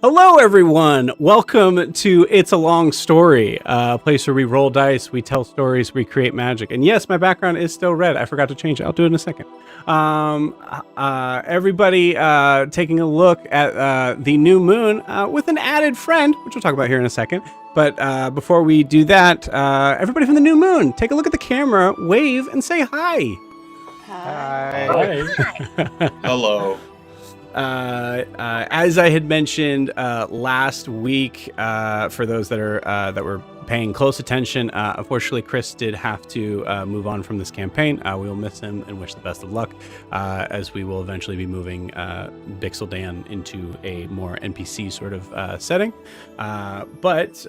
Hello, everyone. Welcome to It's a Long Story, a place where we roll dice, we tell stories, we create magic. And yes, my background is still red. I forgot to change it. I'll do it in a second. Everybody taking a look at the new moon with an added friend, which we'll talk about here in a second. But before we do that, everybody from the new moon, take a look at the camera, wave, and say hi. Hi. Hello. As I had mentioned last week, for those that were paying close attention, unfortunately, Chris did have to move on from this campaign. We will miss him and wish the best of luck, as we will eventually be moving Bixeldan into a more NPC sort of setting. But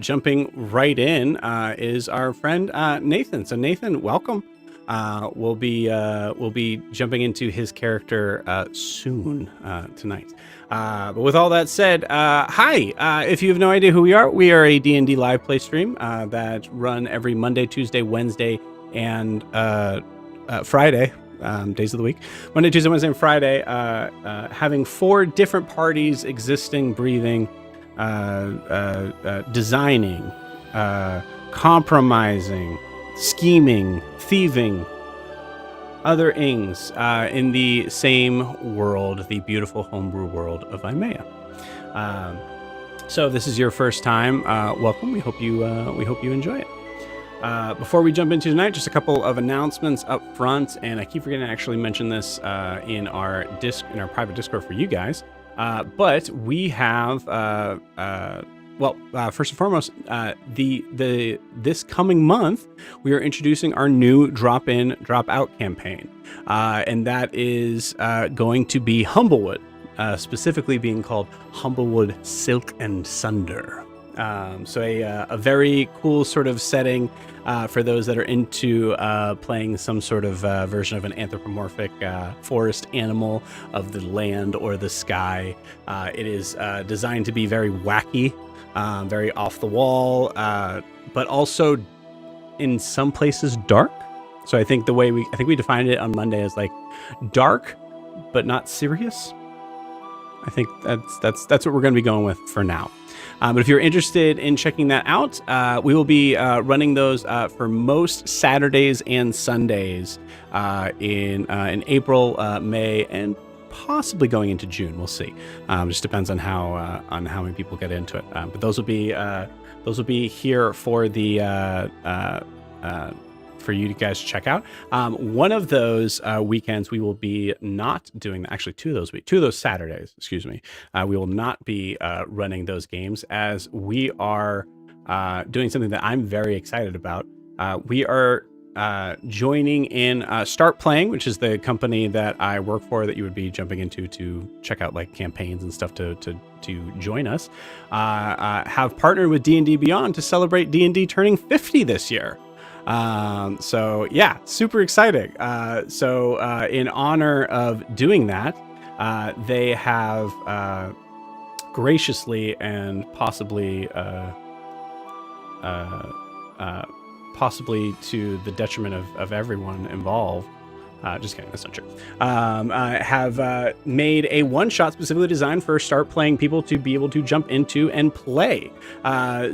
jumping right in is our friend Nathan. So Nathan, welcome. We'll be jumping into his character soon tonight. But with all that said, hi! If you have no idea who we are a D&D live play stream that run every Monday, Tuesday, Wednesday, and Friday, days of the week. Monday, Tuesday, Wednesday, and Friday, having 4 different parties existing, breathing, designing, compromising, scheming, thieving, other ings in the same world, the beautiful homebrew world of Imea. So if this is your first time, welcome. We hope you enjoy it. Before we jump into tonight, just a couple of announcements up front, and I keep forgetting to actually mention this in our private Discord for you guys. But we have first and foremost, this coming month, we are introducing our new drop-in, drop-out campaign, and that is going to be Humblewood, specifically being called Humblewood Silk and Sunder. So a very cool sort of setting for those that are into playing some sort of version of an anthropomorphic forest animal of the land or the sky. It is designed to be very wacky. Very off the wall, but also in some places dark. So I think we defined it on Monday as like dark, but not serious. I think that's what we're going to be going with for now. But if you're interested in checking that out, we will be running those for most Saturdays and Sundays in April, May, and possibly going into June. We'll see. Just depends on how many people get into it. But those will be here for the for you guys to check out. One of those weekends we will be not doing. Actually, two of those Saturdays. Excuse me. We will not be running those games, as we are doing something that I'm very excited about. We are joining in Start Playing, which is the company that I work for, that you would be jumping into to check out like campaigns and stuff to join us. Have partnered with D&D Beyond to celebrate D&D turning 50 this year. So yeah, super exciting. So in honor of doing that, they have graciously and possibly to the detriment of everyone involved. Just kidding, that's not true. Have made a one-shot specifically designed for Start Playing people to be able to jump into and play.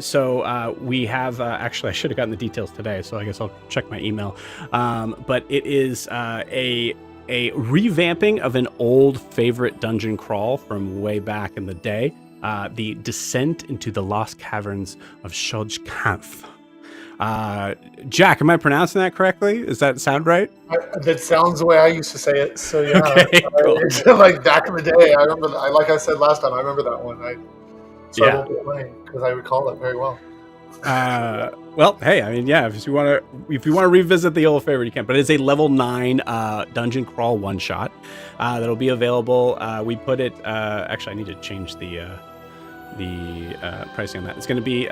So we have, actually I should have gotten the details today, so I guess I'll check my email. But it is a revamping of an old favorite dungeon crawl from way back in the day. The Descent into the Lost Caverns of Shojkanth. Jack, am I pronouncing that correctly? Does that sound right? That sounds the way I used to say it. So yeah, okay, cool. Like back in the day, I remember. Like I said last time, I remember that one. I won't be playing because I recall it very well. Well, hey, I mean, yeah. If you want to revisit the old favorite, you can. But it's a level 9 dungeon crawl one shot that'll be available. We put it. Actually, I need to change the pricing on that. It's going to be.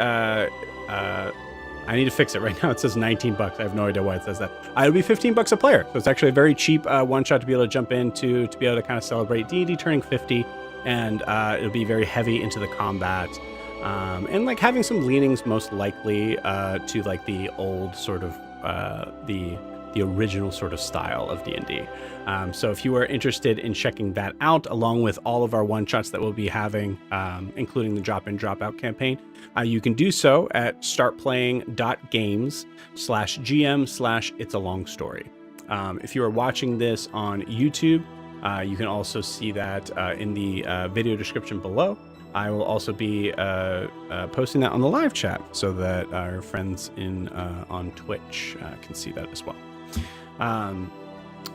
I need to fix it right now. It says $19. I have no idea why it says that. It'll be $15 a player. So it's actually a very cheap one shot to be able to jump into, to be able to kind of celebrate D&D turning 50. And it'll be very heavy into the combat. And like having some leanings most likely to like the old sort of the the original sort of style of D&D. So if you are interested in checking that out, along with all of our one-shots that we'll be having, including the drop-in, drop-out campaign, you can do so at startplaying.games/GM/It's a Long Story. If you are watching this on YouTube, you can also see that in the video description below. I will also be posting that on the live chat so that our friends on Twitch can see that as well.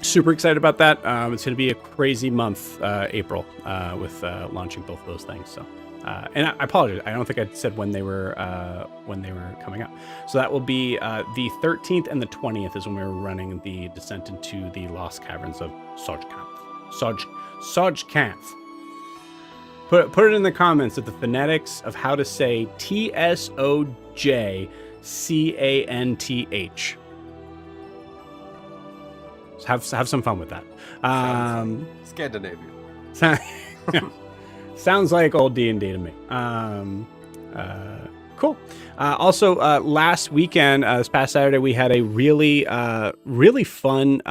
Super excited about that. It's going to be a crazy month, April, with launching both of those things. So, and I apologize, I don't think I said when they were coming out. So that will be the 13th and the 20th is when we're running the Descent into the Lost Caverns of Sojkanth. Put it in the comments at the phonetics of how to say Tsojcanth. Have some fun with that. Scandinavian. Sounds like old D&D to me. Cool. Also, last weekend, this past Saturday, we had a really fun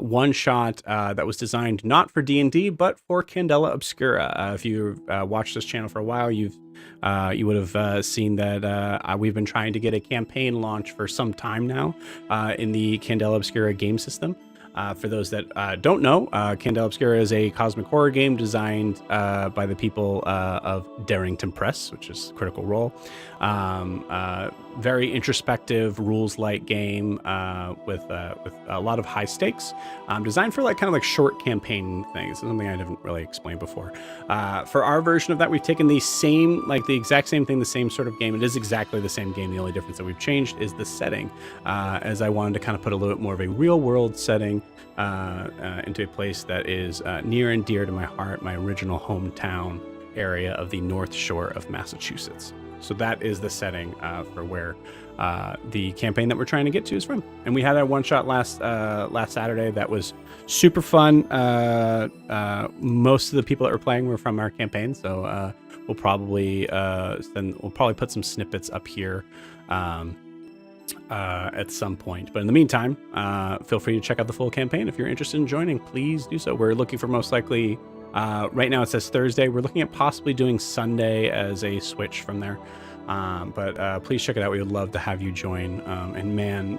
one shot that was designed not for D&D but for Candela Obscura. If you watched this channel for a while, you would have seen that we've been trying to get a campaign launch for some time now in the Candela Obscura game system. For those that don't know, Candela Obscura is a cosmic horror game designed by the people of Darrington Press, which is Critical Role. Very introspective, rules-light game with a lot of high stakes. Designed for kind of short campaign things. Something I didn't really explain before. For our version of that, we've taken the exact same thing, the same sort of game. It is exactly the same game. The only difference that we've changed is the setting, as I wanted to kind of put a little bit more of a real-world setting into a place that is near and dear to my heart, my original hometown area of the North Shore of Massachusetts. So that is the setting for where the campaign that we're trying to get to is from. And we had a one shot last Saturday that was super fun. Most of the people that were playing were from our campaign, so we'll probably put some snippets up here at some point. But in the meantime, feel free to check out the full campaign. If you're interested in joining, please do so. We're looking for most likely, right now it says Thursday. We're looking at possibly doing Sunday as a switch from there. But please check it out. We would love to have you join. And man,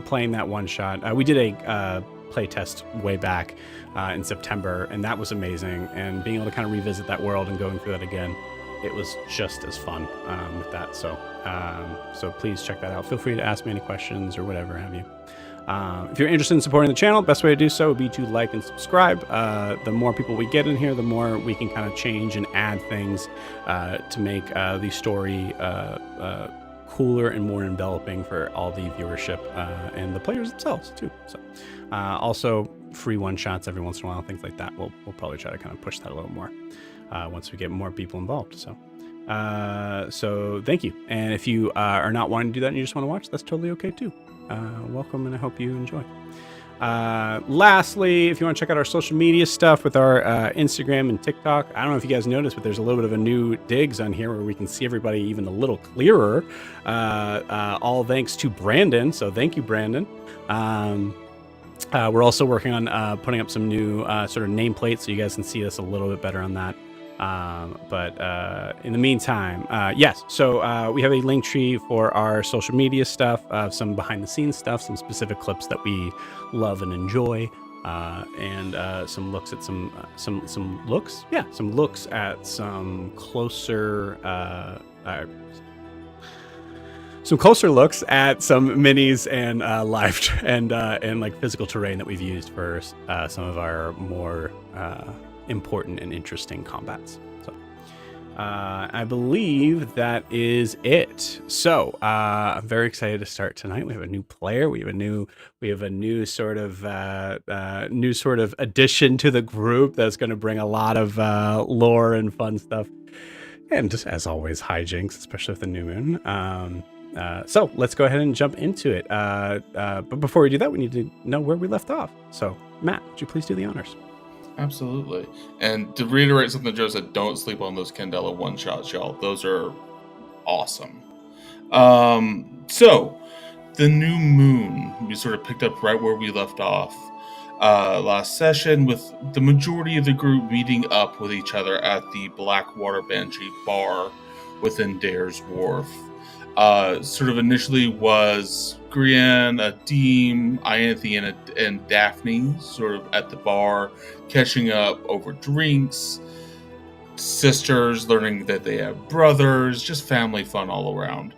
playing that one shot, we did a play test way back in September, and that was amazing. And being able to kind of revisit that world and going through that again, it was just as fun with that. So please check that out. Feel free to ask me any questions or whatever have you. If you're interested in supporting the channel, best way to do so would be to like and subscribe. The more people we get in here, the more we can kind of change and add things to make the story cooler and more enveloping for all the viewership and the players themselves too. So also free one shots every once in a while, things like that. We'll probably try to kind of push that a little more once we get more people involved. So thank you. And if you are not wanting to do that and you just want to watch, that's totally okay too. Welcome, and I hope you enjoy. Lastly, if you want to check out our social media stuff with our Instagram and TikTok, I don't know if you guys noticed, but there's a little bit of a new digs on here where we can see everybody even a little clearer, all thanks to Brandon. So thank you, Brandon. We're also working on putting up some new sort of nameplates so you guys can see us a little bit better on that. But in the meantime, yes, so we have a link tree for our social media stuff, some behind the scenes stuff, some specific clips that we love and enjoy, and some looks at some looks at some closer looks at some minis and live and like physical terrain that we've used for some of our more important and interesting combats. So I believe that is it. So I'm very excited to start tonight. We have a new player. We have a new sort of addition to the group that's going to bring a lot of lore and fun stuff, and just as always hijinks, especially with the new moon. So let's go ahead and jump into it. But before we do that, we need to know where we left off. So Matt, would you please do the honors? Absolutely. And to reiterate something Joe said, don't sleep on those Candela one-shots, y'all. Those are awesome. So the new moon, we sort of picked up right where we left off last session, with the majority of the group meeting up with each other at the Blackwater Banshee bar within Dare's Wharf. Sort of initially was Grianne, Adim, Ianthe, and Daphne sort of at the bar, catching up over drinks, sisters learning that they have brothers, just family fun all around.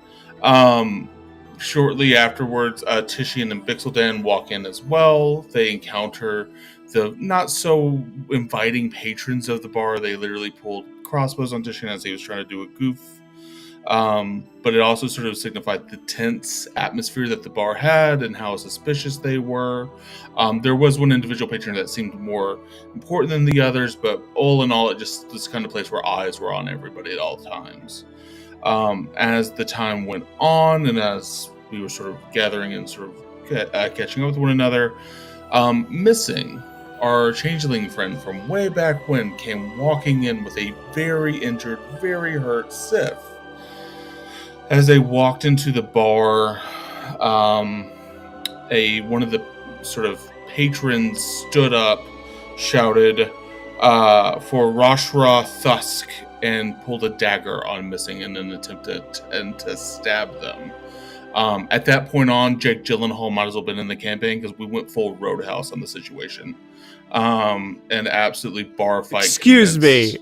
Shortly afterwards, Titian and Bixeldan walk in as well. They encounter the not so inviting patrons of the bar. They literally pulled crossbows on Titian as he was trying to do a goof. But it also sort of signified the tense atmosphere that the bar had and how suspicious they were. There was one individual patron that seemed more important than the others, but all in all, it just this kind of place where eyes were on everybody at all times. As the time went on, and as we were sort of gathering and sort of catching up with one another, Missing, our changeling friend from way back when, came walking in with a very injured, very hurt Sif. As they walked into the bar, one of the sort of patrons stood up, shouted for Rashra Thusk, and pulled a dagger on Missing in an attempt to stab them. At that point on, Jake Gyllenhaal might as well have been in the campaign, because we went full Roadhouse on the situation. And absolutely bar fight. Excuse me.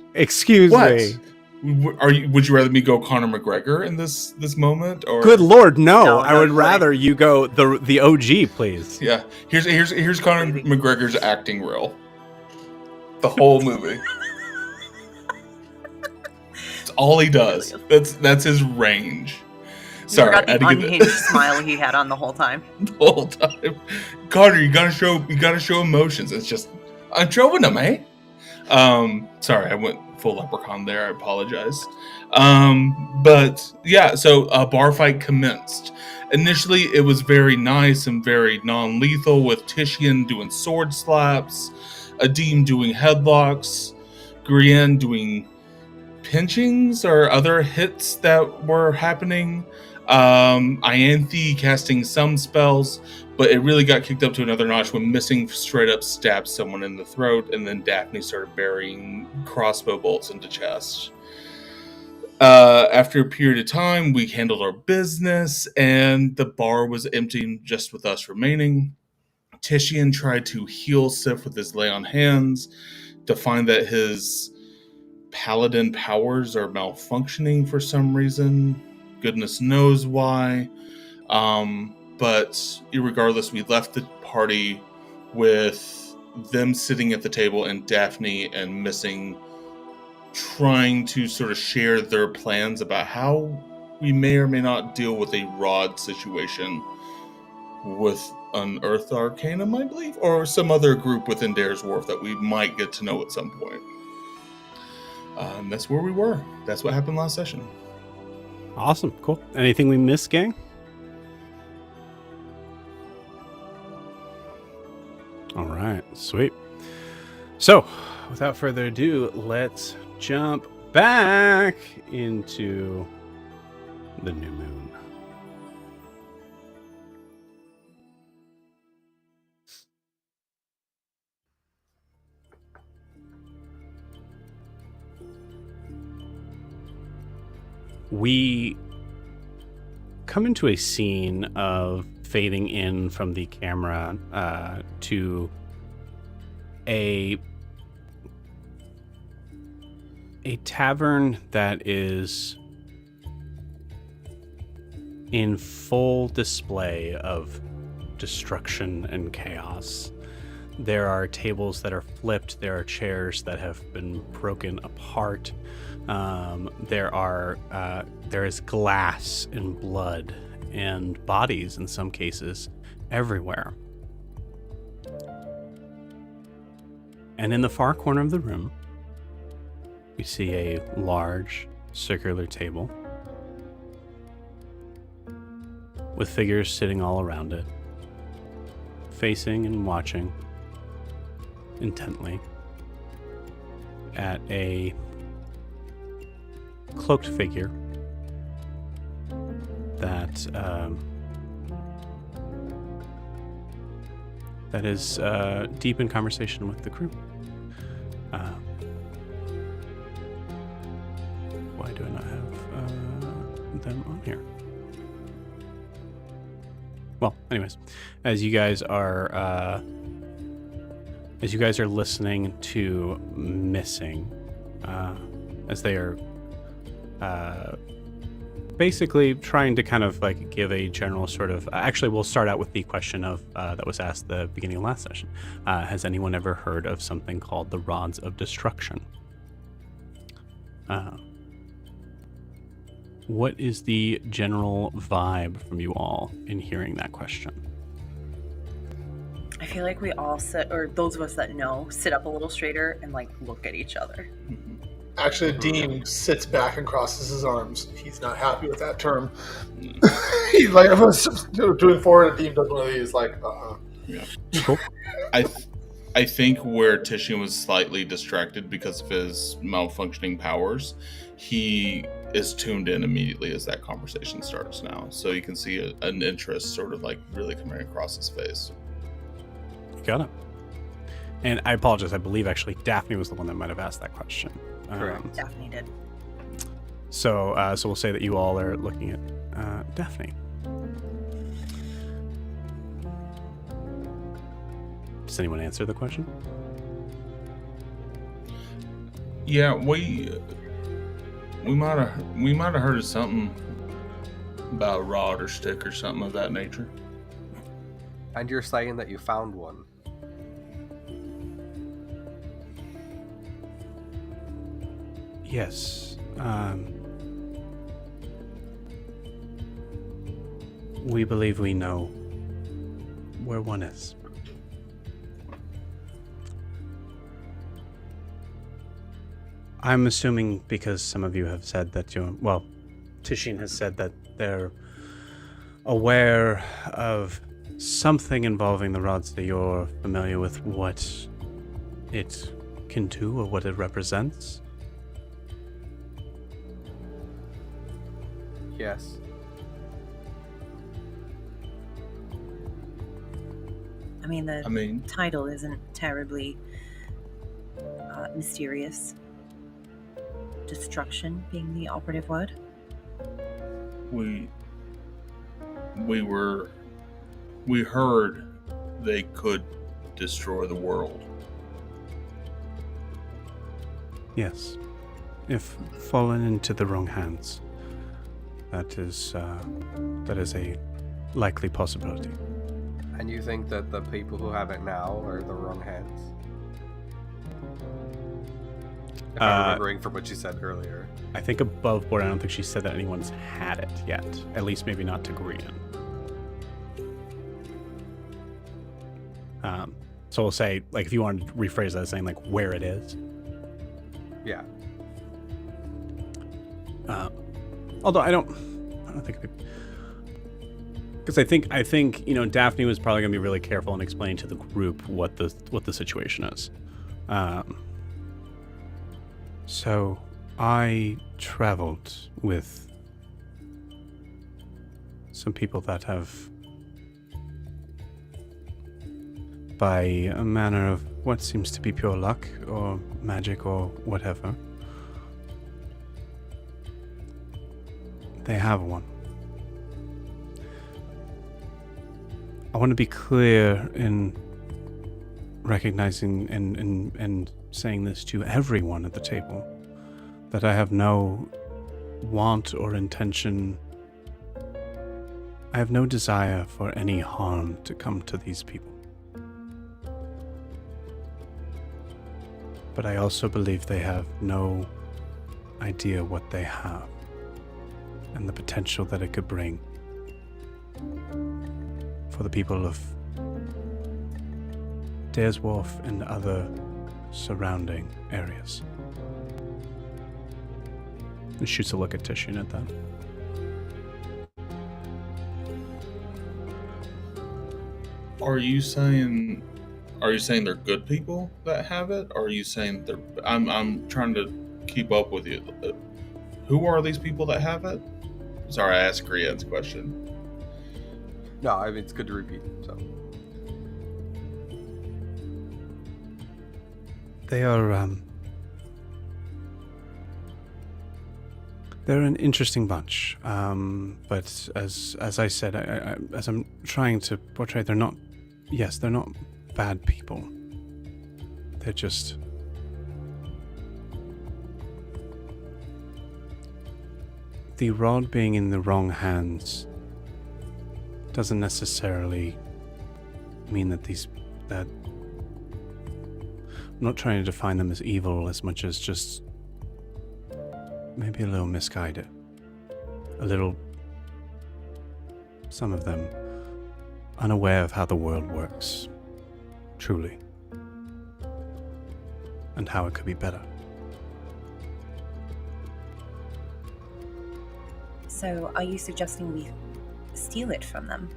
Would you rather me go Conor McGregor in this moment, or? Good Lord, no! I would rather you go the OG, please. Yeah, here's Conor McGregor's acting reel. The whole movie. It's all he does. That's his range. Sorry, I forgot the unhinged smile he had on the whole time. The whole time, Connor, you gotta show emotions. It's just I'm showing them, eh? Sorry, I went full leprechaun there. I apologize. But yeah, so a bar fight commenced. Initially, it was very nice and very non-lethal, with Titian doing sword slaps, Adim doing headlocks, Grianne doing pinchings or other hits that were happening. Ianthe casting some spells, but it really got kicked up to another notch when Missing straight up stabbed someone in the throat, and then Daphne started burying crossbow bolts into chests. After a period of time, we handled our business, and the bar was empty, just with us remaining. Titian tried to heal Sif with his lay on hands, to find that his paladin powers are malfunctioning for some reason. Goodness knows why. But irregardless, we left the party with them sitting at the table and Daphne and Missing trying to sort of share their plans about how we may or may not deal with a Rod situation with Unearthed Arcanum, I believe, or some other group within Dare's Wharf that we might get to know at some point. That's where we were. That's what happened last session. Awesome. Cool. Anything we missed, gang? All right. Sweet. So, without further ado, let's jump back into the new moon. We come into a scene of fading in from the camera to a tavern that is in full display of destruction and chaos. There are tables that are flipped. There are chairs that have been broken apart. There is glass and blood and bodies in some cases everywhere. And in the far corner of the room, we see a large circular table with figures sitting all around it, facing and watching intently at a cloaked figure that that is deep in conversation with the crew. Why do I not have them on here? Well, anyways, as you guys are listening to Missing, as they are basically trying to kind of like give a general sort of. Actually, we'll start out with the question of that was asked at the beginning of last session. Has anyone ever heard of something called the Rods of Destruction? What is the general vibe from you all in hearing that question? I feel like we all sit, or those of us that know, sit up a little straighter and like look at each other. Actually, Dean sits back and crosses his arms. He's not happy with that term. He's like, I'm doing forward, and Dean does one of these, like, Yeah. Cool. I think where Titian was slightly distracted because of his malfunctioning powers, he is tuned in immediately as that conversation starts now. So you can see an interest sort of like really coming across his face. You got it. And I apologize. I believe actually Daphne was the one that might have asked that question. Correct. Daphne did. So we'll say that you all are looking at Daphne. Does anyone answer the question? Yeah, we might have heard of something about a rod or stick or something of that nature. And you're saying that you found one. Yes. We believe we know where one is. I'm assuming because some of you have said that Titian has said that they're aware of something involving the rods, that you're familiar with what it can do or what it represents. Yes. I mean, the title isn't terribly mysterious. Destruction being the operative word. We heard they could destroy the world. Yes. If fallen into the wrong hands, that is a likely possibility. And you think that the people who have it now are the wrong hands? If I'm remembering from what you said earlier. I think above board, I don't think she said that anyone's had it yet. At least maybe not to Grian. So we'll say, like, if you wanted to rephrase that as saying, like, where it is. Yeah. Although I don't think, because I think Daphne was probably gonna be really careful and explain to the group what the situation is. So I traveled with some people that have, by a manner of what seems to be pure luck or magic or whatever, they have one. I want to be clear in recognizing and saying this to everyone at the table, that I have no want or intention, I have no desire for any harm to come to these people. But I also believe they have no idea what they have and the potential that it could bring for the people of Dares Wharf and other surrounding areas. And shoots a look at Titian at that. Are you saying they're good people that have it? Or are you saying they're... I'm trying to keep up with you. Who are these people that have it? Sorry, I asked Grian's question. No, I mean, it's good to repeat, so. They are, they're an interesting bunch. But as I said, as I'm trying to portray, they're not bad people. They're just... The rod being in the wrong hands doesn't necessarily mean that I'm not trying to define them as evil as much as just maybe a little misguided. Some of them unaware of how the world works, truly, and how it could be better. So, are you suggesting we steal it from them?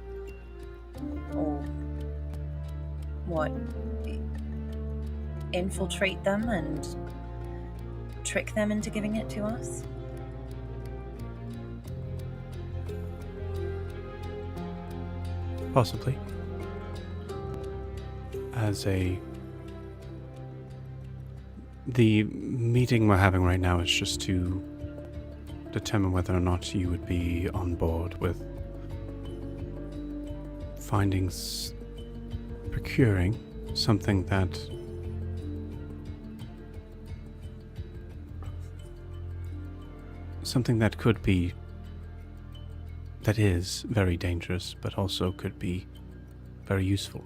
Or what? Infiltrate them and trick them into giving it to us? Possibly. The meeting we're having right now is just to determine whether or not you would be on board with procuring something that that is very dangerous, but also could be very useful.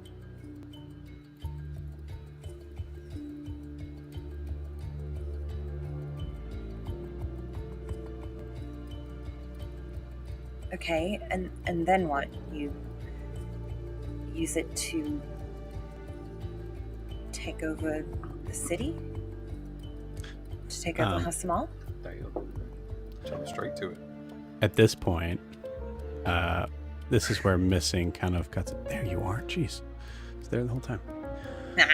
Okay, and then what? You use it to take over the city? To take over Hasamal? Jump straight to it. At this point, this is where Missing kind of cuts it. There you are. Jeez. It's there the whole time. Nah.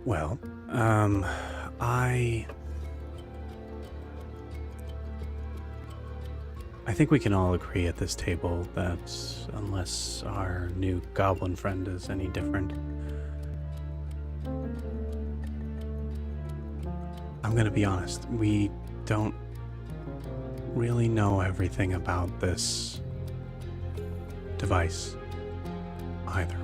Well, I think we can all agree at this table that unless our new goblin friend is any different, I'm gonna be honest, we don't really know everything about this device either.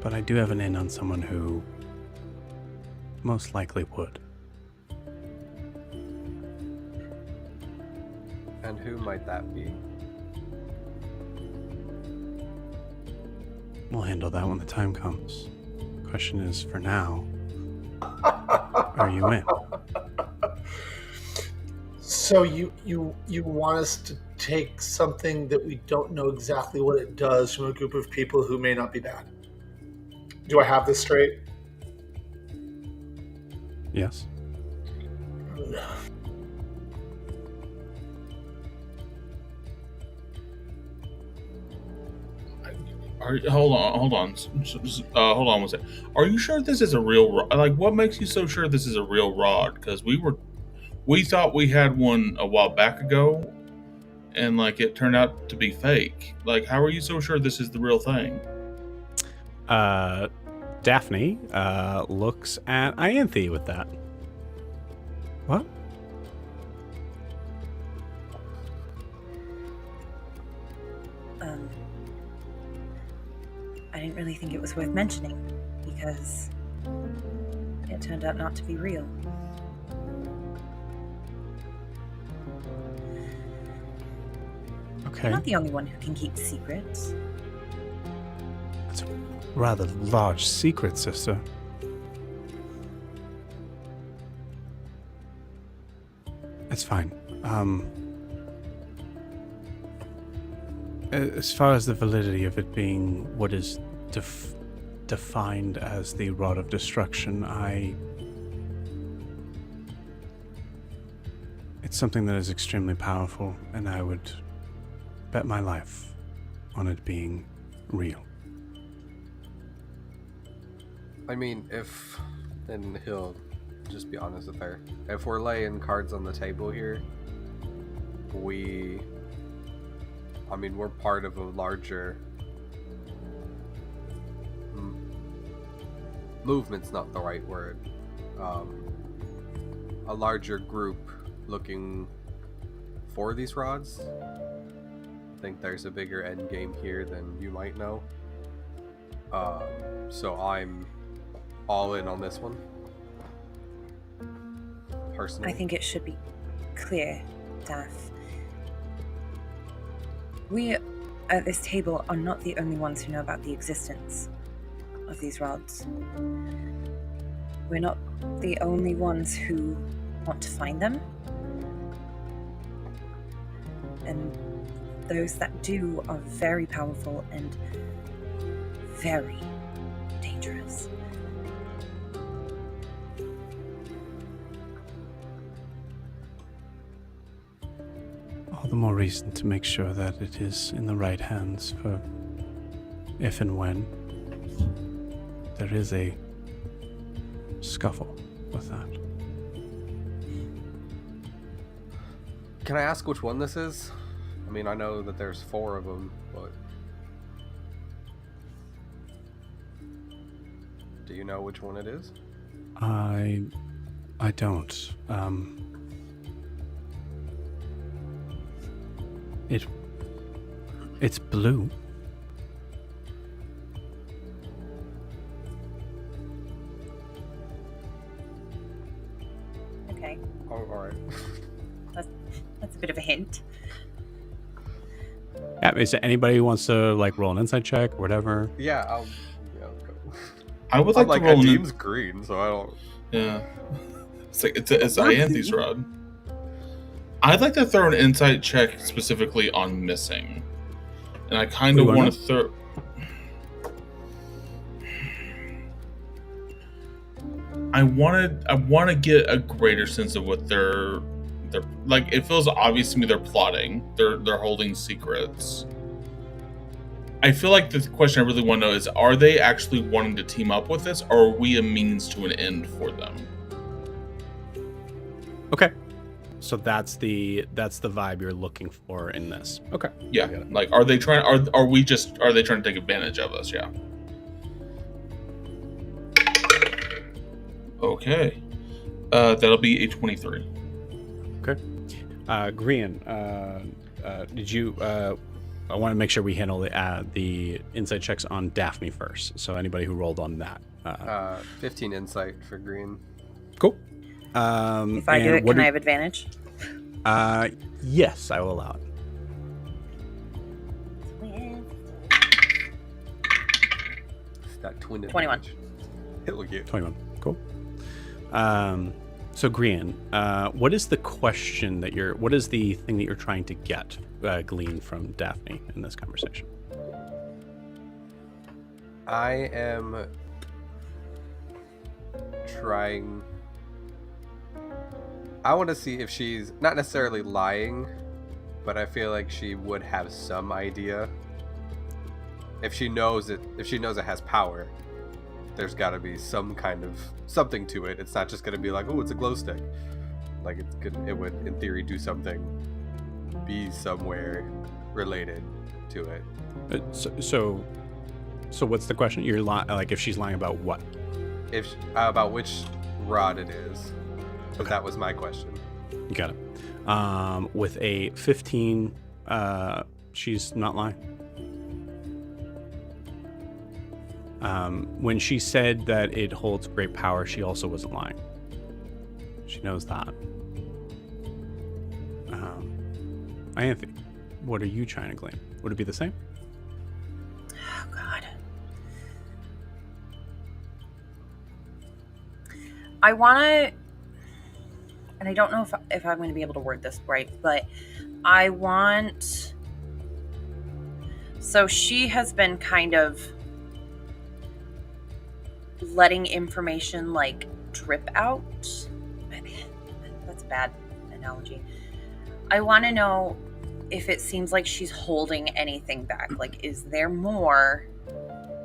But I do have an in on someone who most likely would. And who might that be? We'll handle that when the time comes. Question is, for now, are you in? So you want us to take something that we don't know exactly what it does from a group of people who may not be bad? Do I have this straight? Yes. Hold on one second. Are you sure this is a real rod? Like, what makes you so sure this is a real rod? Because we thought we had one a while back ago, and like it turned out to be fake. Like, how are you so sure this is the real thing? Daphne looks at Ianthe with that. What? I didn't really think it was worth mentioning because it turned out not to be real. Okay. You're not the only one who can keep secrets. It's a rather large secret, sister. It's fine. As far as the validity of it being what is defined as the Rod of Destruction, it's something that is extremely powerful, and I would bet my life on it being real. I mean, and he'll just be honest with her. If we're laying cards on the table here, we're part of a larger movement's not the right word. A larger group looking for these rods. I think there's a bigger end game here than you might know. So I'm all in on this one. Personally. I think it should be clear, Daph. We at this table are not the only ones who know about the existence of these rods. We're not the only ones who want to find them. And those that do are very powerful and very dangerous. All the more reason to make sure that it is in the right hands for if and when there is a scuffle with that. Can I ask which one this is? I mean, I know that there's 4 of them, but do you know which one it is? I don't. It's blue. Okay, Oh, all right. that's a bit of a hint. Yeah, is there anybody who wants to like roll an insight check or whatever? Yeah, I'll go. I would I'm like like to roll an Adim's green, so I don't. Yeah. It's like it's Ianthi's rod. I'd like to throw an insight check specifically on missing. And I kind of What do you want to throw. I want to get a greater sense of what they're like. It feels obvious to me they're plotting. They're holding secrets. I feel like the question I really want to know is: are they actually wanting to team up with us, or are we a means to an end for them? Okay. So that's the vibe you're looking for in this. Okay. Yeah. Like, are they trying? Are they trying to take advantage of us? Yeah. Okay. That'll be a 23. Okay. Grian, did you? I want to make sure we handle the insight checks on Daphne first. So anybody who rolled on that. 15 insight for green. Cool. If I do it, can I have advantage? Yes, I will allow it. It's that twin 21. advantage. Hell yeah. 21. Cool. So Grian, what is the question what is the thing that you're trying to glean from Daphne in this conversation? I am trying. I want to see if she's not necessarily lying, but I feel like she would have some idea. If she knows it has power, there's got to be some kind of something to it. It's not just going to be like, oh, it's a glow stick. Like it would, in theory, do something, be somewhere related to it. So what's the question? You're like, if she's lying about what? About which rod it is. But Okay. that was my question. You got it. With a 15, she's not lying. When she said that it holds great power, she also wasn't lying. She knows that. Ianthe, what are you trying to glean? Would it be the same? Oh, God. I want to... And I don't know if I'm going to be able to word this right, but I want... So she has been kind of letting information, like, drip out. That's a bad analogy. I want to know if it seems like she's holding anything back. Like, is there more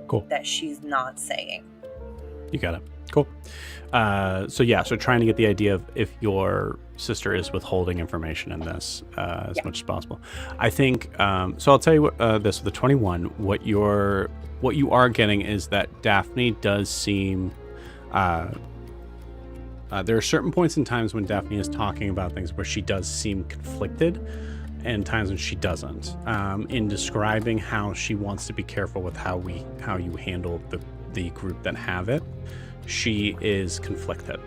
Cool. that she's not saying? You got it. Cool. So trying to get the idea of if your sister is withholding information in this as much as possible. I think, so I'll tell you this with the 21, what you are getting is that Daphne does seem There are certain points in times when Daphne is talking about things where she does seem conflicted, and times when she doesn't. In describing how she wants to be careful with how you handle the group that have it, she is conflicted.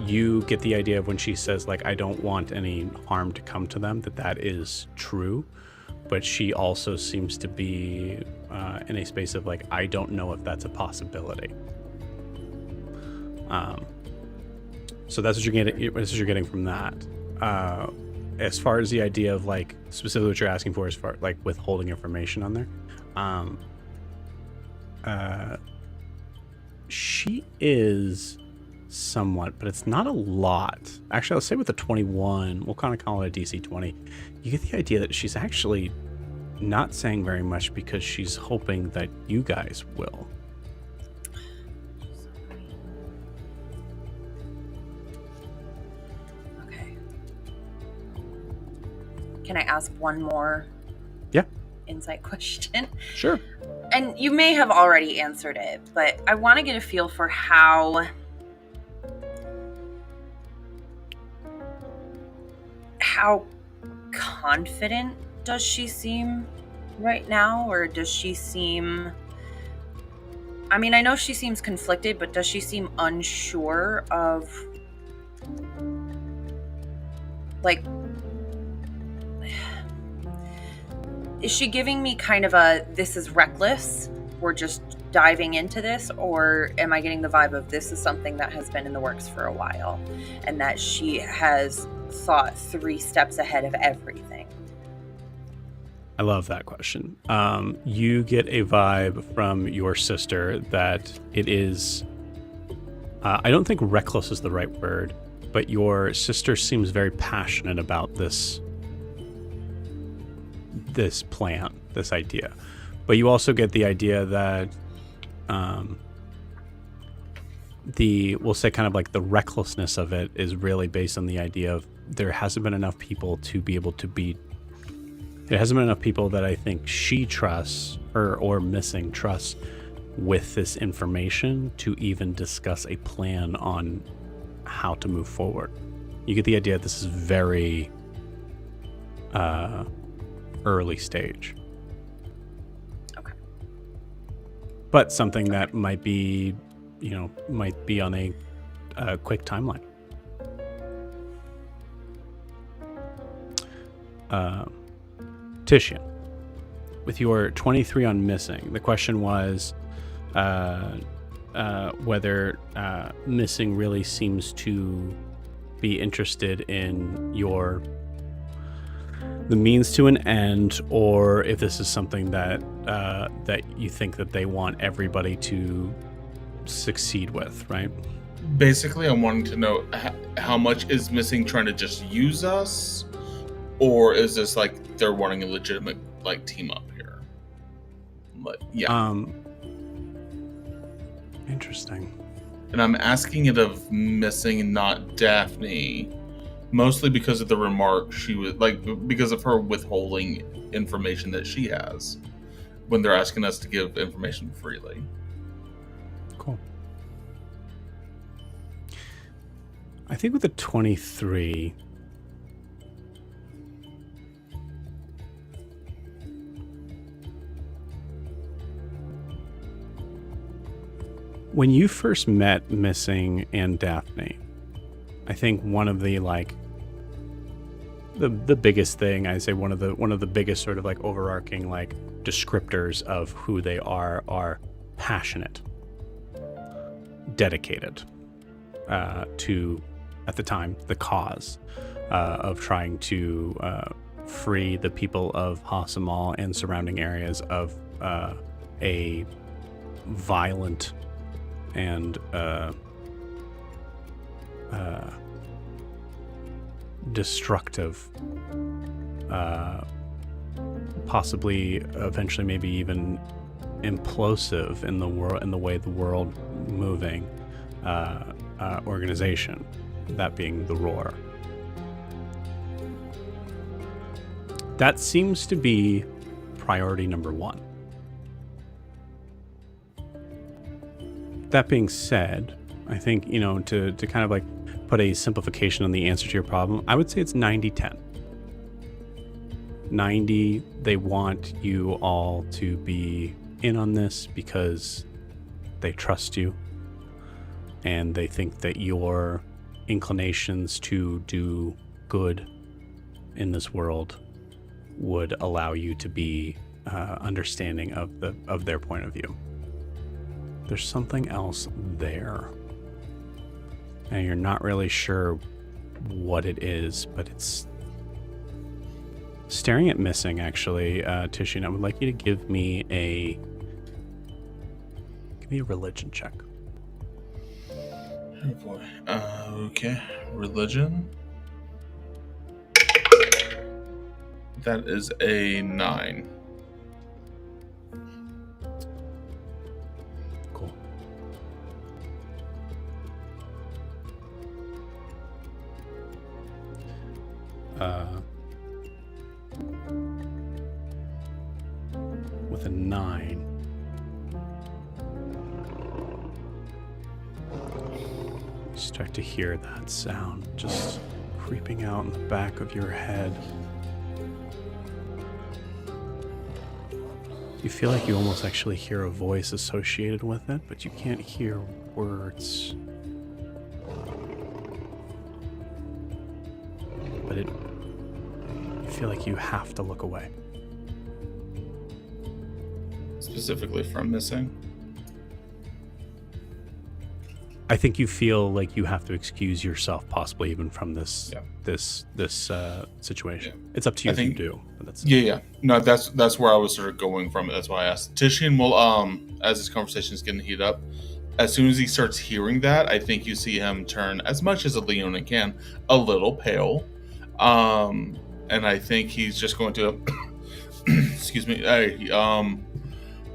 You get the idea of when she says, like, I don't want any harm to come to them, that is true, but she also seems to be in a space of, like, I don't know if that's a possibility. So that's what you're getting from that. As far as the idea of, like, specifically what you're asking for as far, like, withholding information on there, she is somewhat, but it's not a lot. Actually, I'll say with a 21, we'll kind of call it a DC 20. You get the idea that she's actually not saying very much because she's hoping that you guys will. Okay. Can I ask one more? Yeah. Insight question? Sure. And you may have already answered it, but I want to get a feel for how confident does she seem right now, or does she seem, I mean, I know she seems conflicted, but does she seem unsure of, like, is she giving me kind of a, this is reckless, we're just diving into this, or am I getting the vibe of this is something that has been in the works for a while and that she has thought 3 steps ahead of everything? I love that question. You get a vibe from your sister that it is, I don't think reckless is the right word, but your sister seems very passionate about this plan, this idea. But you also get the idea that we'll say kind of like the recklessness of it is really based on the idea of there hasn't been enough people to be able to be, there hasn't been enough people that I think she trusts or Missing trusts with this information to even discuss a plan on how to move forward. You get the idea that this is very early stage. Okay. But something that might be on a quick timeline. Titian, with your 23 on Missing, the question was whether Missing really seems to be interested in the means to an end, or if this is something that you think that they want everybody to succeed with, right? Basically, I'm wanting to know how much is Missing trying to just use us, or is this like they're wanting a legitimate like team up here? But yeah. Interesting. And I'm asking it of Missing and not Daphne, mostly because of the remark she was like, because of her withholding information that she has when they're asking us to give information freely. Cool. I think with the 23, when you first met Missing and Daphne, I think one of the like the biggest thing, I say one of the biggest sort of like overarching like descriptors of who they are passionate, dedicated to, at the time, the cause of trying to free the people of Hasamal and surrounding areas of a violent and destructive, possibly eventually maybe even implosive in the world, in the way the world moving organization, that being the Roar. That seems to be priority number 1. That being said, I think, to kind of like put a simplification on the answer to your problem, I would say it's 90-10. 90, they want you all to be in on this because they trust you and they think that your inclinations to do good in this world would allow you to be understanding of their point of view. There's something else there, and you're not really sure what it is, but it's staring at Missing. Actually, Tishin, I would like you to give me a religion check. Oh boy. Okay. Religion. That is a 9. Cool. With a 9. You start to hear that sound just creeping out in the back of your head. You feel like you almost actually hear a voice associated with it, but you can't hear words. But you feel like you have to look away. Specifically from Missing. I think you feel like you have to excuse yourself, possibly even from this situation. Yeah. It's up to you if you do. But that's No, that's where I was sort of going from. That's why I asked. Tishin will, as this conversation is getting heated up, as soon as he starts hearing that, I think you see him turn, as much as a Leonin can, a little pale, and I think he's just going to, excuse me,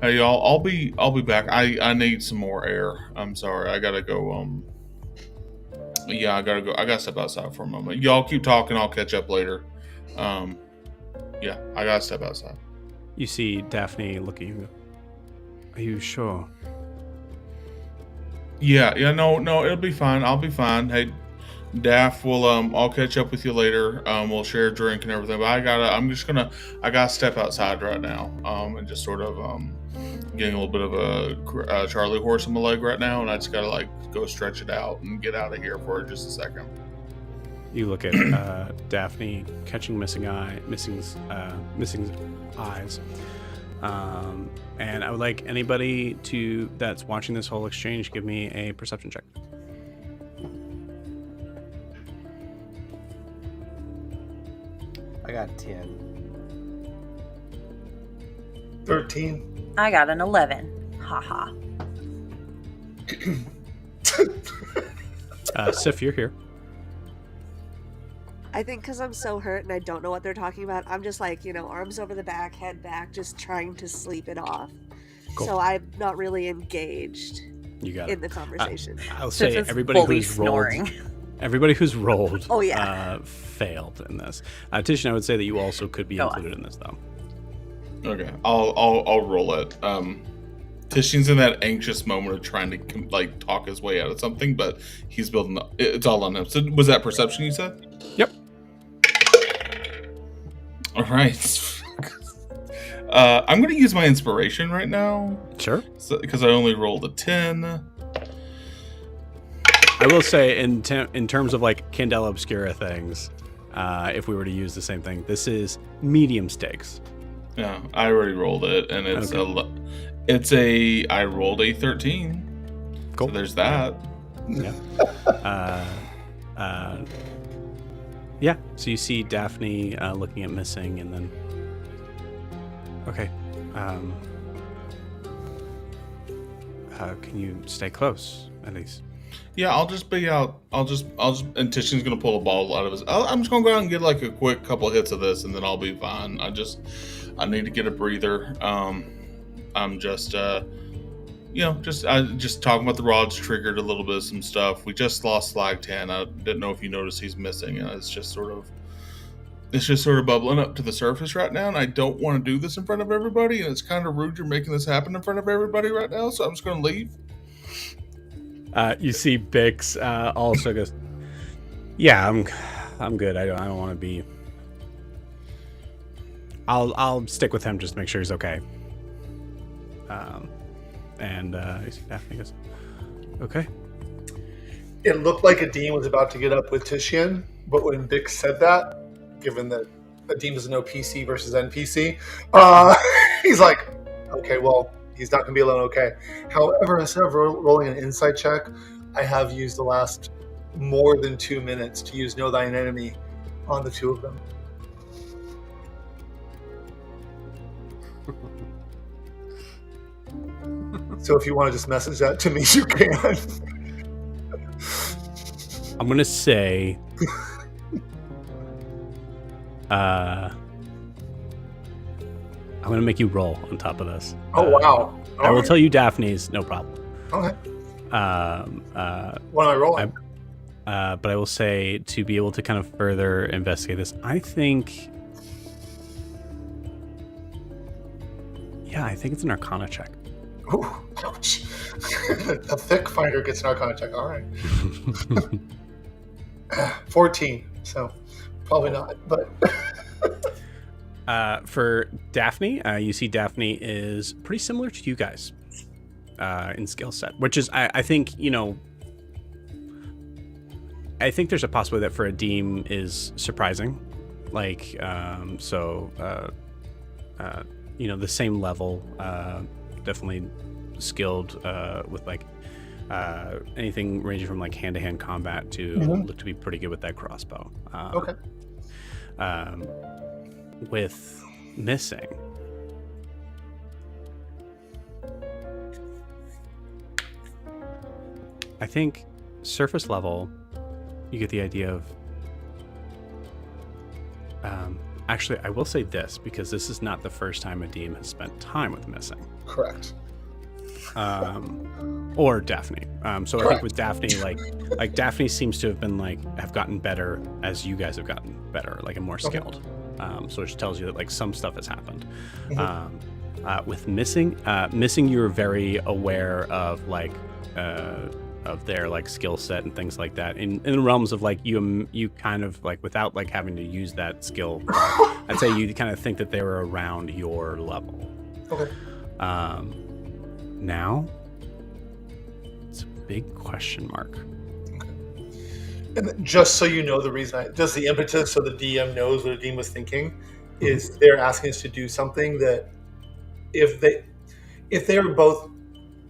hey y'all, I'll be back. I need some more air. I'm sorry, I gotta go. I gotta go. I gotta step outside for a moment. Y'all keep talking. I'll catch up later. I gotta step outside. You see Daphne look at you. Are you sure? Yeah. No, it'll be fine. I'll be fine. Hey, Daph, I'll catch up with you later. We'll share a drink and everything. But I gotta step outside right now. And just sort of getting a little bit of a Charlie horse in my leg right now, and I just gotta go stretch it out and get out of here for just a second. You look at Daphne catching Missing's eyes, and I would like anybody that's watching this whole exchange give me a perception check. I got 10. 13. I got an 11. Haha. Sif, you're here. I think because I'm so hurt and I don't know what they're talking about, I'm just arms over the back, head back, just trying to sleep it off. Cool. So I'm not really engaged in the conversation. I'll say everybody who's rolled oh, yeah. Failed in this. Tishin, I would say that you also could be included in this, though. Okay, I'll roll it. Tishin's in that anxious moment of trying to talk his way out of something, but he's building up. It's all on him. So was that perception you said? Yep. All right. I'm going to use my inspiration right now. Sure. Because I only rolled a 10. I will say, in terms of Candela Obscura things, if we were to use the same thing, this is medium stakes. Yeah, I already rolled it, and it's I rolled a 13. Cool. So there's that. Yeah. Yeah. So you see Daphne looking at Missing, and then okay. Can you stay close at least? Yeah, I'll just be out. And Tishin's gonna pull a ball out of his. I'm just gonna go out and get a quick couple hits of this, and then I'll be fine. I need to get a breather. I'm just talking about the rods triggered a little bit of some stuff. We just lost Slag 10. I didn't know if you noticed he's missing, and it's just sort of bubbling up to the surface right now, and I don't want to do this in front of everybody, and it's kind of rude you're making this happen in front of everybody right now, so I'm just going to leave. You see Bix also goes, yeah, I'm good. I don't want to be. I'll stick with him just to make sure he's okay. And you see Daphne goes, okay. It looked like Adim was about to get up with Titian, but when Bix said that, given that Adim doesn't know PC versus NPC, he's like, okay, well, he's not going to be alone, okay. However, instead of rolling an insight check, I have used the last more than 2 minutes to use Know Thine Enemy on the two of them. So if you want to just message that to me, you can. I'm gonna say, I'm gonna make you roll on top of this. Oh wow! I will tell you Daphne's, no problem. Okay. What am I rolling? But I will say, to be able to kind of further investigate this, I think it's an Arcana check. Ooh, ouch. A thick fighter gets an Arcana check. All right. 14, so probably not, but... For Daphne, you see Daphne is pretty similar to you guys in skill set, which is, I think, I think there's a possibility that for Adim is surprising. Like, the same level, definitely skilled with like anything ranging from like hand-to-hand combat to look to be pretty good with that crossbow. Okay. With Missing, I think surface level, you get the idea of. Actually, I will say this because this is not the first time Adim has spent time with Missing. Correct. Or Daphne. So Correct. I think with Daphne, like Daphne seems to have been have gotten better as you guys have gotten better, like and more skilled. So it just tells you that like some stuff has happened. With Missing, you're very aware of of their like skill set and things like that in the realms of like you kind of like without like having to use that skill. I'd say you kind of think that they were around your level. Okay. Now it's a big question mark. And just so you know, the reason just the impetus so the DM knows what Adim was thinking is they're asking us to do something that if they were both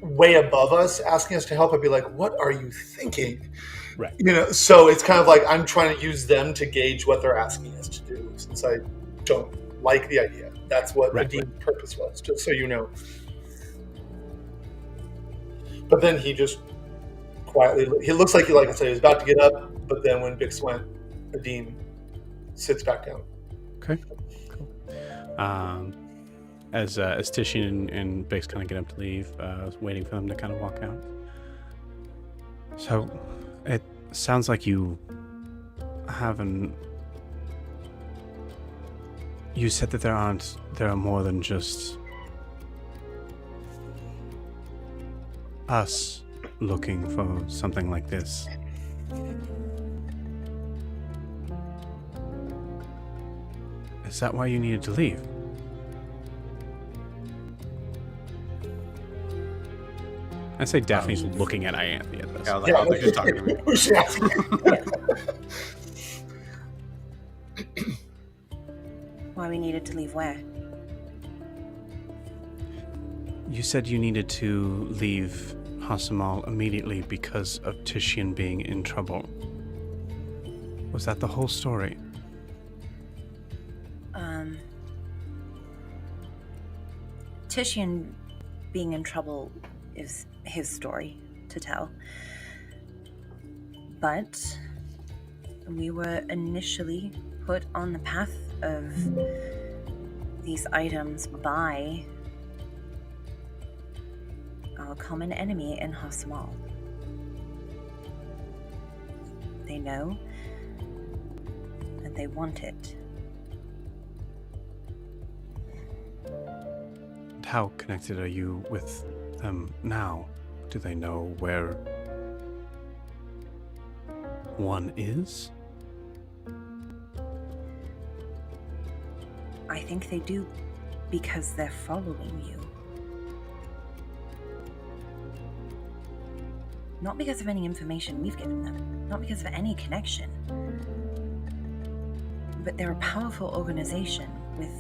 way above us asking us to help, I'd be like, what are you thinking? Right. So it's kind of like I'm trying to use them to gauge what they're asking us to do since I don't like the idea. That's what Adim's purpose was, just so you know. But then he just quietly, he looks like I said, he was about to get up, but then when Bix went, Adim sits back down. Okay. Cool. As Titian and Bix kind of get up to leave, I was waiting for them to kind of walk out. So, it sounds like you haven't. You said that there are more than just us looking for something like this. Is that why you needed to leave? I say Daphne's looking at Ianthe at this. Yeah, I don't think she's talking to me. Who's she asking? Why we needed to leave where? You said you needed to leave Hasamal immediately because of Titian being in trouble. Was that the whole story? Titian being in trouble is his story to tell. But we were initially put on the path of these items by our common enemy in Hasamal. They know and they want it. And how connected are you with them now? Do they know where one is? I think they do because they're following you. Not because of any information we've given them, not because of any connection. But they're a powerful organization with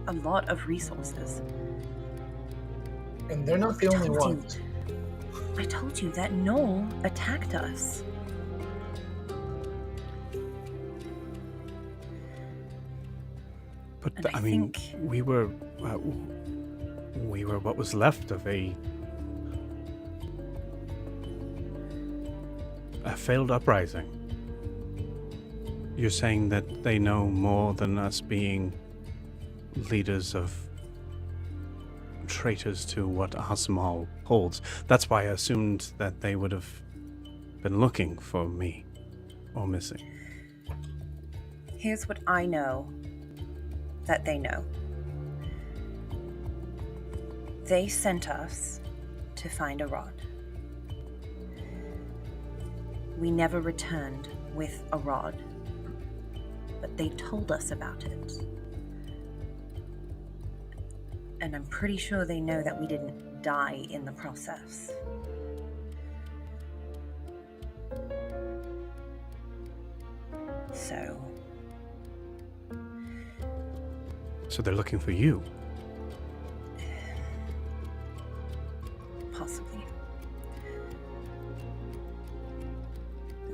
a lot of resources. And they're not the only ones. I told you that Noel attacked us. But And I I mean, think- we were what was left of a failed uprising. You're saying that they know more than us being leaders of traitors to what Asamal holds. That's why I assumed that they would have been looking for me or Missing. Here's what I know that they know. They sent us to find a rod. We never returned with a rod, but they told us about it. And I'm pretty sure they know that we didn't die in the process. So they're looking for you. Possibly.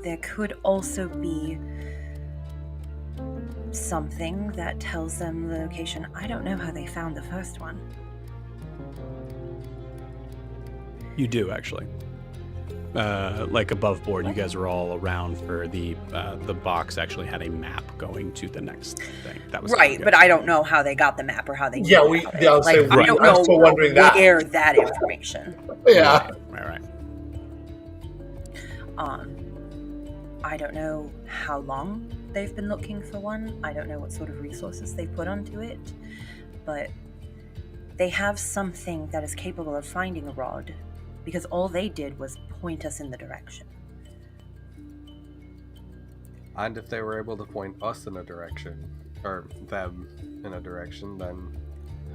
There could also be something that tells them the location. I don't know how they found the first one. You do, actually. Like above board, you guys are all around for the box actually had a map going to the next thing. That was Right, but I don't know how they got the map or how they Yeah, knew we. about it. Yeah, I was Like, saying, I don't I'm know still wondering that. where that information. Yeah. Right. I don't know how long they've been looking for one. I don't know what sort of resources they put onto it, but they have something that is capable of finding a rod, because all they did was point us in the direction. And if they were able to point us in a direction, or them in a direction, then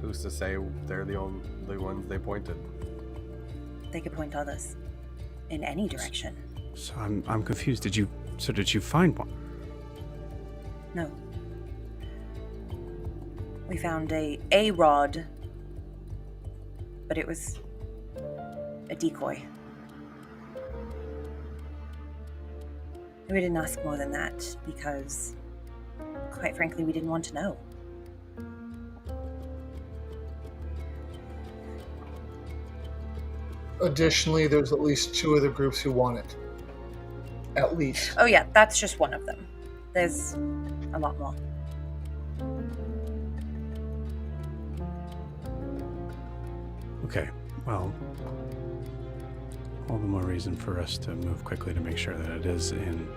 who's to say they're the only ones they pointed? They could point others in any direction. So I'm confused. Did you find one? No. We found a rod, but it was a decoy. We didn't ask more than that because, quite frankly, we didn't want to know. Additionally, there's at least 2 other groups who want it. At least. Oh yeah, that's just one of them. There's a lot more. Okay, well, all the more reason for us to move quickly to make sure that it is in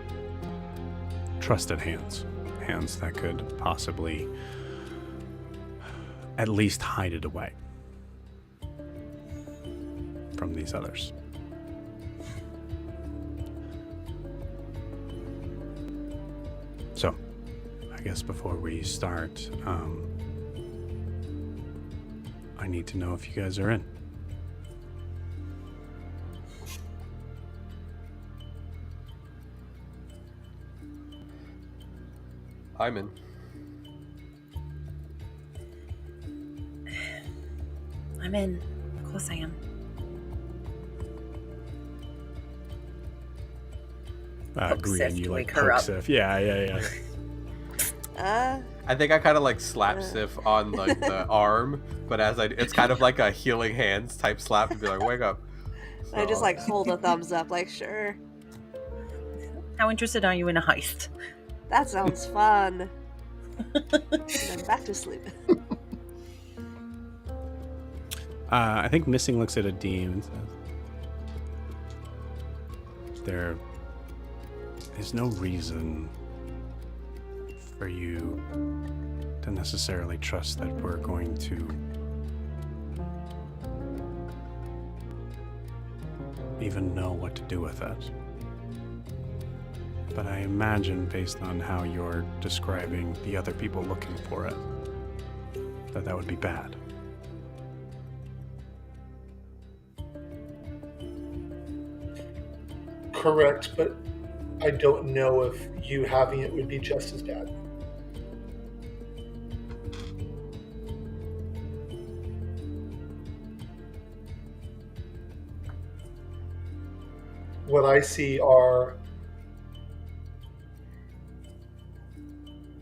trusted hands. Hands that could possibly at least hide it away from these others. So, I guess before we start, I need to know if you guys are in. I'm in. I'm in. Of course I am. Poke Green, Sif you to like wake her poke up. Sif. Yeah. I think I kind of like slap Sif on like the arm, but it's kind of like a healing hands type slap to be like, wake up. I just So- like hold a thumbs up, like, sure. How interested are you in a heist? That sounds fun. And then back to sleep. I think Missing looks at a Dean and says, There is no reason for you to necessarily trust that we're going to even know what to do with it. but I imagine, based on how you're describing the other people looking for it, that would be bad. Correct, but I don't know if you having it would be just as bad. What I see are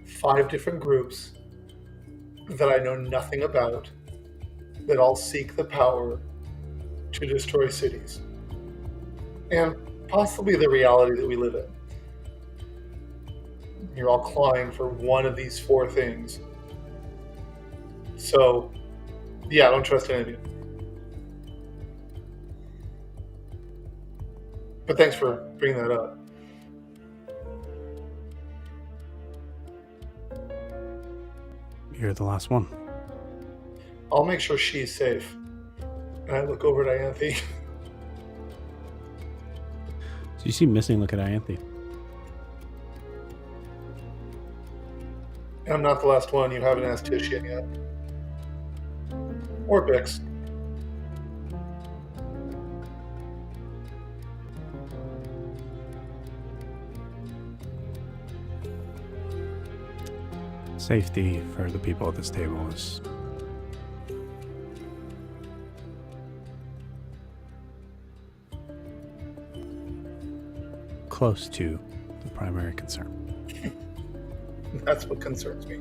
5 different groups that I know nothing about that all seek the power to destroy cities and possibly the reality that we live in. You're all clawing for one of these 4 things. So, yeah, I don't trust any of you. But thanks for bringing that up. You're the last one. I'll make sure she's safe. And I look over at Ianthe. So you see Missing look at Ianthe. And I'm not the last one. You haven't asked Titian yet. Or Bix. Safety for the people at this table is close to the primary concern. That's what concerns me.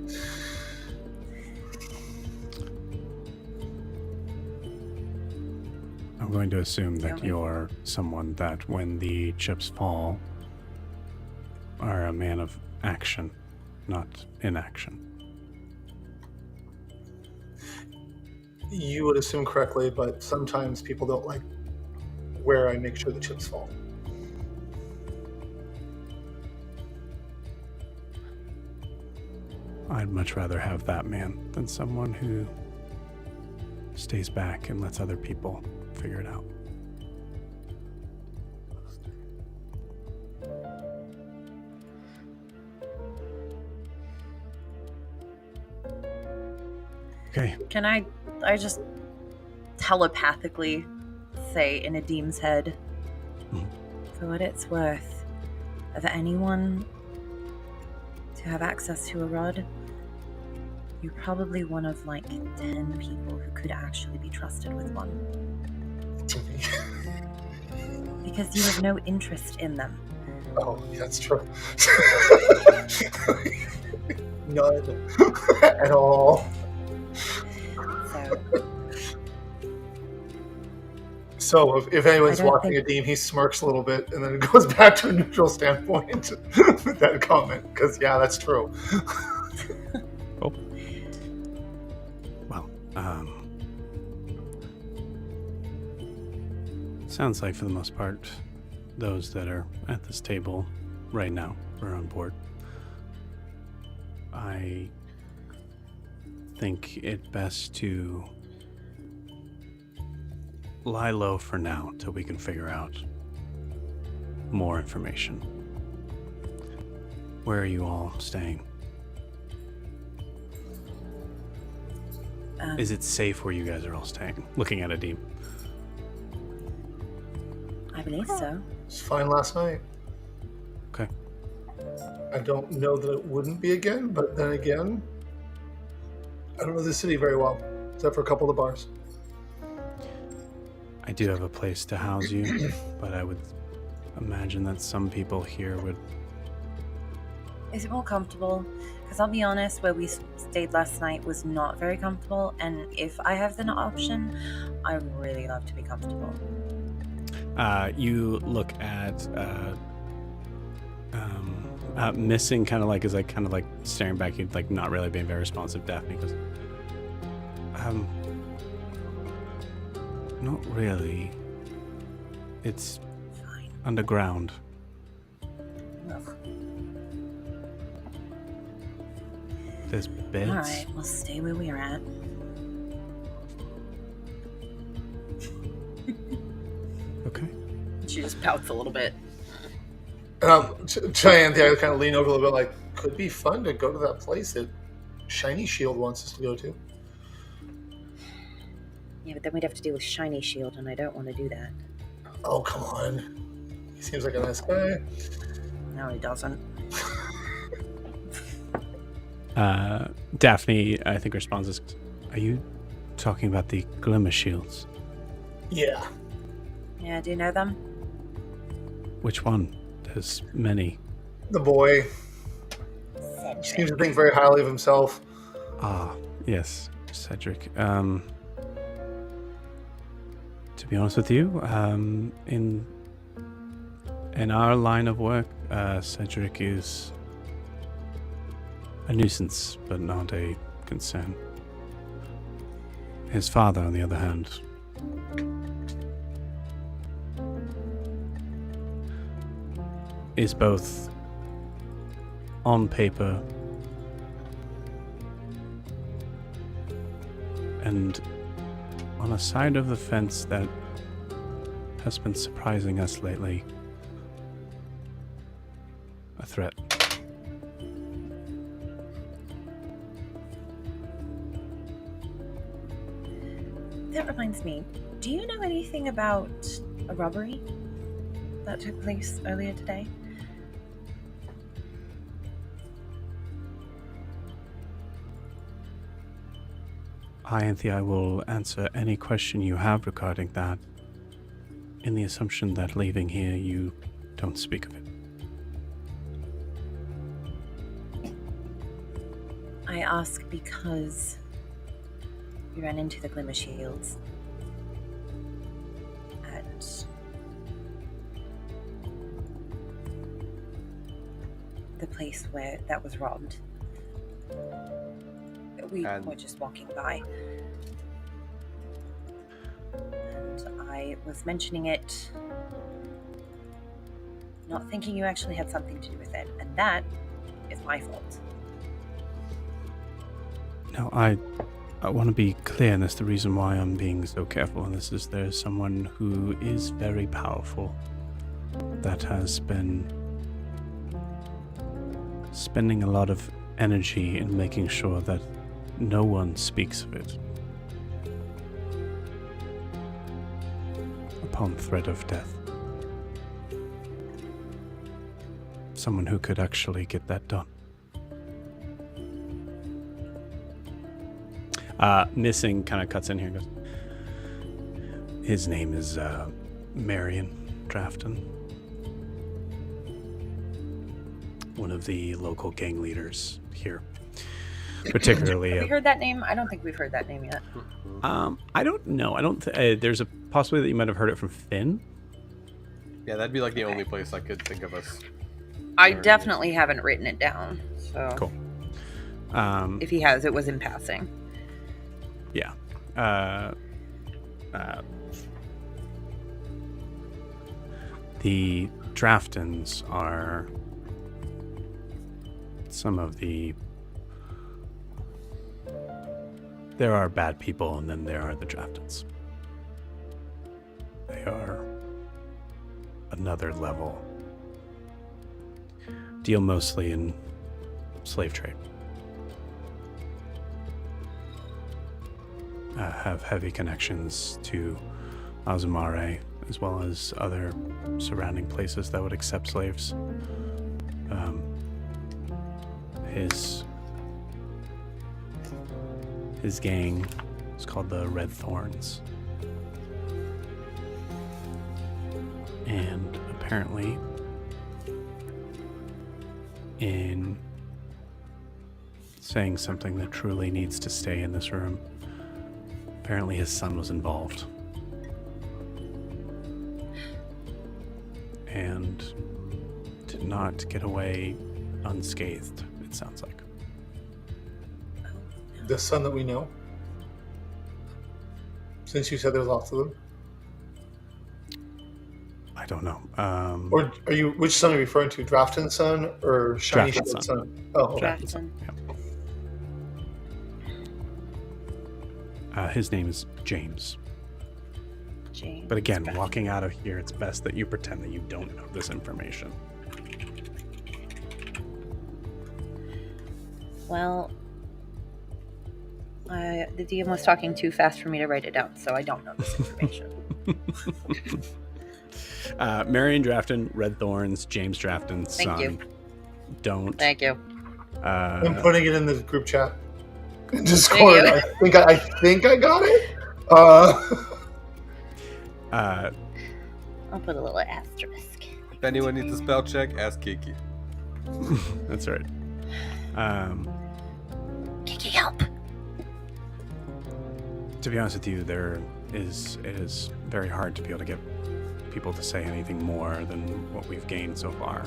I'm going to assume that you're someone that, when the chips fall, are a man of action, not inaction. You would assume correctly, but sometimes people don't like where I make sure the chips fall. I'd much rather have that man than someone who stays back and lets other people figure it out. Okay. Can I just telepathically say in Adim's head, for what it's worth, of anyone to have access to a rod, you're probably one of like 10 people who could actually be trusted with one. Because you have no interest in them. Oh, that's true. None at all. So if anyone's watching Adim, he smirks a little bit and then it goes back to a neutral standpoint with that comment. Because, yeah, that's true. Oh. Well, sounds like for the most part, those that are at this table right now are on board. I think it best to lie low for now till we can figure out more information. Where are you all staying? Is it safe where you guys are all staying? Looking at Adim. I believe so. It's fine last night. Okay. I don't know that it wouldn't be again, but then again, I don't know the city very well, except for a couple of bars. I do have a place to house you, but I would imagine that some people here would... Is it more comfortable? Because I'll be honest, where we stayed last night was not very comfortable, and if I have the option, I really love to be comfortable. You look at Missing, kind of like staring back, you like not really being very responsive. Daphne goes, not really. It's Fine. underground. Ugh. There's beds. All right, we'll stay where we are at. Okay. She just pouts a little bit. Cheyenne, I kind of lean over a little bit, like, could be fun to go to that place that Shiny Shield wants us to go to. Yeah, but then we'd have to deal with Shiny Shield, and I don't want to do that. Oh, come on. He seems like a nice guy. No, he doesn't. Daphne, I think, responds, are you talking about the Glimmer Shields? Yeah. Yeah, do you know them? Which one? There's many. The boy. He seems to think very highly of himself. Ah, yes, Cedric. To be honest with you, in our line of work, Cedric is a nuisance, but not a concern. His father, on the other hand, is both on paper and on a side of the fence that has been surprising us lately, a threat. That reminds me, do you know anything about a robbery that took place earlier today? I will answer any question you have regarding that, in the assumption that leaving here you don't speak of it. I ask because we ran into the Glimmer Shields at the place where that was robbed. We were just walking by, and I was mentioning it, not thinking you actually had something to do with it, and that is my fault. No, I want to be clear, and that's the reason why I'm being so careful, and this is there's someone who is very powerful that has been spending a lot of energy in making sure that no one speaks of it upon threat of death. Someone who could actually get that done. Missing kind of cuts in here and goes, his name is Marion Drafton, one of the local gang leaders here. Particularly, have we heard that name? I don't think we've heard that name yet. I don't know. I don't. There's a possibility that you might have heard it from Finn. Yeah, that'd be like the only place I could think of us. I definitely haven't written it down. So Cool. If he has, it was in passing. Yeah. The Draftons are some of the. There are bad people, and then there are the Draftons. They are another level. Deal mostly in slave trade. Have heavy connections to Azumare, as well as other surrounding places that would accept slaves. His gang is called the Red Thorns. And apparently, in saying something that truly needs to stay in this room, apparently his son was involved. And did not get away unscathed, it sounds like. The son that we know? Since you said there's lots of them? I don't know. Or are you? Which son are you referring to? Drafton's son or Shiny Drafton's Shield's son. son? Oh, okay. Drafton. Yeah. His name is James. James. But again, walking out of here, it's best that you pretend that you don't know this information. Well, the DM was talking too fast for me to write it down, so I don't know this information. Marion Drafton, Red Thorns, James Drafton, Thank son. you. Don't. Thank you. I'm putting it in the group chat. In Discord. you. I think I got it. I'll put a little asterisk. If anyone needs a spell check, ask Kiki. That's right. Kiki, help! To be honest with you, it is very hard to be able to get people to say anything more than what we've gained so far.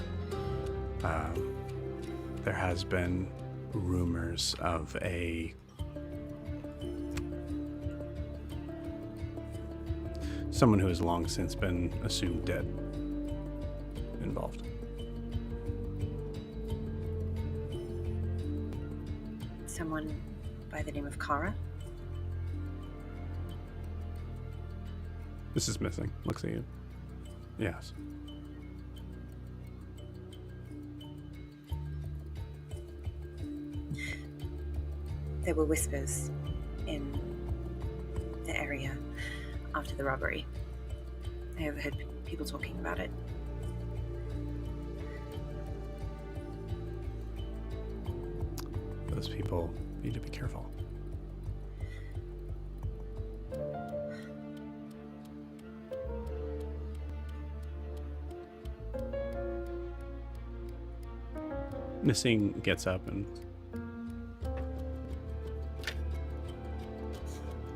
There has been rumors of someone who has long since been assumed dead involved. Someone by the name of Kara? This is missing. Looks at you. Yes. There were whispers in the area after the robbery. I overheard people talking about it. Those people need to be careful. Missing gets up and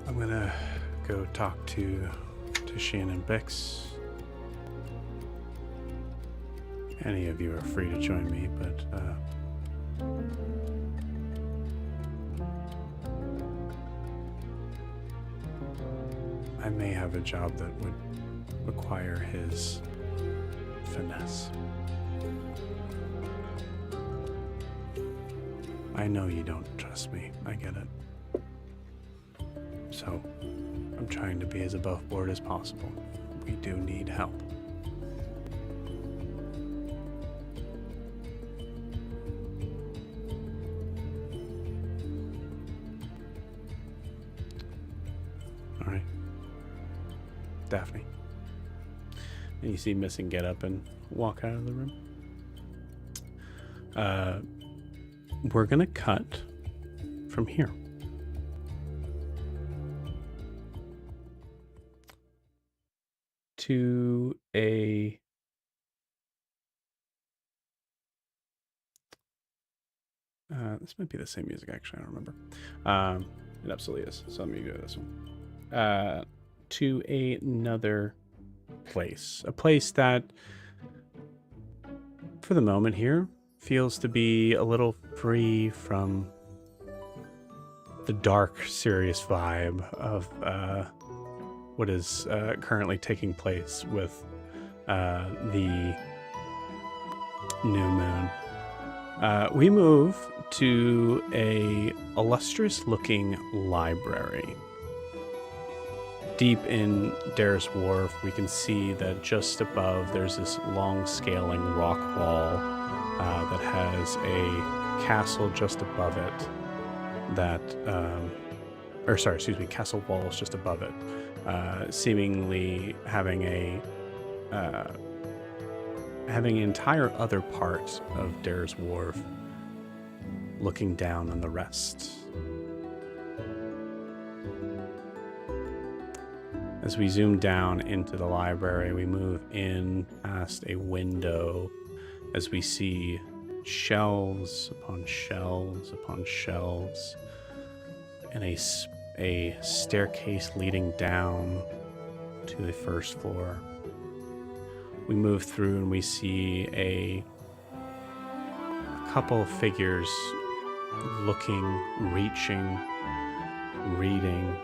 I'm gonna go talk to Shan and Bix. Any of you are free to join me, but I may have a job that would require his finesse. I know you don't trust me. I get it. So, I'm trying to be as above board as possible. We do need help. All right. Daphne. And you see Missing get up and walk out of the room. We're gonna cut from here. To a this might be the same music, actually. I don't remember. It absolutely is. So let me do this one. To another place, a place that, for the moment here, feels to be a little free from the dark, serious vibe of what is currently taking place with the new moon. We move to a illustrious-looking library. Deep in Dare's Wharf, we can see that just above there's this long scaling rock wall that has a castle just above it that, castle walls just above it, seemingly having an entire other part of Dare's Wharf looking down on the rest. As we zoom down into the library, we move in past a window as we see shelves upon shelves upon shelves and a staircase leading down to the first floor. We move through and we see a couple of figures looking, reaching, reading.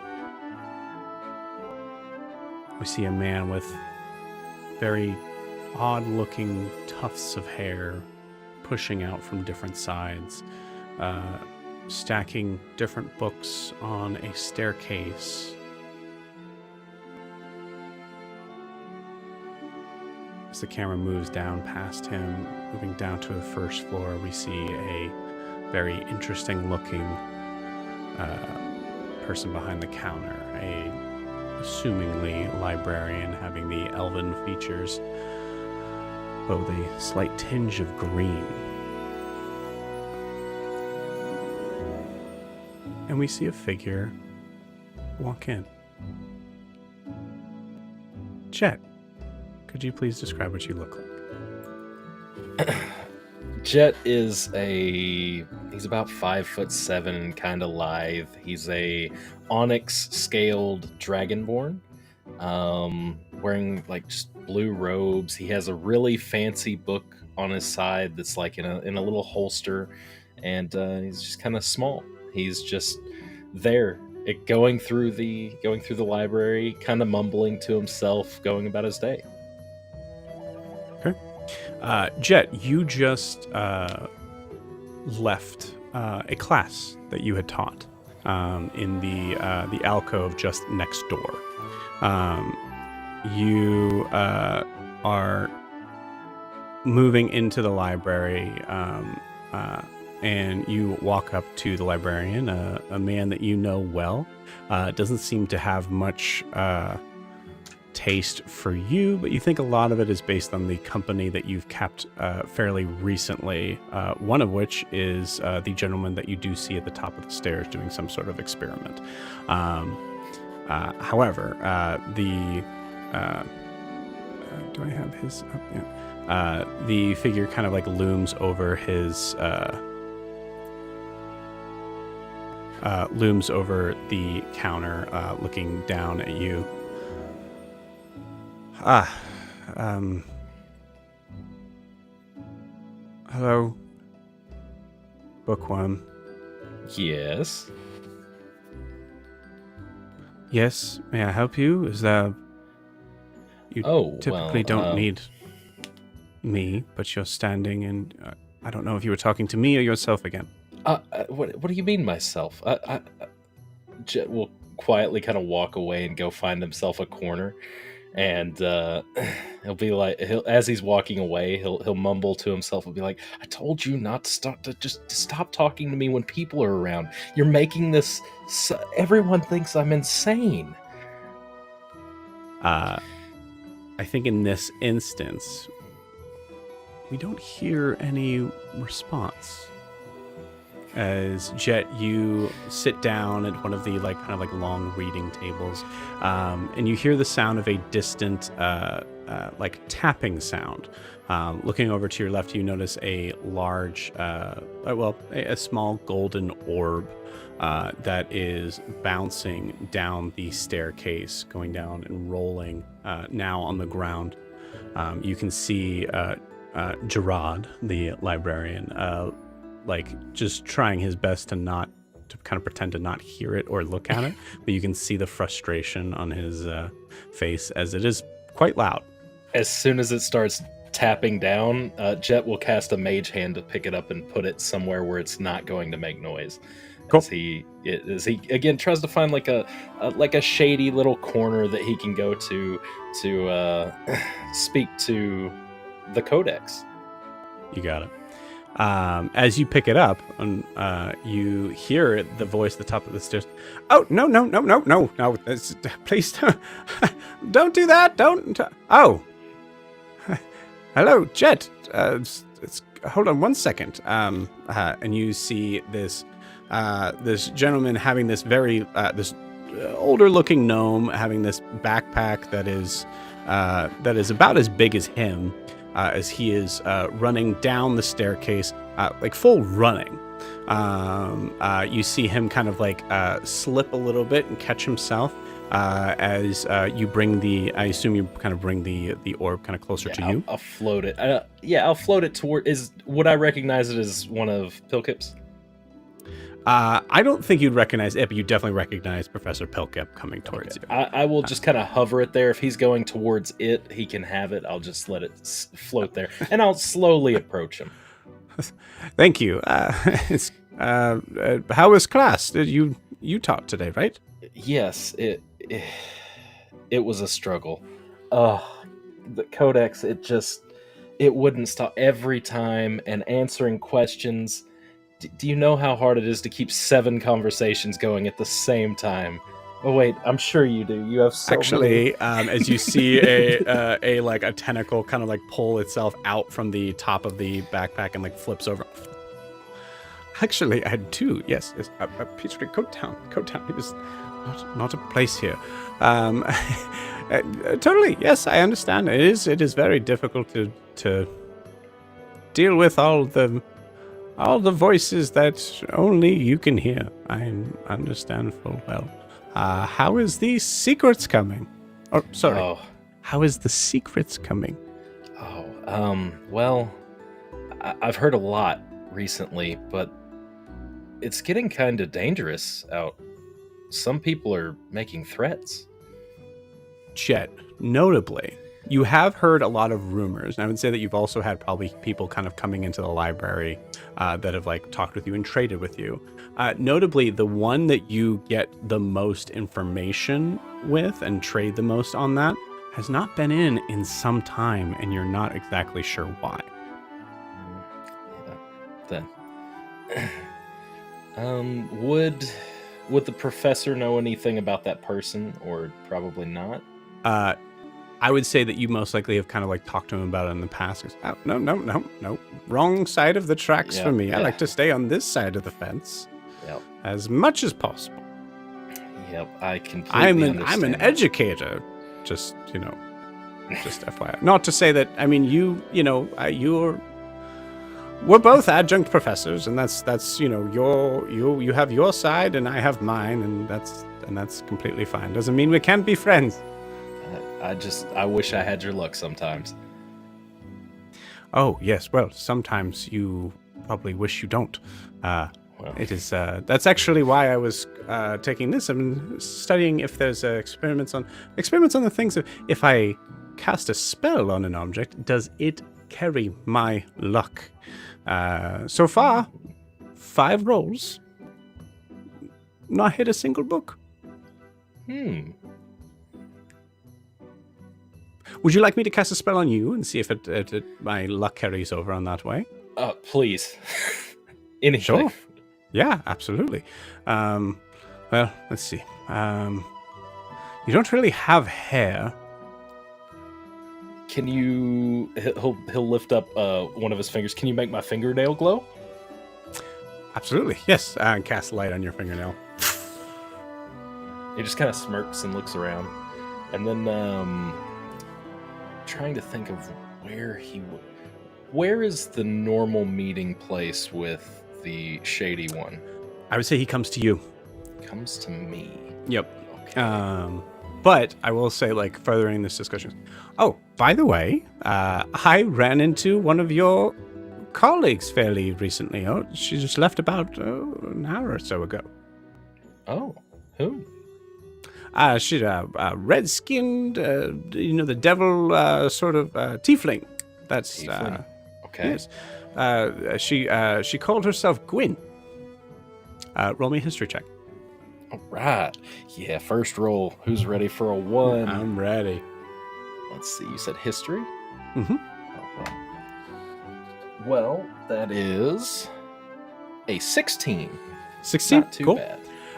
We see a man with very odd-looking tufts of hair pushing out from different sides, stacking different books on a staircase. As the camera moves down past him, moving down to the first floor, we see very interesting looking person behind the counter, a assumingly librarian having the elven features, but with a slight tinge of green. And we see a figure walk in. Jet, could you please describe what you look like? Jet is he's about 5'7" and kind of lithe. He's a onyx scaled dragonborn, wearing like just blue robes. He has a really fancy book on his side that's like in a little holster, and he's just kind of small. He's just there, going through the library, kind of mumbling to himself, going about his day. Jet, you just left a class that you had taught in the alcove just next door. You are moving into the library, and you walk up to the librarian, a man that you know well. Doesn't seem to have much taste for you, but you think a lot of it is based on the company that you've kept fairly recently, one of which is the gentleman that you do see at the top of the stairs doing some sort of experiment. However, do I have his up? Yeah. The figure kind of like looms over his looms over the counter, looking down at you. Hello, Bookworm. Yes. Yes, may I help you? Is there... You typically don't need me, but you're standing and... I don't know if you were talking to me or yourself again. What do you mean myself? Jet will quietly kind of walk away and go find himself a corner. And he'll be like, as he's walking away, he'll mumble to himself and be like, "I told you not to stop talking to me when people are around. You're making this so everyone thinks I'm insane." I think in this instance, we don't hear any response. As Jet, you sit down at one of the kind of long reading tables, and you hear the sound of a distant tapping sound. Looking over to your left, you notice a large, a small golden orb that is bouncing down the staircase, going down and rolling now on the ground. You can see Gerard, the librarian, just trying his best to kind of pretend to not hear it or look at it, but you can see the frustration on his face as it is quite loud. As soon as it starts tapping down, Jet will cast a mage hand to pick it up and put it somewhere where it's not going to make noise. Cool. As he again tries to find like a shady little corner that he can go to speak to the codex. You got it. As you pick it up, and you hear the voice at the top of the stairs. "Oh, no, please don't do that. Don't. Oh, hello, Jet. Hold on one second." And you see this gentleman having this very this older-looking gnome having this backpack that is about as big as him. As he is running down the staircase, full running. You see him kind of slip a little bit and catch himself as you bring I assume you kind of bring the orb kind of closer to you. I'll float it. I'll float it toward. Would I recognize it as one of Pilkip's? I don't think you'd recognize it, but you definitely recognize Professor Pilkip coming towards you. I will just kind of hover it there. If he's going towards it, he can have it. I'll just let it float there, and I'll slowly approach him. Thank you. How was class? You taught today, right? Yes, it was a struggle. The codex, it wouldn't stop every time, and answering questions. Do you know how hard it is to keep 7 conversations going at the same time? Oh wait, I'm sure you do. You have so many. Actually, as you see a like a tentacle kind of like pull itself out from the top of the backpack and like flips over. Actually, I had 2. Yes, Peter, Coat Town. It was not a place here. Totally. Yes, I understand. It is very difficult to deal with all the voices that only you can hear. I understand full well. How is the secrets coming? Oh, sorry. Oh, How is the secrets coming? well, I've heard a lot recently, but it's getting kind of dangerous out. Some people are making threats. Chet, notably, you have heard a lot of rumors, and I would say that you've also had probably people kind of coming into the library that have like talked with you and traded with you. Notably, the one that you get the most information with and trade the most on that has not been in some time, and you're not exactly sure why. Yeah, then, would the professor know anything about that person, or probably not? I would say that you most likely have kind of like talked to him about it in the past. Oh, no. Wrong side of the tracks for me. I like to stay on this side of the fence as much as possible. Yep, I completely understand. I'm an educator. Just FYI. Not to say that, I mean, we're both adjunct professors, and that's you have your side and I have mine, and that's completely fine. Doesn't mean we can't be friends. I wish I had your luck sometimes. Oh, yes. Well, sometimes you probably wish you don't. It is, that's actually why I was taking this. I'm studying if there's experiments on the things of if I cast a spell on an object, does it carry my luck? So far, 5 rolls, not hit a single book. Would you like me to cast a spell on you and see if my luck carries over on that way? Please. Anything. Sure. Yeah, absolutely. Well, let's see. You don't really have hair. Can you... He'll lift up one of his fingers. Can you make my fingernail glow? Absolutely, yes. And cast light on your fingernail. He just kind of smirks and looks around. And then, trying to think of where is the normal meeting place with the shady one? I would say he comes to you. Comes to me. Yep. Okay. But I will say, like, furthering this discussion. Oh, by the way, I ran into one of your colleagues fairly recently. Oh, she just left about an hour or so ago. Oh, who? She's red-skinned, the devil sort of tiefling. That's Tiefling. Okay. Yes. She called herself Gwyn. Roll me a history check. All right. Yeah, first roll. Who's ready for a 1? I'm ready. Let's see. You said history? Mm-hmm. Okay. Well, that is a 16. 16? Not too Cool.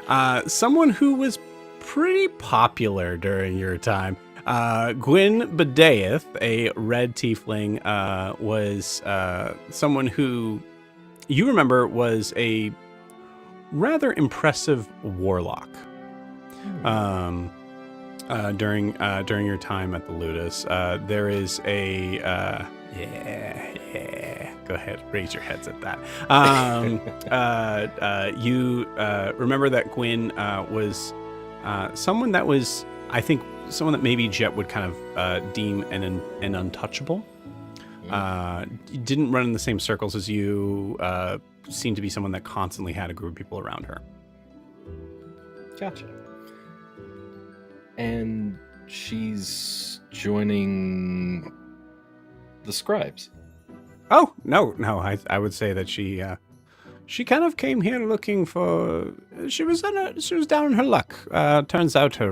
bad. Someone who was pretty popular during your time. Gwyn Bedaeth, a red tiefling, was someone who you remember was a rather impressive warlock during your time at the Ludus. There is a go ahead, raise your heads at that. You remember that Gwyn was someone that was, I think, someone that maybe Jet would kind of deem an untouchable. Didn't run in the same circles as you. Seemed to be someone that constantly had a group of people around her. Gotcha. And she's joining the scribes. Oh, no. I would say that she kind of came here looking for. She was down in her luck. Turns out her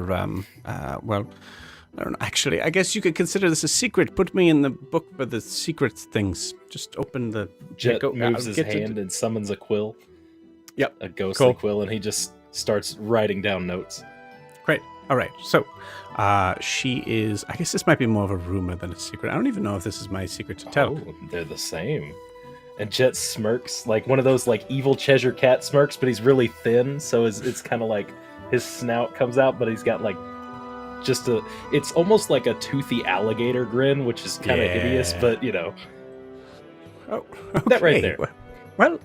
I don't know. Actually, I guess you could consider this a secret. Put me in the book for the secret things. Just open the... Jet I'll moves his get to- hand and summons a quill. Yep. A ghostly Cool. quill, and he just starts writing down notes. Great. All right. So, she is... I guess this might be more of a rumor than a secret. I don't even know if this is my secret to tell. Oh, they're the same. And Jet smirks, like one of those like evil Cheshire Cat smirks, but he's really thin, so it's kind of like his snout comes out, but he's got like just a... It's almost like a toothy alligator grin, which is kind of hideous, but you know. Oh, That right okay. there. Well,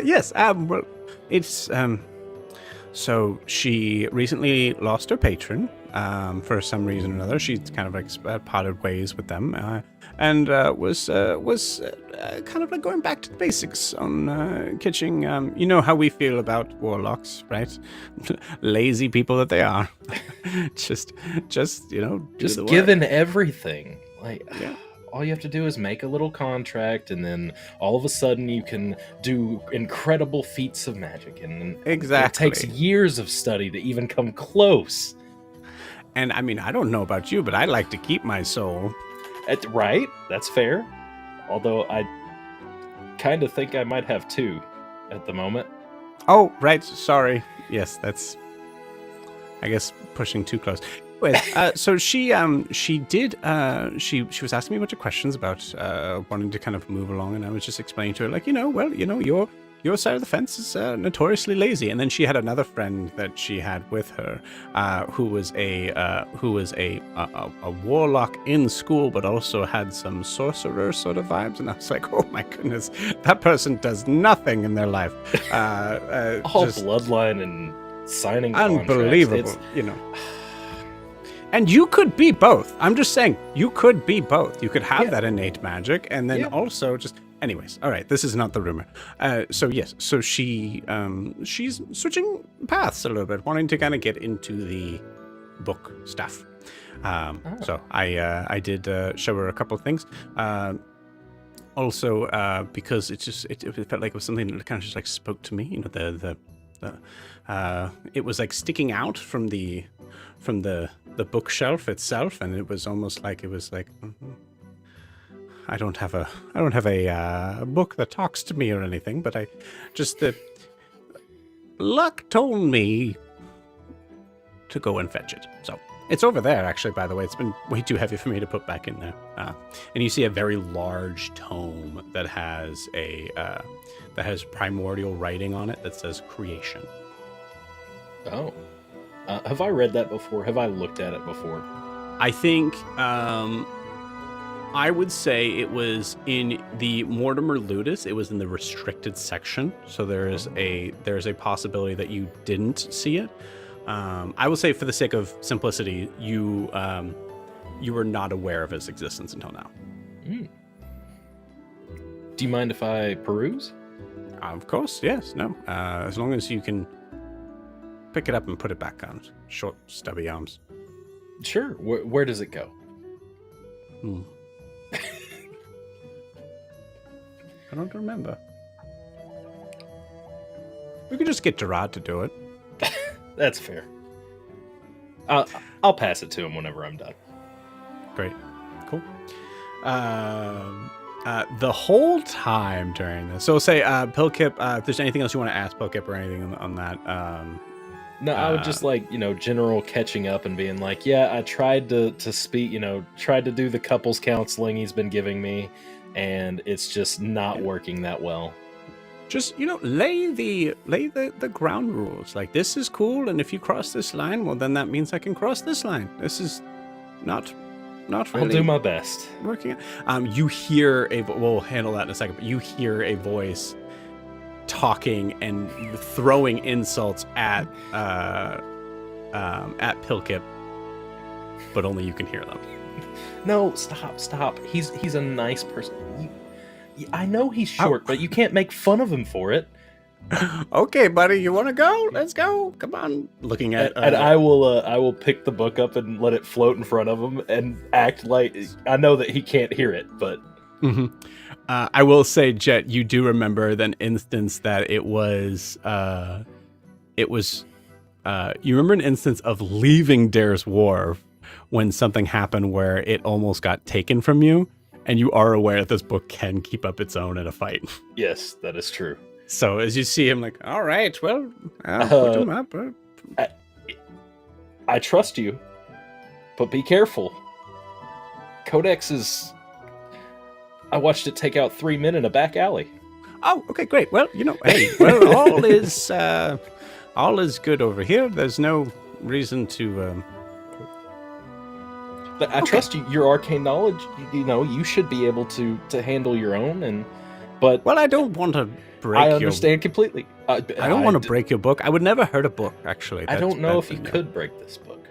yes. Well, it's so she recently lost her patron for some reason or another. She's kind of like parted ways with them, and was kind of like going back to the basics on kitching. You know how we feel about warlocks, right? Lazy people that they are. just you know, do Just the work. given everything. Like, Yeah. all you have to do is make a little contract, and then all of a sudden you can do incredible feats of magic. And Exactly. it takes years of study to even come close. And I mean, I don't know about you, but I like to keep my soul. Right? That's fair. Although I kind of think I might have two at the moment. Oh, right. Sorry. Yes, that's, I guess, pushing too close. Anyways, so she was asking me a bunch of questions about wanting to kind of move along, and I was just explaining to her, like, your side of the fence is notoriously lazy. And then she had another friend that she had with her, who was a warlock in school, but also had some sorcerer sort of vibes. And I was like, oh my goodness, that person does nothing in their life. All Just bloodline and signing contracts. unbelievable, It's- And you could be both. I'm just saying, you could be both. You could have Yeah. that innate magic, and then Yeah. also just... Anyways, all right, this is not the rumor. So yes, so she's switching paths a little bit, wanting to kind of get into the book stuff. So I did show her a couple of things. Also, because it felt like it was something that kind of just like spoke to me. You know, it was like sticking out from the bookshelf itself, and it was almost like I don't have a book that talks to me or anything, but I just the luck told me to go and fetch it. So it's over there, actually. By the way, it's been way too heavy for me to put back in there. And you see a very large tome that has primordial writing on it that says creation. Oh. Have I read that before? Have I looked at it before? I think I would say it was in the Mortimer Ludus. It was in the restricted section, so there's a possibility that you didn't see it. I will say, for the sake of simplicity, you were not aware of its existence until now. Do you mind if I peruse? Of course, yes. No, as long as you can pick it up and put it back on short, stubby arms. Sure. Where does it go? I don't remember. We could just get Gerard to do it. That's fair. I'll pass it to him whenever I'm done. Great. Cool. The whole time during this, so say, Pilkip, if there's anything else you want to ask Pilkip or anything on that, No, I would just like, general catching up and being like, yeah, I tried to speak, tried to do the couples counseling he's been giving me, and it's just not working that well. just, lay the ground rules. Like, this is cool, and if you cross this line, well, then that means I can cross this line. This is not really I'll do my best. working. You hear we'll handle that in a second, but you hear a voice talking and throwing insults at Pilkip, but only you can hear them. No, stop. He's a nice person. I know he's short, but you can't make fun of him for it. Okay, buddy, you want to go? Let's go. Come on. Looking at And I will pick the book up and let it float in front of him and act like I know that he can't hear it, but Mm-hmm. I will say, Jet, you do remember an instance that you remember an instance of leaving Dare's Wharf when something happened where it almost got taken from you, and you are aware that this book can keep up its own in a fight. Yes, that is true. So as you see him, like, all right, well, I'll put him up. I trust you, but be careful. Codex is... I watched it take out 3 men in a back alley. Oh, okay, great. Well, hey, well, all is good over here. There's no reason to. But I trust you. Your arcane knowledge, you should be able to handle your own. But well, I don't want to break. I understand completely. I don't want to break your book. I would never hurt a book. Actually, I don't know if you could break this book.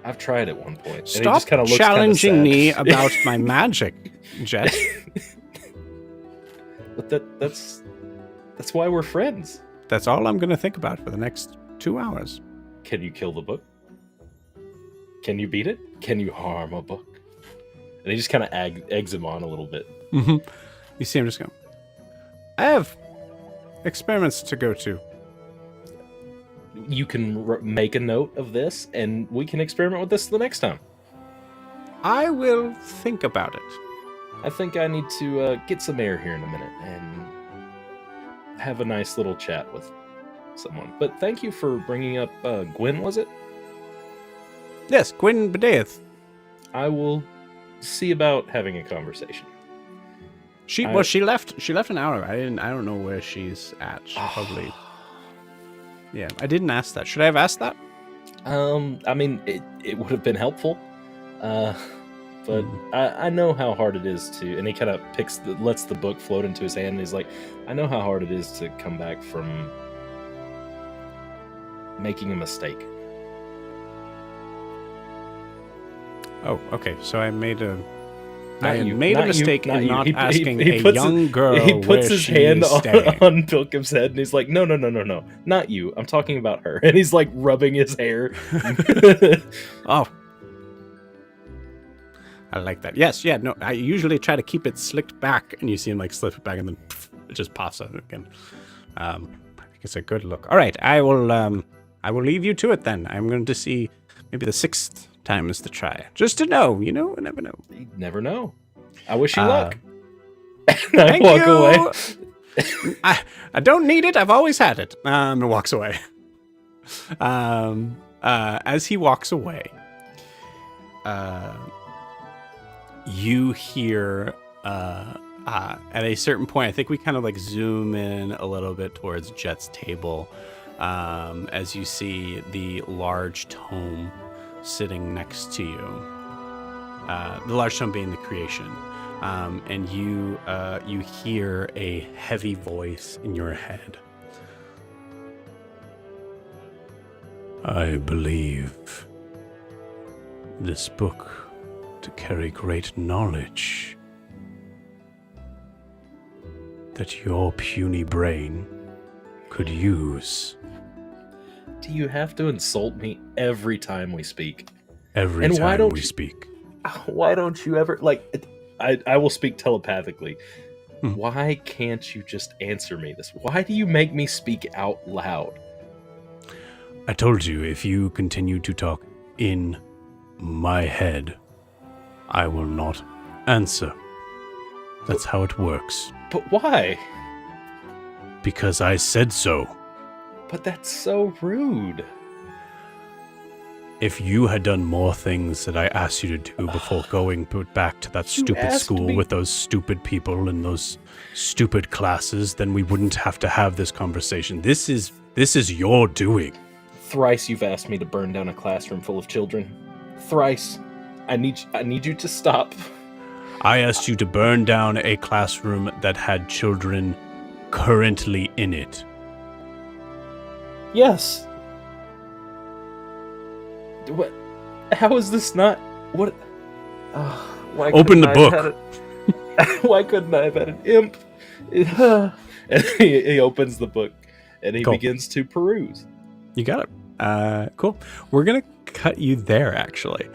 I've tried at one point. Stop and he just kind of looks challenging me about my magic, Jet. But that's why we're friends. That's all I'm going to think about for the next 2 hours. Can you kill the book? Can you beat it? Can you harm a book? And he just kind of eggs him on a little bit. Mm-hmm. You see him just go, I have experiments to go to. You can make a note of this, and we can experiment with this the next time. I will think about it. I think I need to get some air here in a minute and have a nice little chat with someone. But thank you for bringing up Gwen, was it? Yes, Gwen Bedeath. I will see about having a conversation. She left an hour. I don't know where she's at. Probably. Yeah, I didn't ask that. Should I have asked that? I mean, it would have been helpful. But I know how hard it is to, and he kind of lets the book float into his hand, and he's like, I know how hard it is to come back from making a mistake. Oh, okay. So I made a Not mistake in you. not asking He a puts young girl He puts where his she's hand staying. on Pilkham's head, and he's like, no, not you. I'm talking about her. And he's like rubbing his hair. Oh. I like that. Yes, yeah, no, I usually try to keep it slicked back, and you see him like slip it back, and then it just pops out again. I think it's a good look. All right, I will leave you to it then. I'm going to see maybe the 6th time is the try. Just to know, I never know. You never know. I wish you luck. And I walk away. I don't need it. I've always had it. And walks away. As he walks away, you hear at a certain point, I think we kind of like zoom in a little bit towards Jet's table, as you see the large tome sitting next to you. The large tome being the creation. And you hear a heavy voice in your head. I believe this book to carry great knowledge that your puny brain could use. Do you have to insult me every time we speak? Every time we speak. Why don't you ever, I will speak telepathically. Why can't you just answer me this? Why do you make me speak out loud? I told you, if you continue to talk in my head, I will not answer. That's how it works. But why? Because I said so. But that's so rude. If you had done more things that I asked you to do before going back to that stupid school with those stupid people and those stupid classes, then we wouldn't have to have this conversation. This is your doing. Thrice you've asked me to burn down a classroom full of children. Thrice. I need you to stop. I asked you to burn down a classroom that had children currently in it. Yes. What? How is this not? What? Why Open the book. Why couldn't I have had an imp? And he opens the book and he begins to peruse. You got it. Cool. We're gonna cut you there, actually.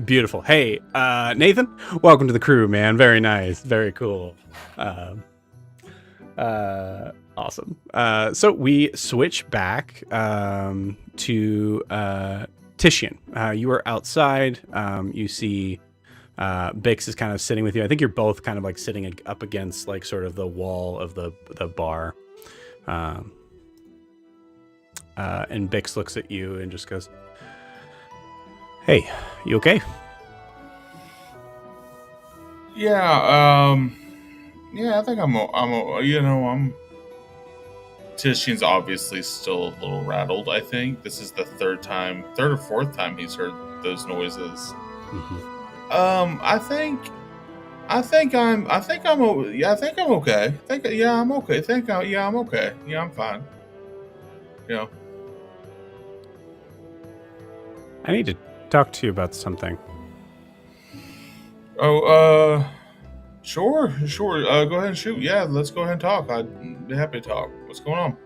Beautiful. Hey, Nathan, welcome to the crew, man. Very nice. Very cool. Awesome. So we switch back to Titian. You are outside. You see Bix is kind of sitting with you. I think you're both kind of like sitting up against like sort of the wall of the bar. And Bix looks at you and just goes, "Hey, you okay?" Yeah, I think I'm Titian's obviously still a little rattled, I think. This is the third or fourth time he's heard those noises. Mm-hmm. I think I'm okay. I'm okay. I'm okay. I'm okay. Yeah, I'm fine. I need to talk to you about something. Oh, sure. Go ahead and shoot. Yeah, let's go ahead and talk. I'd be happy to talk. What's going on?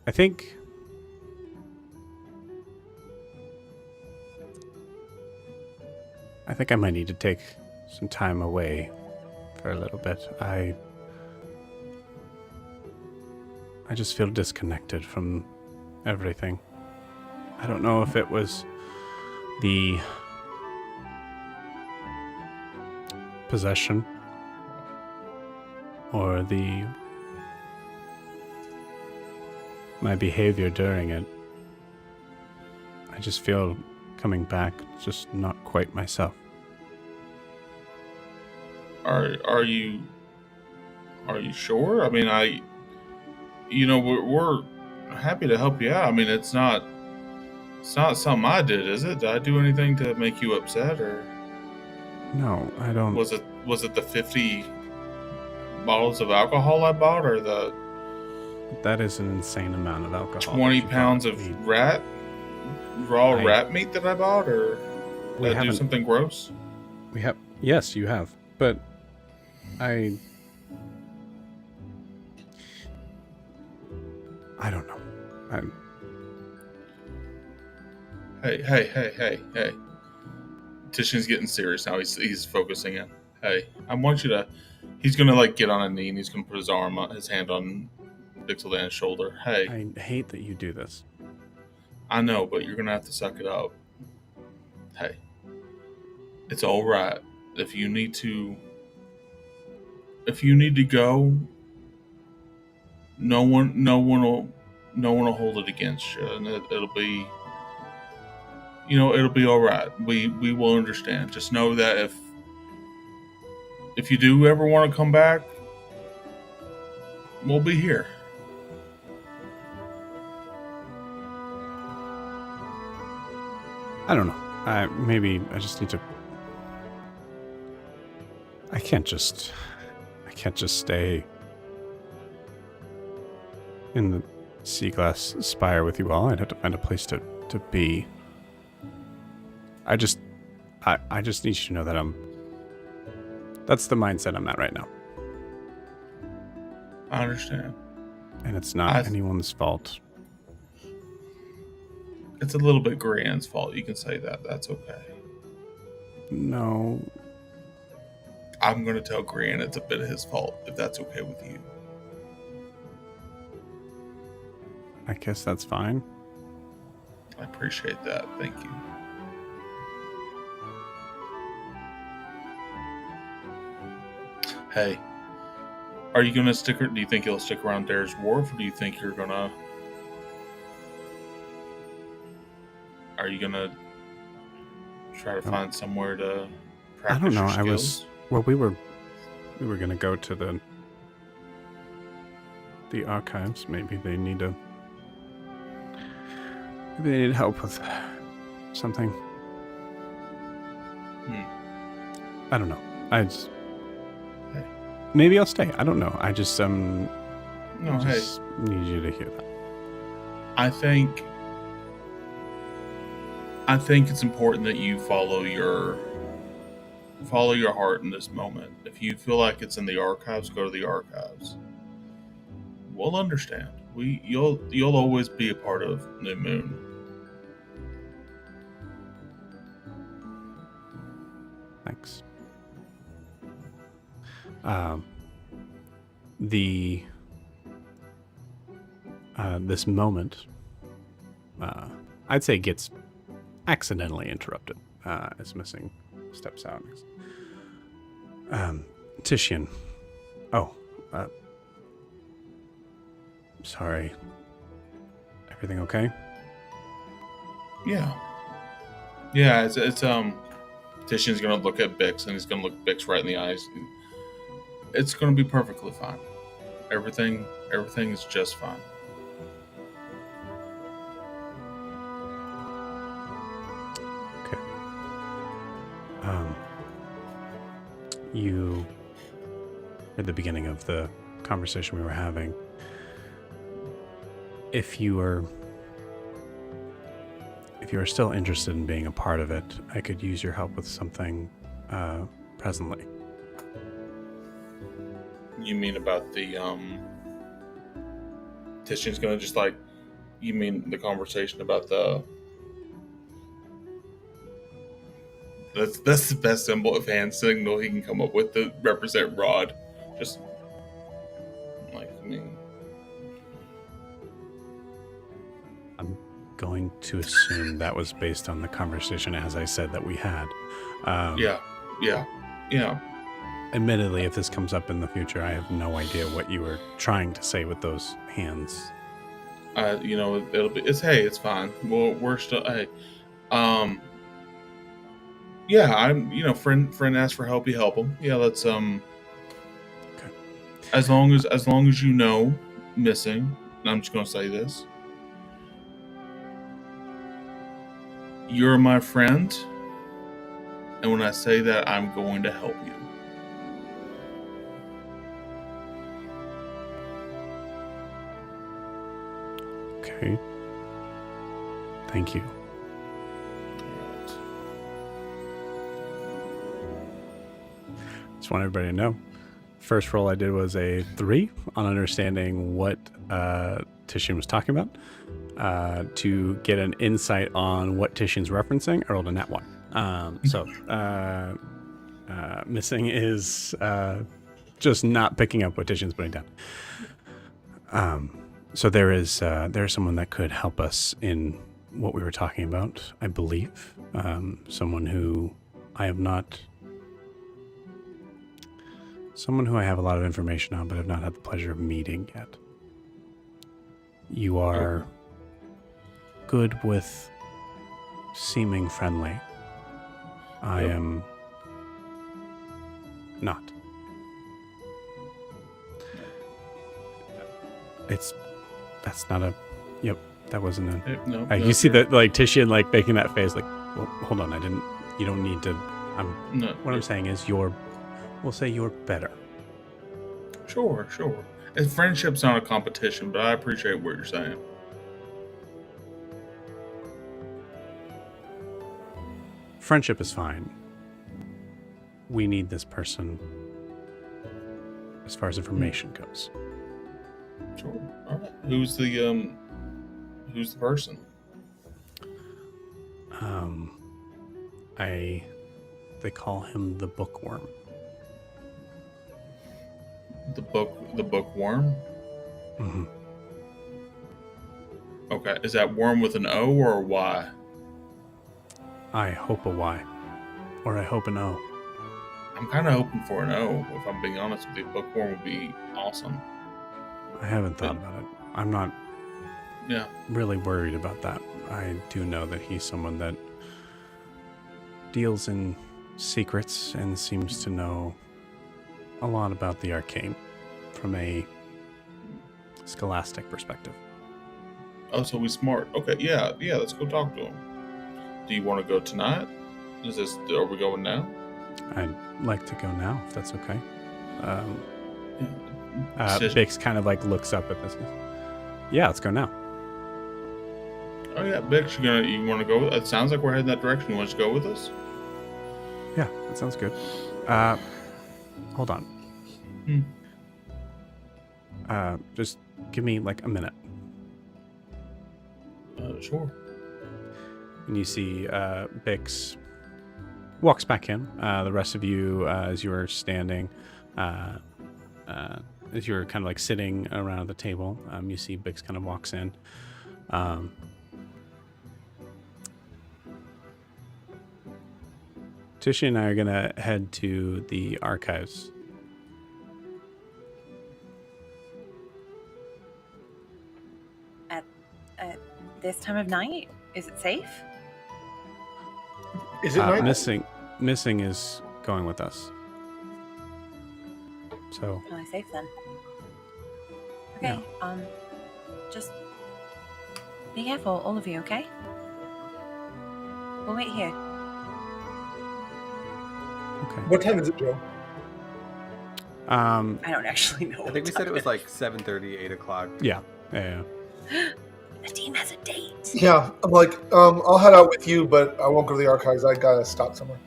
I think I might need to take some time away for a little bit. I just feel disconnected from everything. I don't know if it was the possession or my behavior during it. I just feel coming back just not quite myself. Are you sure? I mean, we're happy to help you out. I mean, it's not something I did, is it? Did I do anything to make you upset, or No, I don't. was it the 50 bottles of alcohol I bought, or the That is an insane amount of alcohol. 20 pounds of raw rat meat that I bought, or did I do something gross? Yes, you have. But I don't know. Hey. Titian's getting serious now. He's focusing in. Hey, I want you to. He's gonna like get on a knee and he's gonna put his hand on Bixeldan's shoulder. Hey, I hate that you do this. I know, but you're gonna have to suck it up. Hey, it's all right. If you need to go, no one will hold it against you, and it'll be. It'll be all right. We will understand. Just know that if you do ever want to come back, we'll be here. I don't know. Maybe I just need to. I can't just stay in the sea glass spire with you all. I'd have to find a place to be. I just need you to know that that's the mindset I'm at right now. I understand. And it's not anyone's fault. It's a little bit Grant's fault. You can say that. That's okay. No. I'm going to tell Grant it's a bit of his fault, if that's okay with you. I guess that's fine. I appreciate that. Thank you. Hey, are you going to stick? Do you think you'll stick around Dare's Wharf, or do you think you're going to? Are you going to try to find somewhere to practice? I don't know. Your skills? We were going to go to the archives. Maybe they need help with something. I don't know. Maybe I'll stay. I don't know. I just need you to hear that. I think it's important that you follow your heart in this moment. If you feel like it's in the archives, go to the archives. We'll understand. You'll always be a part of New Moon. Thanks. the this moment, I'd say, gets accidentally interrupted as Missing steps out. Titian. Oh, sorry. Everything okay? Yeah. It's Titian's gonna look at Bix, and he's gonna look Bix right in the eyes. It's gonna be perfectly fine. Everything is just fine. Okay. You, at the beginning of the conversation we were having, if you are still interested in being a part of it, I could use your help with something presently. You mean about the Titian's gonna just like, you mean the conversation about the that's the best symbol of hand signal he can come up with to represent Rod. Just like, I mean, I'm going to assume that was based on the conversation, as I said, that we had. yeah. Admittedly, if this comes up in the future, I have no idea what you were trying to say with those hands. It's fine. Well, we're still, hey, yeah, I'm, friend asks for help, you help him. Yeah, let's, Okay. as long as you know, Missing, and I'm just gonna say this, you're my friend, and when I say that, I'm going to help you. Okay. Thank you. Just want everybody to know. First roll I did was a 3 on understanding what Titian was talking about. To get an insight on what Titian's referencing, I rolled a nat 1. Missing is just not picking up what Titian's putting down. So there's someone that could help us in what we were talking about, I believe. Someone who I have a lot of information on, but have not had the pleasure of meeting yet. You are good with seeming friendly. I am not. That wasn't a... No, you see that, like, Titian, like, making that face, like, well, hold on, you don't need to, I'm saying is we'll say you're better. Sure. And friendship's not a competition, but I appreciate what you're saying. Friendship is fine. We need this person as far as information goes. Sure. All right. Who's the person? They call him the bookworm. The bookworm? Mm-hmm. Okay. Is that worm with an O or a Y? I hope a Y. Or I hope an O. I'm kind of hoping for an O, if I'm being honest with you. Bookworm would be awesome. I haven't thought about it. I'm not Yeah. really worried about that. I do know that he's someone that deals in secrets and seems to know a lot about the arcane from a scholastic perspective. Oh, so he's smart. Okay, yeah, let's go talk to him. Do you want to go tonight? Are we going now? I'd like to go now, if that's okay. Just- Bix kind of like looks up at this. Yeah, let's go now. Oh yeah, Bix, you want to go? It sounds like we're heading that direction. You want to go with us? Yeah, that sounds good. Hold on. Just give me like a minute. Sure. And you see Bix walks back in. The rest of you, as you are standing, as you're kind of like sitting around the table, you see Bix kind of walks in. Tishy and I are gonna head to the archives. At this time of night, is it safe? Is it night? Missing is going with us. So Probably safe then. Okay. Just be careful, all of you. Okay. We'll wait here. okay. What time is it, Joe? I don't actually know. I think we said it was like 7:30, 8 o'clock. Yeah. The team has a date. Yeah, I'm like, I'll head out with you, but I won't go to the archives. I gotta stop somewhere.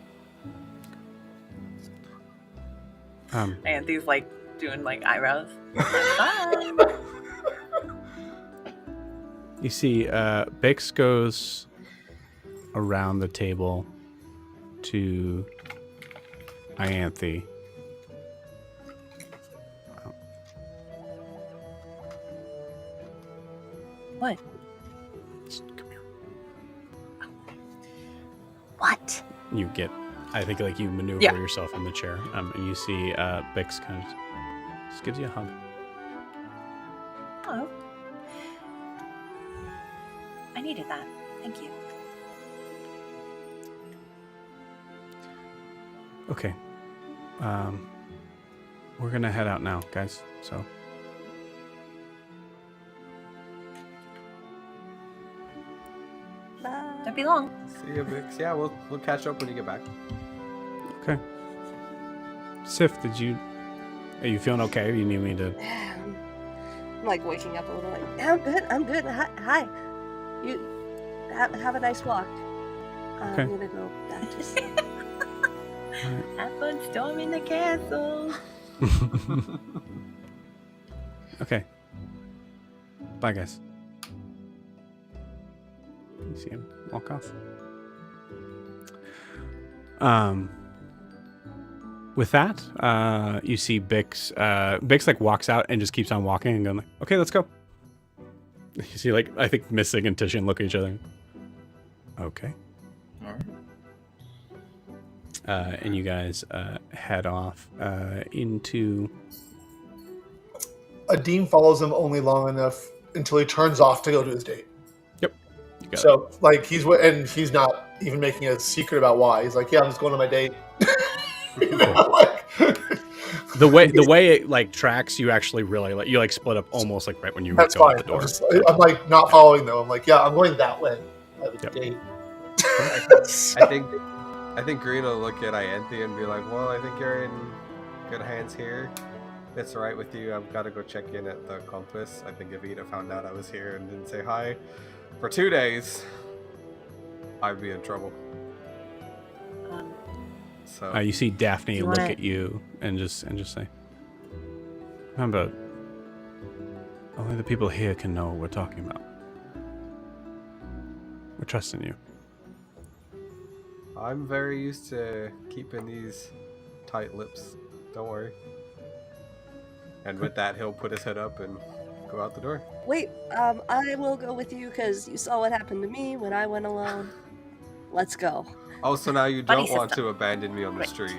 Anthony's like doing like eyebrows. Bye. You see, Bix goes around the table to Ianthe. What? Come here. What? You get, I think, like you maneuver Yeah. yourself in the chair, and you see Bix kind of just gives you a hug. Oh. I needed that. Thank you. Okay. We're gonna head out now, guys. So. Bye. Don't be long. See you, Vix. Yeah, we'll catch up when you get back. Okay. Sif, are you feeling okay? You need me to? I'm like waking up a little. Like, I'm good. Hi. You have a nice walk. I'm Okay. gonna go back to sleep. Have fun storming the castle. Okay. Bye, guys. You see him walk off. With that, you see Bix. Bix like walks out and just keeps on walking and going like, "Okay, let's go." You see, like, I think Missing and Tishian look at each other. Okay. All right. And you guys head off into. Adim follows him only long enough until he turns off to go to his date. Yep. You got it. So, like, he's not even making a secret about why. He's like, "Yeah, I'm just going to my date." You know, like, the way it like tracks, you actually really like you like split up almost like right when you that's go fine. out the door. I'm like not following though. I'm like, yeah, I'm going that way. I have a Yep. date. I think Green will look at Ianthe and be like, "Well, I think you're in good hands here. If it's all right with you, I've got to go check in at the Compass. I think if Ida found out I was here and didn't say hi for 2 days, I'd be in trouble." So You see Daphne You look wanna- at you and just say, "Remember, only the people here can know what we're talking about. We're trusting you." I'm very used to keeping these tight lips. Don't worry. And with that, he'll put his head up and go out the door. Wait, I will go with you because you saw what happened to me when I went alone. Let's go. Oh, so now you Buddy don't want system. to abandon me on the Right. street.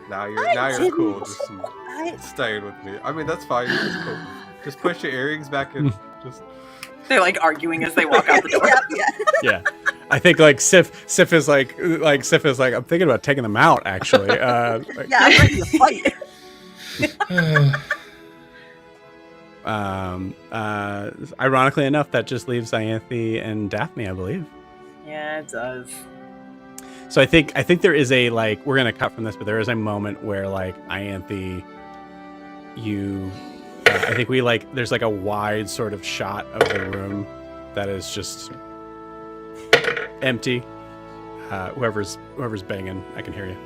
Now you're didn't. cool. Just I staying with me. I mean, that's fine. It's cool. Just push your earrings back and just. They're like arguing as they walk out the door. yeah. Yeah, I think like Sif is like I'm thinking about taking them out actually. Like, Yeah, I'm ready to fight. Ironically enough, that just leaves Ianthe and Daphne, I believe. Yeah, it does. So I think there is a like we're gonna cut from this, but there is a moment where like Ianthe, I think we like there's like a wide sort of shot of the room that is just empty. Whoever's banging, I can hear you.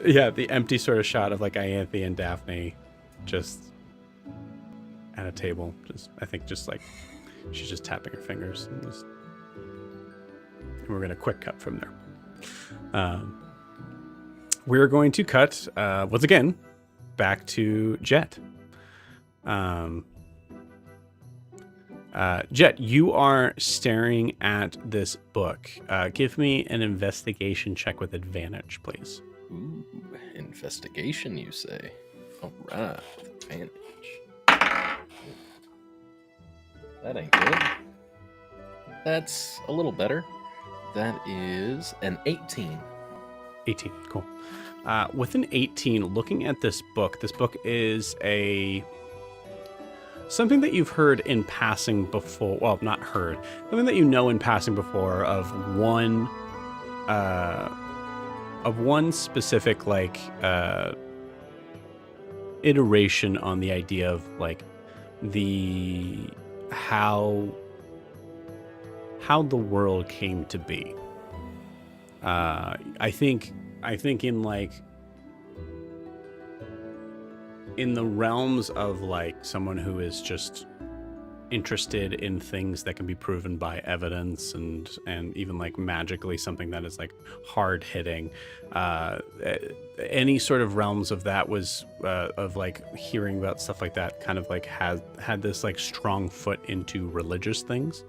The empty sort of shot of like Ianthe and Daphne just at a table. I think like she's just tapping her fingers and we're gonna quick cut from there. we're going to cut once again back to Jet. Jet, you are staring at this book. Give me an investigation check with advantage, please. Ooh, investigation, you say? All right, with advantage. That ain't good. That's a little better. That is an 18. 18, cool. With an 18, looking at this book is something that you've heard in passing before. Well, not heard. Something that you know in passing before of one specific iteration on the idea of how the world came to be. I think in the realms of someone who is just interested in things that can be proven by evidence and even magically something that is hard hitting, any sort of realms of that was of hearing about stuff like that kind of had this strong foot into religious things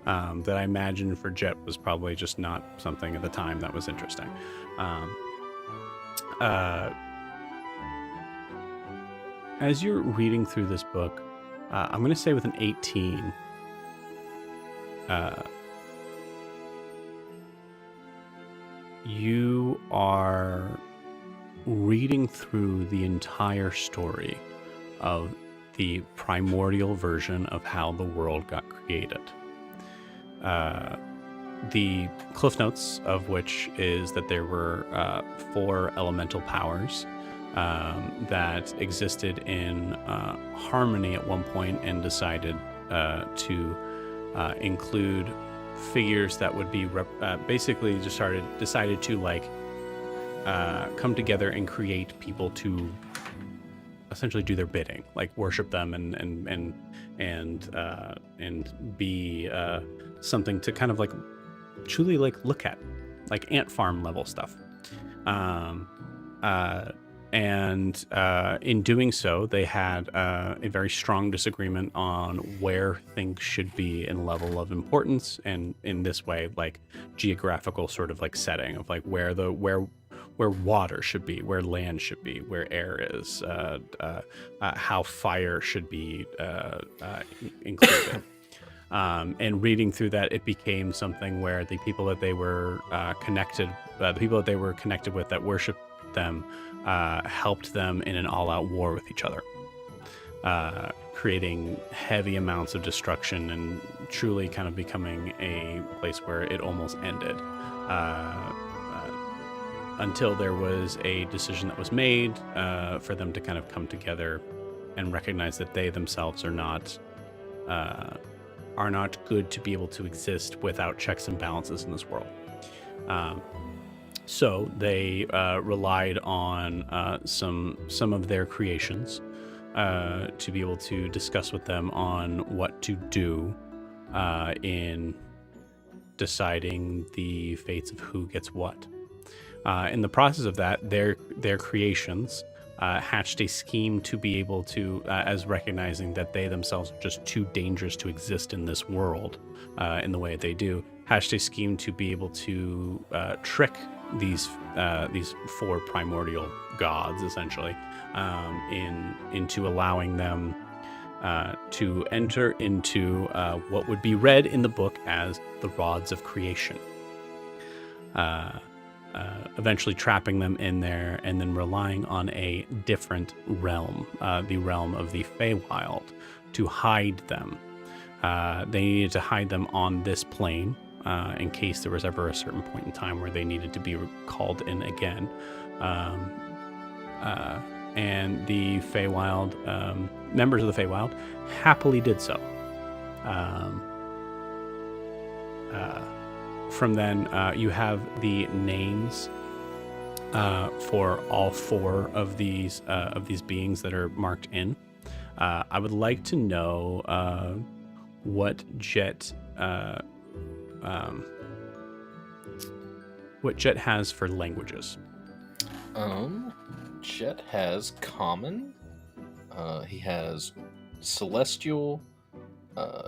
that I imagine for Jet was probably just not something at the time that was interesting. As you're reading through this book, I'm going to say with an 18, you are reading through the entire story of the primordial version of how the world got created. The cliff notes of which is that there were 4 elemental powers that existed in harmony at one point and decided to include figures that would be basically decided to come together and create people to essentially do their bidding, worship them and be something to kind of truly look at, ant farm level stuff. And in doing so, they had a very strong disagreement on where things should be in level of importance, and in this way, geographical sort of setting of where water should be, where land should be, where air is, how fire should be included. And reading through that, it became something where the people that they were connected with that worshiped them helped them in an all-out war with each other, creating heavy amounts of destruction and truly kind of becoming a place where it almost ended, until there was a decision that was made for them to kind of come together and recognize that they themselves are not good to be able to exist without checks and balances in this world. So they relied on some of their creations to be able to discuss with them on what to do in deciding the fates of who gets what. In the process of that, their creations hatched a scheme to be able to, as recognizing that they themselves are just too dangerous to exist in this world in the way they do, hatched a scheme to be able to trick these 4 primordial gods, essentially, into allowing them to enter into what would be read in the book as the rods of creation. Eventually trapping them in there and then relying on a different realm, the realm of the Feywild, to hide them. They needed to hide them on this plane in case there was ever a certain point in time where they needed to be called in again. And the Feywild, members of the Feywild, happily did so. From then, you have the names for all 4 of these beings that are marked in. I would like to know what Jet has for languages. Jet has common. He has celestial,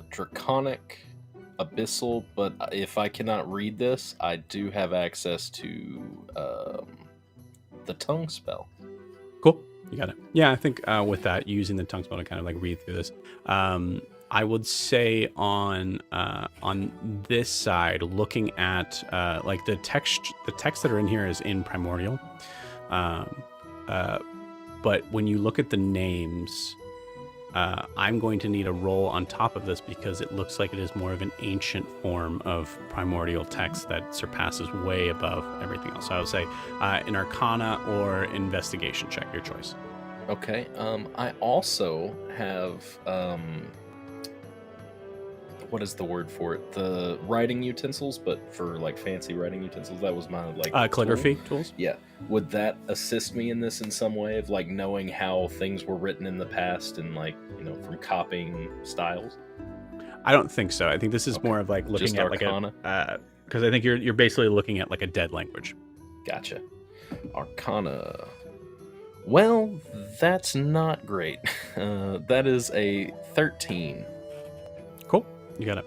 draconic, abyssal. But if I cannot read this, I do have access to the tongue spell. Cool. You got it. Yeah, I think with that, using the tongue spell to kind of like read through this, I would say on this side, looking at like the text that are in here is in primordial, but when you look at the names, I'm going to need a roll on top of this because it looks like it is more of an ancient form of primordial text that surpasses way above everything else. So I would say an Arcana or Investigation check, your choice. Okay. I also have what is the word for it? The writing utensils, but for like fancy writing utensils. That was my like calligraphy tool. tools. Yeah. Would that assist me in this in some way of like knowing how things were written in the past and like, you know, from copying styles? I don't think so. I think this is more of like looking Just at Arcana? like a because I think you're basically looking at like a dead language. Gotcha. Arcana. Well, that's not great. That is a 13. Cool. You got it.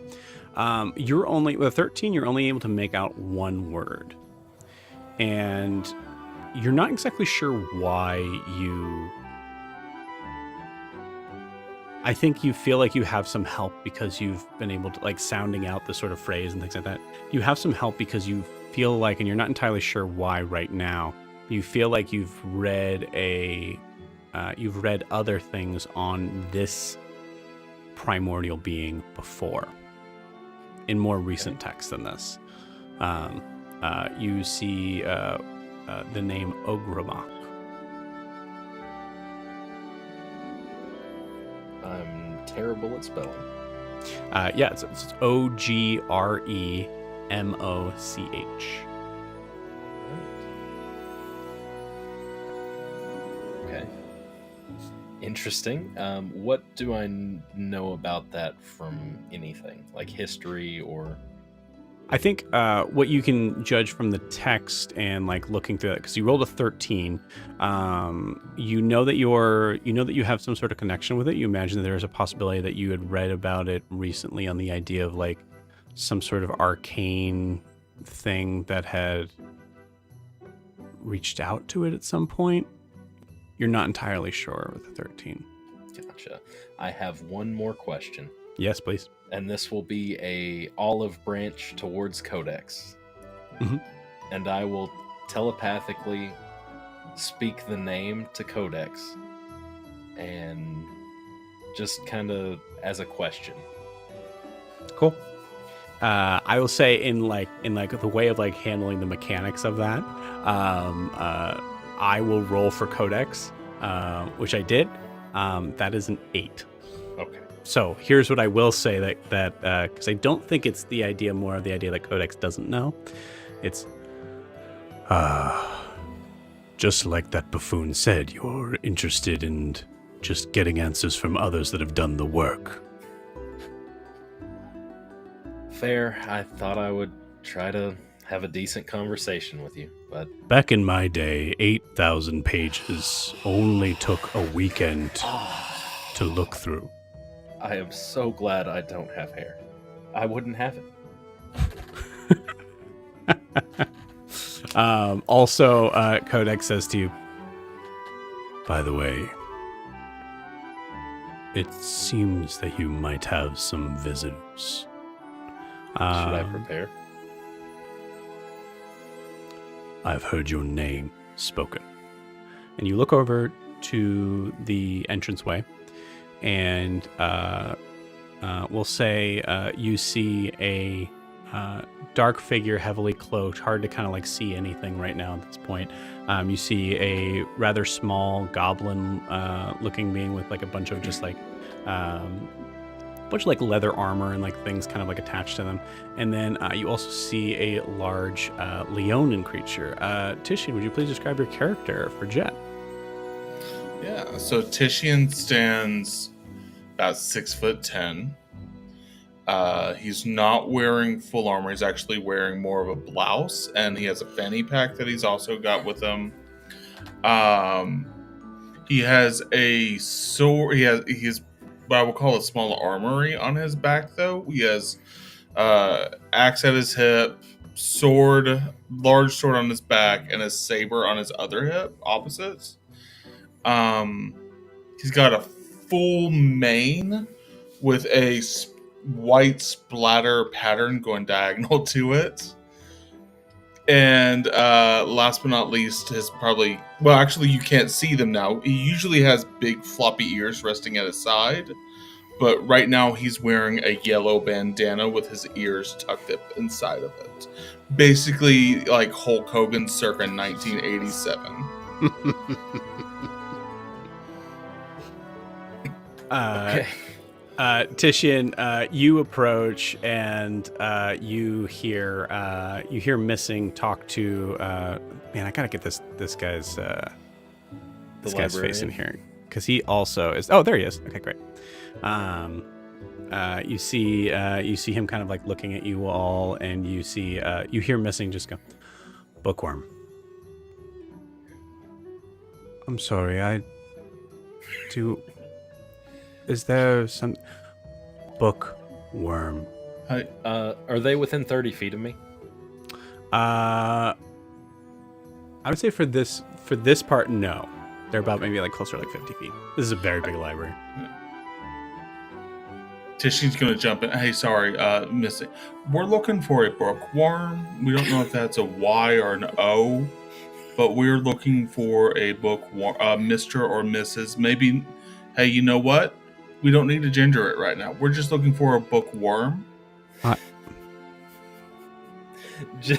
You're only with a 13. You're only able to make out one word, and you're not exactly sure why you. I think you feel like you have some help because you've been able to like sounding out the sort of phrase and things like that. You have some help because you feel like, and you're not entirely sure why right now. You feel like you've read other things on this primordial being before in more recent text than this. You see the name Ogremak. I'm terrible at spelling. Yeah, it's Ogremoch. Okay. Interesting. What do I know about that from anything? Like history or... I think what you can judge from the text and like looking through it, because you rolled a 13, you know that you have some sort of connection with it. You imagine that there's a possibility that you had read about it recently on the idea of like some sort of arcane thing that had reached out to it at some point. You're not entirely sure with the 13. Gotcha. I have one more question. Yes, please. And this will be a olive branch towards Codex. Mm-hmm. And I will telepathically speak the name to Codex. And just kind of as a question. Cool. I will say in the way of like handling the mechanics of that, I will roll for Codex, which I did. That is an 8. Okay. So here's what I will say that because I don't think it's the idea more of the idea that Codex doesn't know. It's just like that buffoon said, you're interested in just getting answers from others that have done the work. Fair. I thought I would try to have a decent conversation with you, but... Back in my day, 8,000 pages only took a weekend to look through. I am so glad I don't have hair. I wouldn't have it. Also, Codex says to you, by the way, it seems that you might have some visitors. Should I prepare? I've heard your name spoken. And you look over to the entranceway, and we'll say you see a dark figure, heavily cloaked, hard to kind of like see anything right now at this point. You see a rather small goblin looking being with like a bunch of just like leather armor and like things kind of like attached to them. And then you also see a large Leonin creature. Titian, would you please describe your character for Jet? Yeah, so Titian stands about 6'10". He's not wearing full armor. He's actually wearing more of a blouse, and he has a fanny pack that he's also got with him. He has a sword. He's what I would call a small armory on his back, though. He has axe at his hip, large sword on his back, and a saber on his other hip, opposites. He's got a full mane with a white splatter pattern going diagonal to it. And last but not least, actually you can't see them now. He usually has big floppy ears resting at his side, but right now he's wearing a yellow bandana with his ears tucked up inside of it. Basically like Hulk Hogan circa 1987. Okay. Titian, you approach and you hear Missing talk to man. I gotta get this guy's face in here because he also is. Oh, there he is. Okay, great. You see him kind of like looking at you all, and you hear Missing just go, "Bookworm. I'm sorry. Is there some bookworm?" Are they within 30 feet of me? I would say for this part, no. They're about maybe like closer to like 50 feet. This is a very big library. Tishian's gonna jump in. Hey, sorry, Missing. We're looking for a bookworm. We don't know if that's a Y or an O, but we're looking for a bookworm, Mr. or Mrs. Maybe. Hey, you know what? We don't need to gender it right now. We're just looking for a bookworm. I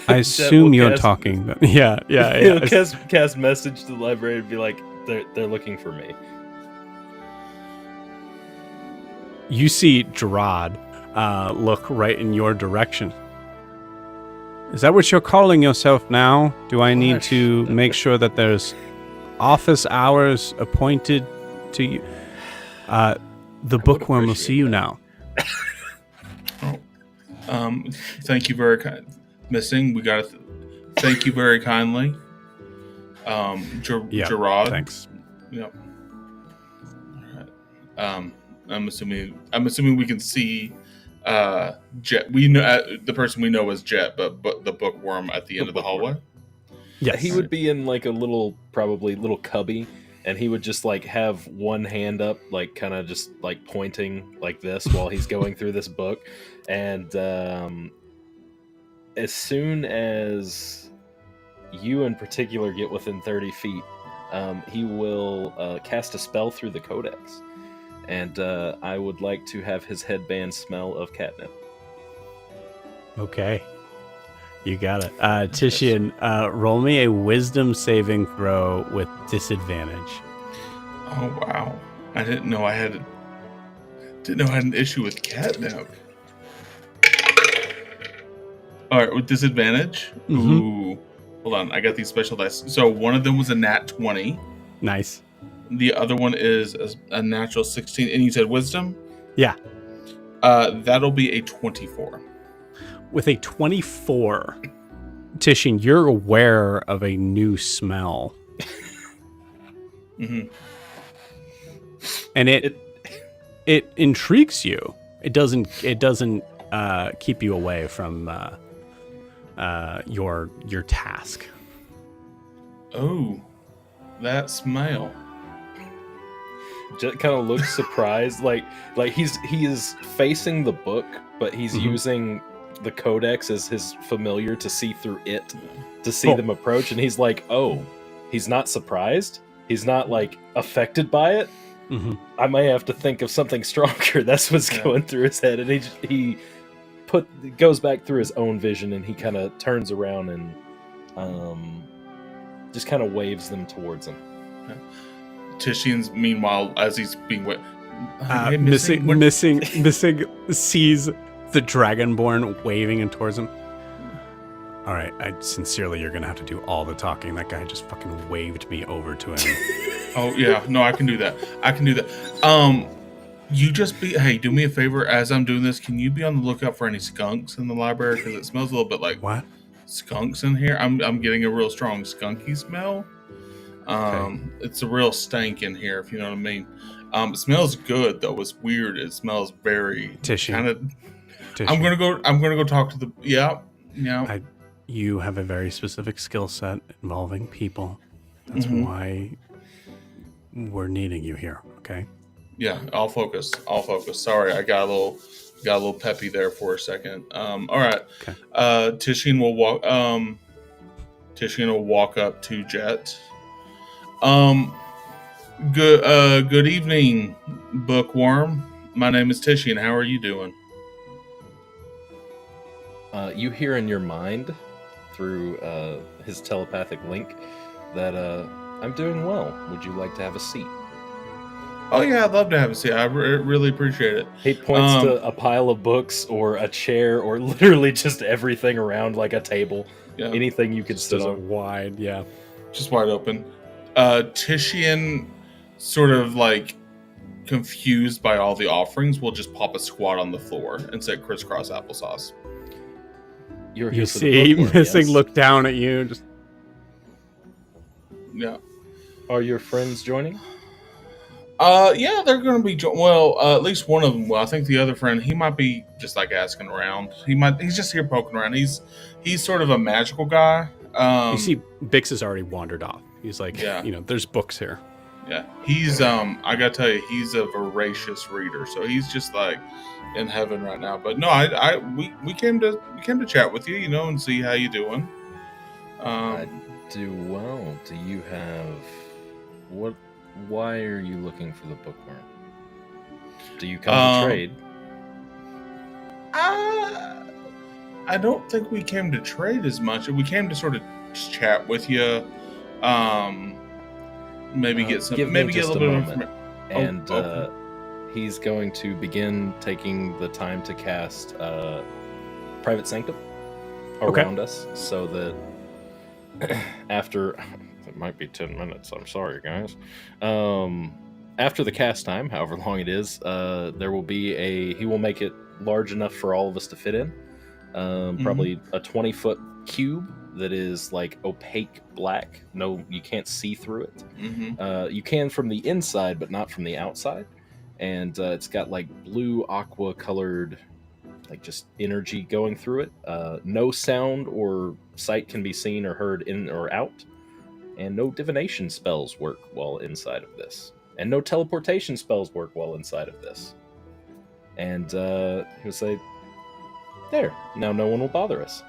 assume you're talking. But yeah. Cast message to the library and be like, they're looking for me. You see Gerard look right in your direction. Is that what you're calling yourself now? Do I need to make sure that there's office hours appointed to you? The bookworm will see you now. Thank you very kind. Missing, we got to thank you very kindly. Gerard. Thanks. Yep. All right. I'm assuming we can see Jet. We know the person we know as Jet, but the bookworm at the end of the hallway. Yes. He would be in like a little cubby, and he would just like have one hand up, like kind of just like pointing like this while he's going through this book. And as soon as you in particular get within 30 feet, he will cast a spell through the codex. And I would like to have his headband smell of catnip. Okay. You got it. Titian, roll me a wisdom saving throw with disadvantage. Oh wow! I didn't know I had an issue with catnip. All right, with disadvantage. Mm-hmm. Ooh, hold on. I got these special dice. So one of them was a nat 20. Nice. The other one is a natural 16. And you said wisdom? Yeah. That'll be a 24. With a 24, Titian, you're aware of a new smell. Mm-hmm. And it intrigues you. It doesn't keep you away from your task. Oh, that smell. Jet kind of looks surprised, like he is facing the book, but he's using the codex as his familiar to see through it, to see them approach, and he's like, oh, he's not surprised, he's not like affected by it. I may have to think of something stronger. That's what's going through his head, and he goes back through his own vision, and he kind of turns around and just kind of waves them towards him. Titian's meanwhile, as he's being Missing sees the Dragonborn waving in towards him. All right, sincerely, you're gonna have to do all the talking. That guy just fucking waved me over to him. Oh yeah, no, I can do that. You just do me a favor as I'm doing this. Can you be on the lookout for any skunks in the library, because it smells a little bit like what? Skunks in here. I'm getting a real strong skunky smell. It's a real stank in here, if you know what I mean. It smells good though. It's weird. It smells very Tissue. kind of. Tissue. I'm gonna go talk to the. Yeah. You have a very specific skill set involving people. That's why we're needing you here. Okay. Yeah, I'll focus. Sorry, I got a little peppy there for a second. All right. Okay. Tishian will walk up to Jet. Good evening, Bookworm. My name is Tishian. How are you doing? You hear in your mind, through his telepathic link, that I'm doing well. Would you like to have a seat? Oh yeah, I'd love to have a seat. I really appreciate it. He points to a pile of books or a chair or literally just everything around, like a table. Yeah. Anything you could sit on. Wide, yeah. Just wide open. Tishian, sort of like confused by all the offerings, will just pop a squat on the floor and say crisscross applesauce. You see Missing look down at you. Just yeah. Are your friends joining? Yeah, they're going to be. At least one of them will. I think the other friend, he might be just like asking around. He's just here poking around. He's sort of a magical guy. You see, Bix has already wandered off. He's like, there's books here. Yeah, he's I gotta tell you, he's a voracious reader, so he's just like in heaven right now. But no, we came to chat with you, and see how you doing. I do well. Do you have what? Why are you looking for the bookworm? Do you come to trade? I don't think we came to trade as much. We came to sort of just chat with you. Maybe get some. Maybe get a little bit of information. And he's going to begin taking the time to cast Private Sanctum around us, so that after. It might be 10 minutes. I'm sorry, guys. After the cast time, however long it is, there will be he will make it large enough for all of us to fit in. Probably a 20-foot cube that is like opaque black. No, you can't see through it. You can from the inside, but not from the outside. And it's got like blue aqua colored, like just energy going through it. No sound or sight can be seen or heard in or out. And no divination spells work while inside of this. And no teleportation spells work while inside of this. And he'll say, there, now no one will bother us.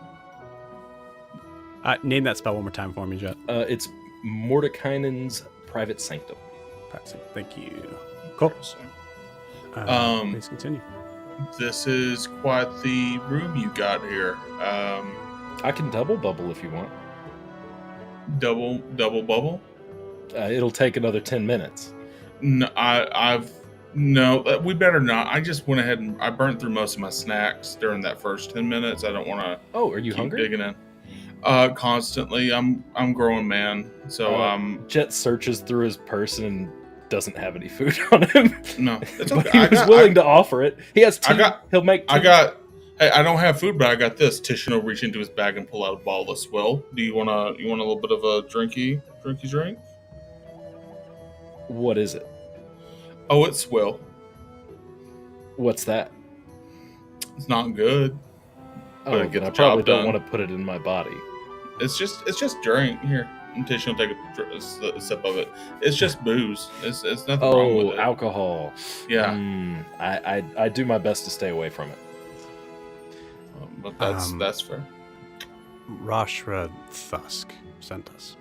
Name that spell one more time for me, Jet. It's Mordekainen's Private Sanctum. Thank you. Cool. Please continue. This is quite the room you got here. I can double bubble if you want. Double bubble? It'll take another 10 minutes. No, we better not. I just went ahead and I burnt through most of my snacks during that first 10 minutes. I don't want to. Oh, are you hungry? Digging in. Constantly. I'm a grown man, so Jet searches through his purse and doesn't have any food on him. No, it's but okay. he was willing to offer it. He has tea. He'll make tea. Hey, I don't have food, but I got this. Tishian will reach into his bag and pull out a bottle of swill. Do you want a little bit of a drinky drink? What is it? Oh, it's swill. What's that? It's not good. Oh, then I probably don't want to put it in my body. It's just drink here. And Tishian will take a sip of it. It's just booze. It's nothing wrong with it. Alcohol. Yeah. I do my best to stay away from it. But that's fair. Rashra Thusk sent us.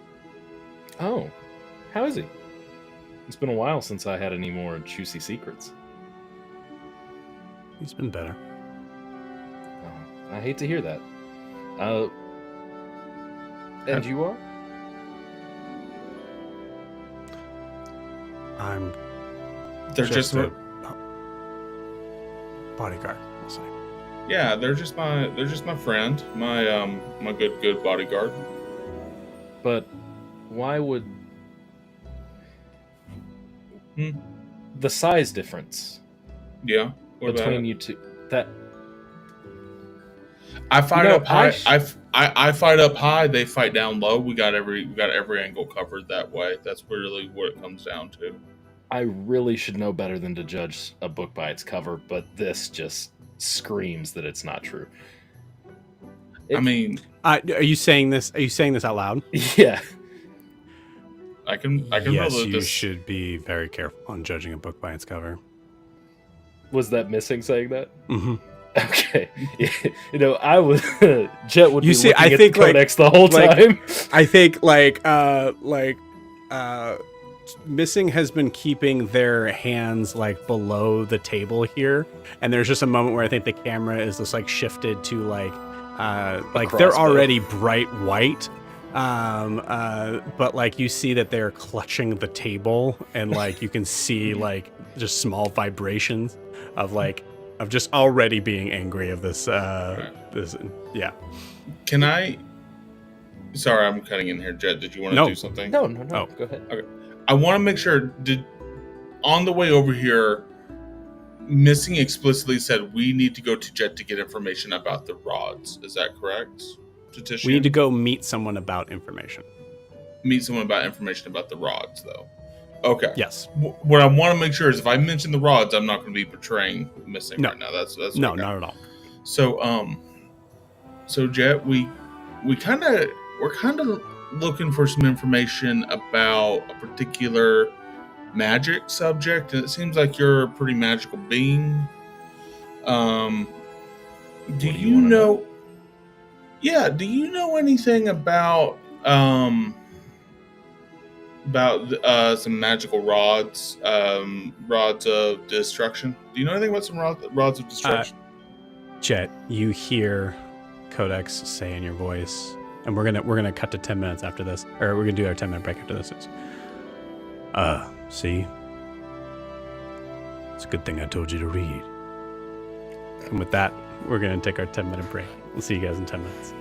Oh, how is he? It's been a while since I had any more juicy secrets. He's been better. Oh, I hate to hear that. And you are? I'm. They're just a bodyguard, we'll say. Yeah, they're just my friend, my good bodyguard. But why would the size difference? Yeah, between you two. That I fired up high. I fight up high, they fight down low. We got every angle covered that way. That's really what it comes down to. I really should know better than to judge a book by its cover, but this just screams that it's not true. I mean, Are you saying this? Are you saying this out loud? Yeah. I can Yes, roll you this. should be very careful on judging a book by its cover. Was that Missing saying that? Mm-hmm. Okay. You know, I was Jet would You be see, looking I at think, the codex the whole like- time. I think Missing has been keeping their hands like below the table here, and there's just a moment where I think the camera is just like shifted to like they're crossbow. already bright white, but like you see that they're clutching the table, and like you can see like just small vibrations of just already being angry of this yeah. Can I? Sorry, I'm cutting in here, Jet. Did you want to No. do something? No. Oh. Go ahead. I want to make sure. On the way over here, Missing explicitly said we need to go to Jet to get information about the rods. Is that correct? We need to go meet someone about information. meet someone about information about the rods, though. Okay. Yes. What I want to make sure is if I mention the rods, I'm not going to be betraying Missing No. right now. That's No, okay. not at all. So Jet, we're kind of looking for some information about a particular magic subject, and it seems like you're a pretty magical being. Do do you you wanna know? Yeah. Do you know anything about some magical rods, rods of destruction? Do you know anything about some rods of destruction? Jet, you hear Codex say in your voice, and we're gonna cut to 10 minutes after this, or we're gonna do our 10-minute break after this. See, it's a good thing I told you to read. And with that, we're gonna take our 10-minute break. We'll see you guys in 10 minutes.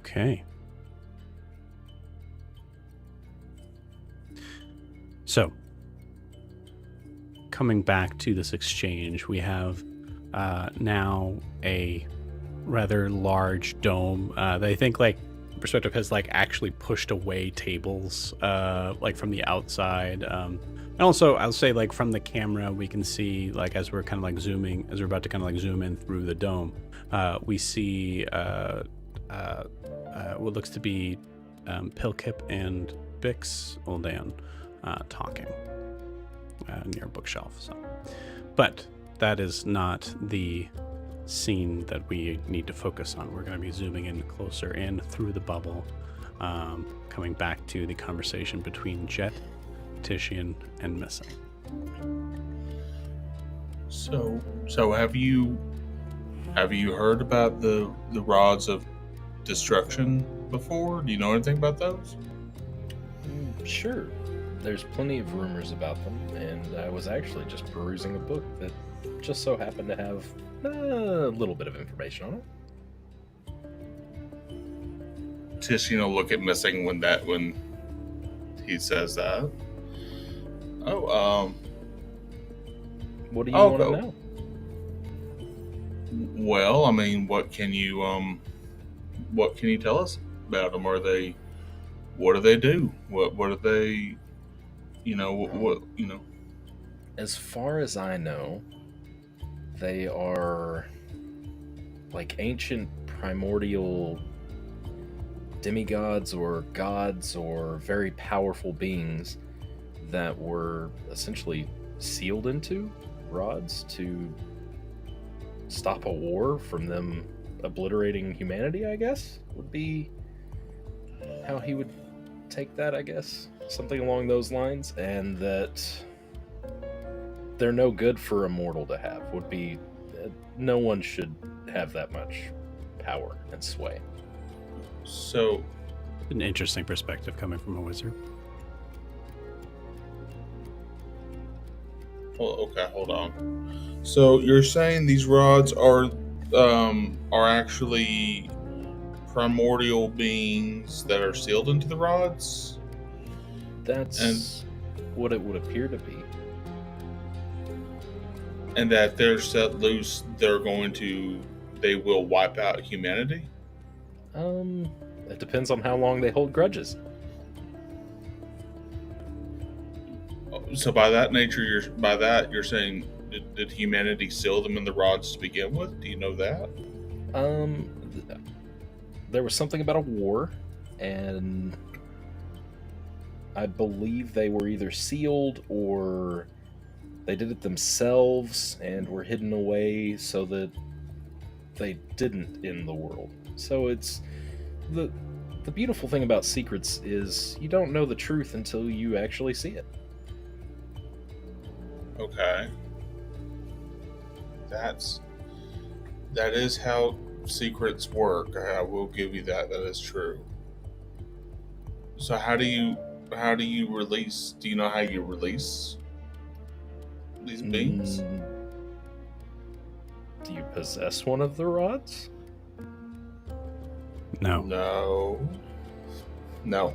Okay. So, coming back to this exchange, we have now a rather large dome. That I think, like, Perspective has like actually pushed away tables, like from the outside. And also, I'll say, like, from the camera, we can see, like, as we're kind of like zooming, as we're about to kind of like zoom in through the dome, we see what looks to be Pilkip and Bix Oldan talking near a bookshelf. So, but that is not the scene that we need to focus on. We're going to be zooming in closer in through the bubble, coming back to the conversation between Jet, Titian, and Missing. So have you heard about the rods of destruction before? Do you know anything about those? Sure. There's plenty of rumors about them, and I was actually just perusing a book that just so happened to have a little bit of information on it. Titian will look at Missing when he says that. What do you want to know? Well, I mean, what can you tell us about them? What do they do? What are they? What. As far as I know, they are like ancient primordial demigods or gods or very powerful beings that were essentially sealed into rods to stop a war from them obliterating humanity, I guess, would be how he would take that, I guess. Something along those lines, and that they're no good for a mortal to have. Would be no one should have that much power and sway. So, An interesting perspective coming from a wizard. okay, hold on. So you're saying these rods are actually primordial beings that are sealed into the rods? That's what it would appear to be. And that they're set loose, they will wipe out humanity? It depends on how long they hold grudges. So by that nature, you're saying, did humanity seal them in the rods to begin with? Do you know that? There was something about a war, and I believe they were either sealed or they did it themselves and were hidden away so that they didn't end the world. So it's the beautiful thing about secrets is you don't know the truth until you actually see it. Okay. That is how secrets work. I will give you that. That is true. So how do you release? Do you know how you release these beings? Do you possess one of the rods? No. No.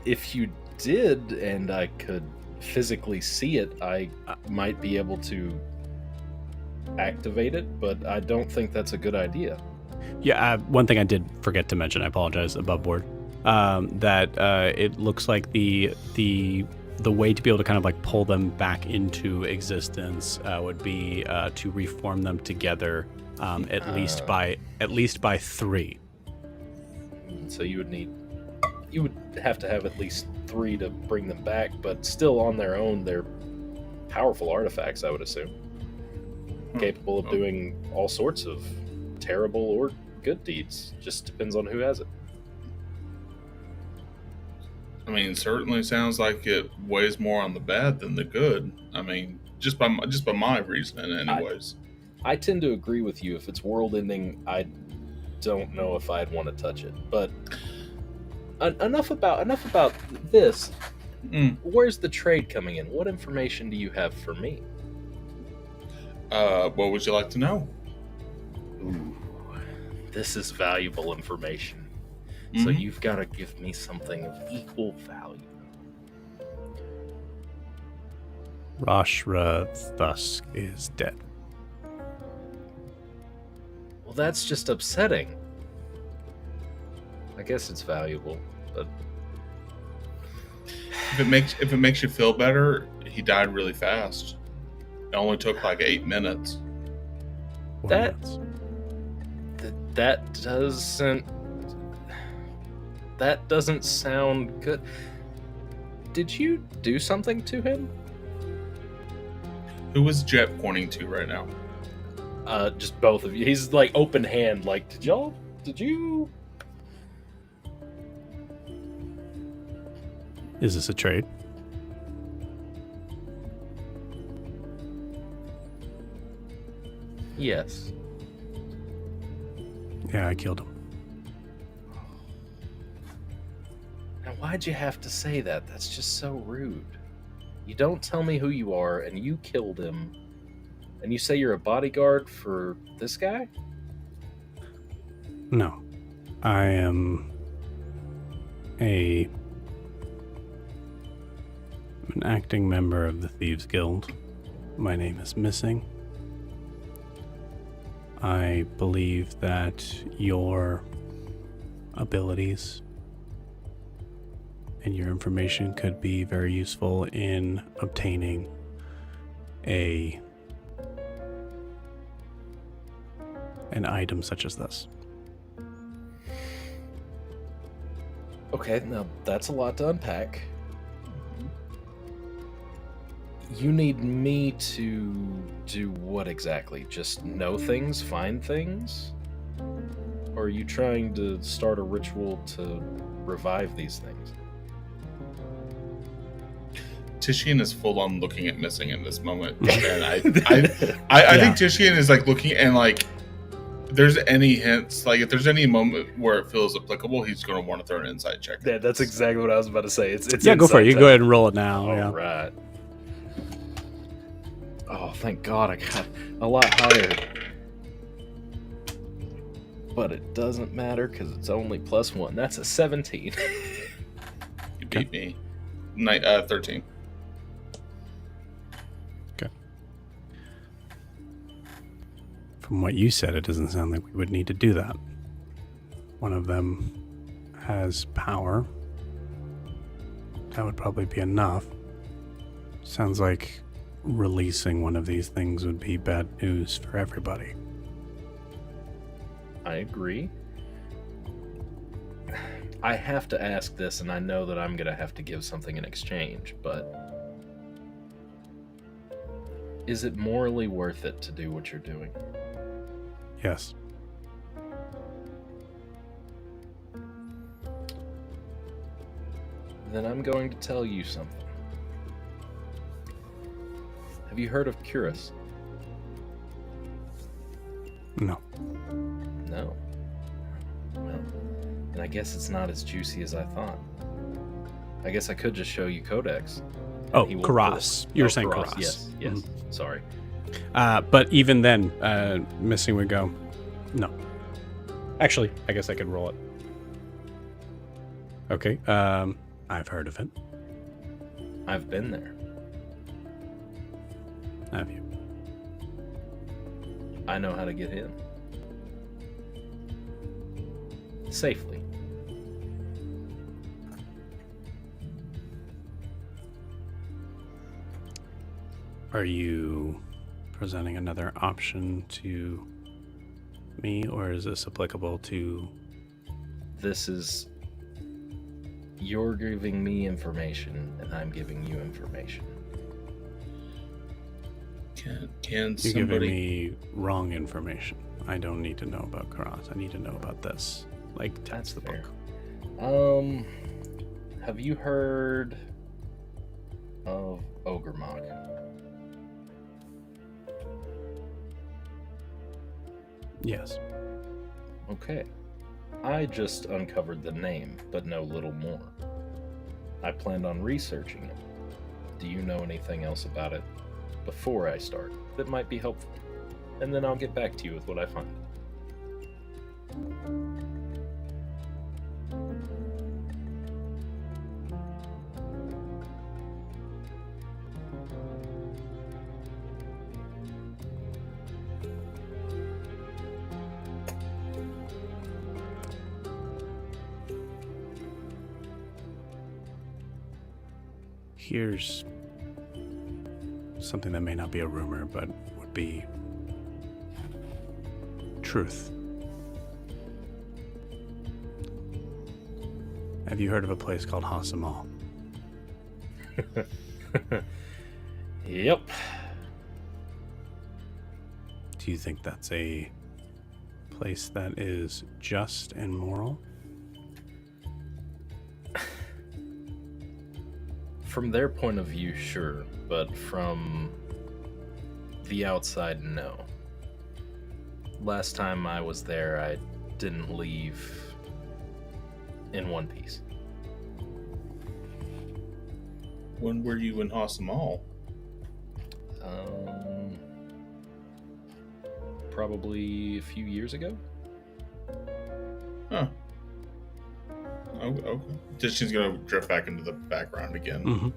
If you did, and I could physically see it, I might be able to activate it, but I don't think that's a good idea. Yeah, one thing I did forget to mention, I apologize, above board, that it looks like the way to be able to kind of like pull them back into existence would be to reform them together at least by 3. So you would have to have at least 3 to bring them back, but still on their own, they're powerful artifacts, I would assume. Capable of doing all sorts of terrible or good deeds. Just depends on who has it. I mean, certainly sounds like it weighs more on the bad than the good. I mean, just by my reasoning, anyways. I tend to agree with you. If it's world ending, I don't know if I'd want to touch it. But enough about this. Where's the trade coming in? What information do you have for me? What would you like to know? Ooh, this is valuable information. So you've got to give me something of equal value. Rashra Thusk is dead. Well, that's just upsetting. I guess it's valuable, but if it makes you feel better, he died really fast. It only took like 8 minutes. That doesn't sound good. Did you do something to him? Who is Jet pointing to right now? Just both of you. He's like open hand, like, did you? Is this a trade? Yes. Yeah, I killed him. Now, why'd you have to say that? That's just so rude. You don't tell me who you are, and you killed him, and you say you're a bodyguard for this guy? No. I am an acting member of the Thieves Guild. My name is Missing. I believe that your abilities and your information could be very useful in obtaining an item such as this. Okay, now that's a lot to unpack. You need me to do what exactly? Just know things, find things? Or are you trying to start a ritual to revive these things? Tishian is full on looking at Missing in this moment, and I think Tishian is like looking, and like, if there's any hints, like if there's any moment where it feels applicable, he's going to want to throw an insight check. Yeah, that's exactly what I was about to say. It's go for it. You go ahead and roll it now. All right. Oh, thank God I got a lot higher. But it doesn't matter because it's only +1. That's a 17. You beat me. 13. Okay. From what you said, it doesn't sound like we would need to do that. One of them has power. That would probably be enough. Sounds like releasing one of these things would be bad news for everybody. I agree. I have to ask this, and I know that I'm going to have to give something in exchange, but is it morally worth it to do what you're doing? Yes. Then I'm going to tell you something. Have you heard of Curus? No. No. Well, then I guess it's not as juicy as I thought. I guess I could just show you Codex. Oh, Karas. You were saying Karas. Karas. Yes. Sorry. But even then, Missing would go, no. Actually, I guess I could roll it. Okay. I've heard of it. I've been there. Have you? I know how to get in. Safely. Are you presenting another option to me, or is this applicable to... This is... You're giving me information, and I'm giving you information. Can You're somebody... giving me wrong information. I don't need to know about Karas. I need to know about this. Like, That's the fair. book. have you heard of Ogremok? Yes. Okay. I just uncovered the name, but know little more. I planned on researching it. Do you know anything else about it before I start that might be helpful? And then I'll get back to you with what I find. Here's something that may not be a rumor, but would be truth. Have you heard of a place called Hasamal? Yep. Do you think that's a place that is just and moral? From their point of view, sure, but from the outside, no. Last time I was there, I didn't leave in one piece. When were you in Hasamal? Probably a few years ago. Huh. Oh, okay. Just she's gonna drift back into the background again. Mm-hmm.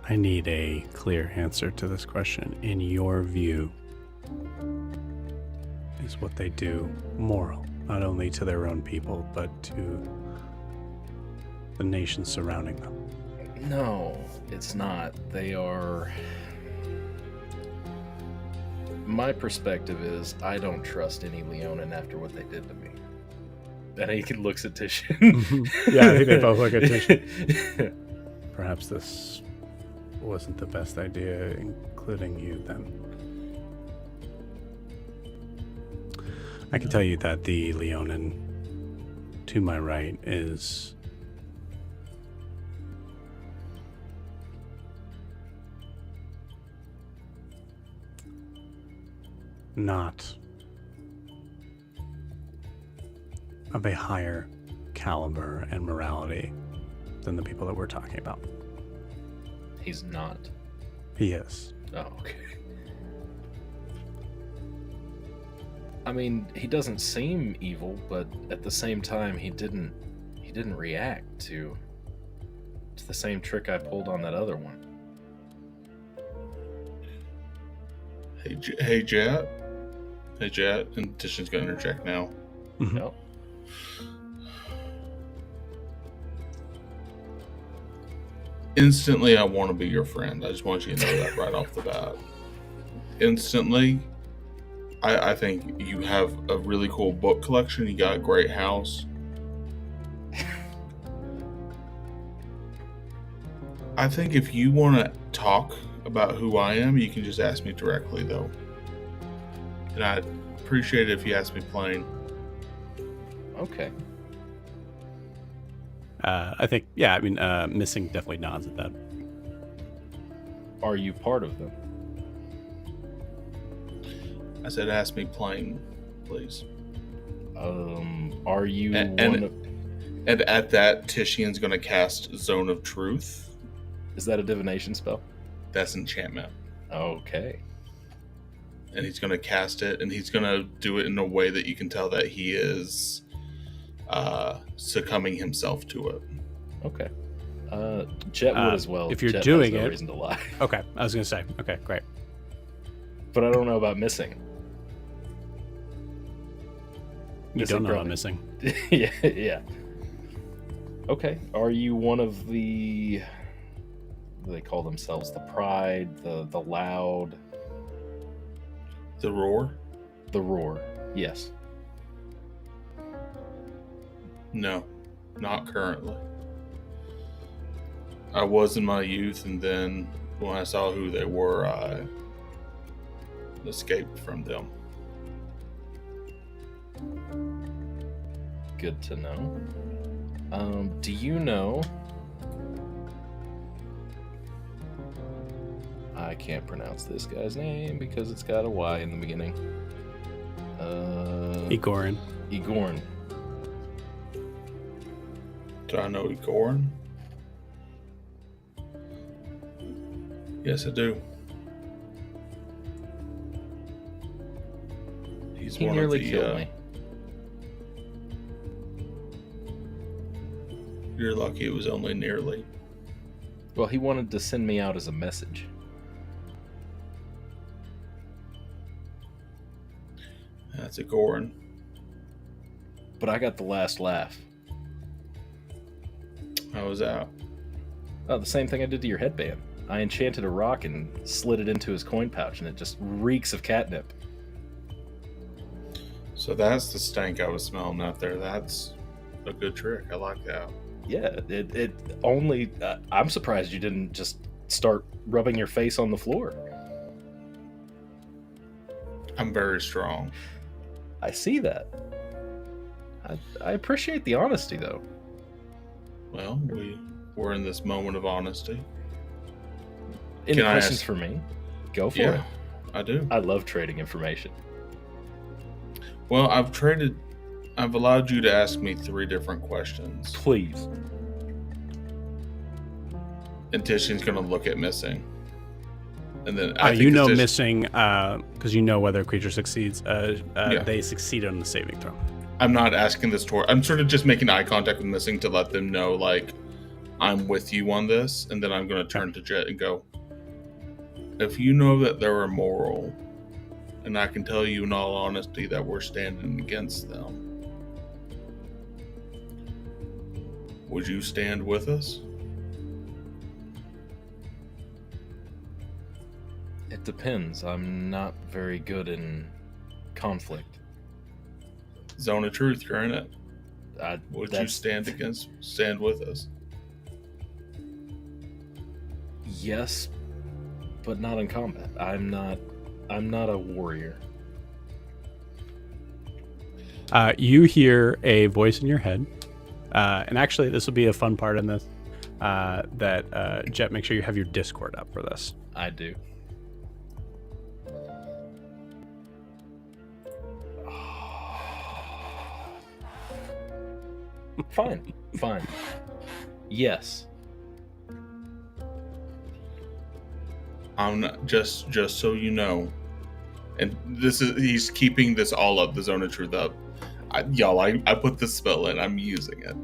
I need a clear answer to this question. In your view, is what they do moral, not only to their own people, but to the nations surrounding them? No, it's not. They are... My perspective is I don't trust any Leonin after what they did to me. And he looks at Titian. Yeah, I think they both look at Titian. Perhaps this wasn't the best idea, including you then. I can tell you that the Leonin to my right is not of a higher caliber and morality than the people that we're talking about. He's not. He is. Oh, okay. I mean, he doesn't seem evil, but at the same time, he didn't react to the same trick I pulled on that other one. Hey, Jet. Hey, Jet. And Titian's gonna interject now. Mm-hmm. Yep. Instantly, I want to be your friend. I just want you to know that right off the bat. Instantly, I think you have a really cool book collection. You got a great house. I think if you want to talk about who I am, you can just ask me directly, though. And I'd appreciate it if you asked me plain. Okay. I think, yeah, I mean, Missing definitely nods at that. Are you part of them? I said, ask me plain, please. Are you And at that, Titian's going to cast Zone of Truth. Is that a divination spell? That's enchantment. Okay. And he's going to cast it, and he's going to do it in a way that you can tell that he is succumbing himself to it. Okay. Jet would as well. If you're Jet doing has no it- reason to lie. Okay, I was going to say. Okay, great. But I don't know about Missing. You don't know I'm Missing. yeah. Okay. Are you one of the... What do they call themselves? The Pride, the Loud, The Roar? the Roar? Yes. No, not currently. I was in my youth, and then when I saw who they were, I escaped from them. Good to know. Do you know? I can't pronounce this guy's name because it's got a Y in the beginning. Igorn. Igorn. Do I know Igorn? Yes, I do. He's He one nearly of the. killed me. You're lucky it was only nearly. Well, he wanted to send me out as a message. That's Igorn. But I got the last laugh. How was that? Oh, the same thing I did to your headband. I enchanted a rock and slid it into his coin pouch, and it just reeks of catnip. So that's the stank I was smelling out there. That's a good trick. I like that. Yeah, it only... I'm surprised you didn't just start rubbing your face on the floor. I'm very strong. I see that. I appreciate the honesty, though. Well, we're in this moment of honesty. Any Can I questions ask- for me? Go for Yeah, it. I do. I love trading information. Well, I've allowed you to ask me 3 different questions. Please. And Tishian's going to look at Missing. And then I think You know Tish- Missing, because you know whether a creature succeeds. They succeed on the saving throw. I'm not asking this toward... I'm sort of just making eye contact with Missing to let them know, like, I'm with you on this. And then I'm going to turn to Jet and go, if you know that they're immoral, and I can tell you in all honesty that we're standing against them, would you stand with us? It depends. I'm not very good in conflict. Zone of Truth, you're in it. Would you That's- stand with us? Yes, but not in combat. I'm not a warrior. You hear a voice in your head, and actually, this will be a fun part in this. Jet, make sure you have your Discord up for this. I do. Fine. Yes. I'm not, just so you know, and he's keeping this all up, the Zone of Truth up. I put this spell in. I'm using it.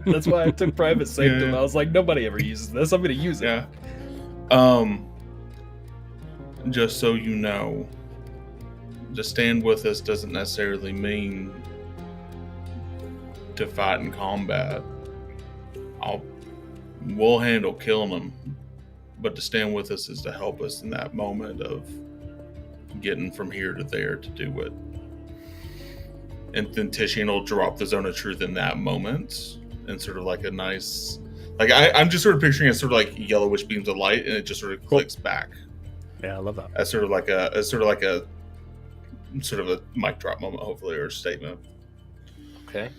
That's why I took private sanctum. Yeah. I was like, nobody ever uses this. I'm gonna use it. Yeah. Just so you know, to stand with us doesn't necessarily mean to fight in combat. We'll handle killing them, but to stand with us is to help us in that moment of getting from here to there to do it. And then Tishian will drop the Zone of Truth in that moment, and sort of like a nice, like I'm just sort of picturing it sort of like yellowish beams of light, and it just sort of clicks back. Yeah, I love that. As sort of like a mic drop moment, hopefully, or a statement. Okay.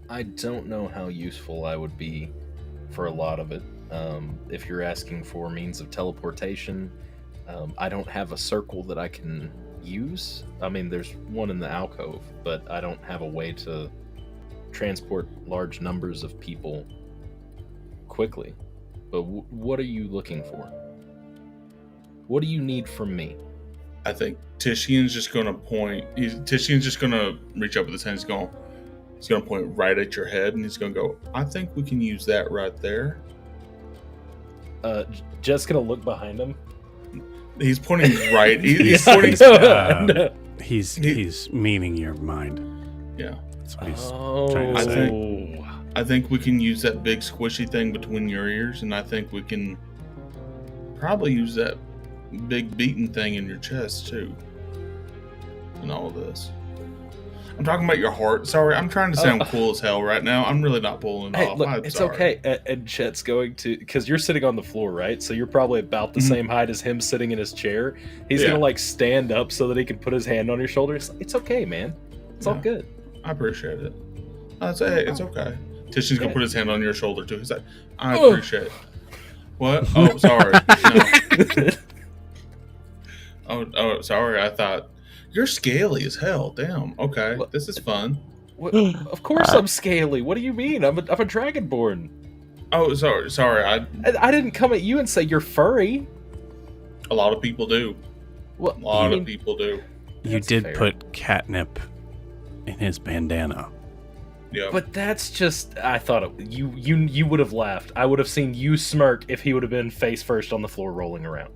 I don't know how useful I would be for a lot of it. If you're asking for means of teleportation, I don't have a circle that I can use. I mean, there's one in the alcove, but I don't have a way to transport large numbers of people quickly. But what are you looking for? What do you need from me? I think Tishian's just going to point. Tishian's just going to reach up with his hand. He's going to point right at your head, and he's going to go, I think we can use that right there. Jet's gonna look behind him. He's pointing right. He's Yeah, pointing. no. He's meaning your mind. Yeah. That's what he's Oh, trying to I say. I think we can use that big squishy thing between your ears, and I think we can probably use that big beaten thing in your chest too. In all of this. I'm talking about your heart. Sorry, I'm trying to sound cool as hell right now. I'm really not pulling it Hey, off. look, I'm it's sorry. okay. And Chet's going to, because you're sitting on the floor, right? So you're probably about the Mhm. same height as him sitting in his chair. He's Yeah. gonna like stand up so that he can put his hand on your shoulder. It's okay, man. It's all Yeah. good. I appreciate it. I say it's okay. Titian's gonna Yeah. put his hand on your shoulder too. He's like, I Oh. appreciate it. What? Oh, sorry. No. Oh, sorry. I thought you're scaly as hell. Damn. Okay, What? this is fun. What? Of course I'm scaly. What do you mean? I'm a dragonborn. Oh, sorry. I didn't come at you and say you're furry. A lot of people do. What? A lot of people do. You That's did fair. put catnip in his bandana. Yeah. But that's just. I thought you would have laughed. I would have seen you smirk if he would have been face first on the floor rolling around.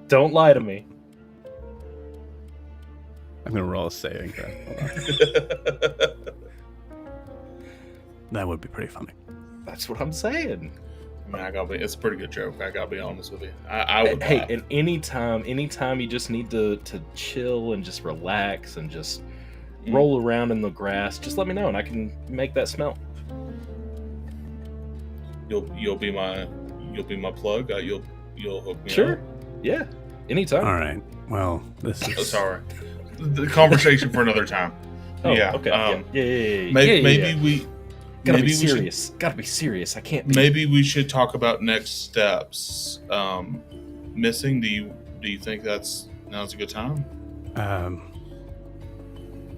Don't lie to me. I'm gonna roll a saving throw. Hold on. That would be pretty funny. That's what I'm saying. I mean, it's a pretty good joke. I gotta be honest with you. I would. Hey, laugh. and anytime you just need to chill and just relax and just roll around in the grass, just let me know and I can make that smell. You'll be my plug. You'll hook me Sure. up. Yeah. Anytime. All right. Well, this Oh, is sorry. The conversation for another time. Oh, Yeah. Okay. Yeah. Maybe we. Gotta maybe be we should- serious. Gotta be serious. I can't be. Maybe we should talk about next steps. Missing. Do you think now's a good time?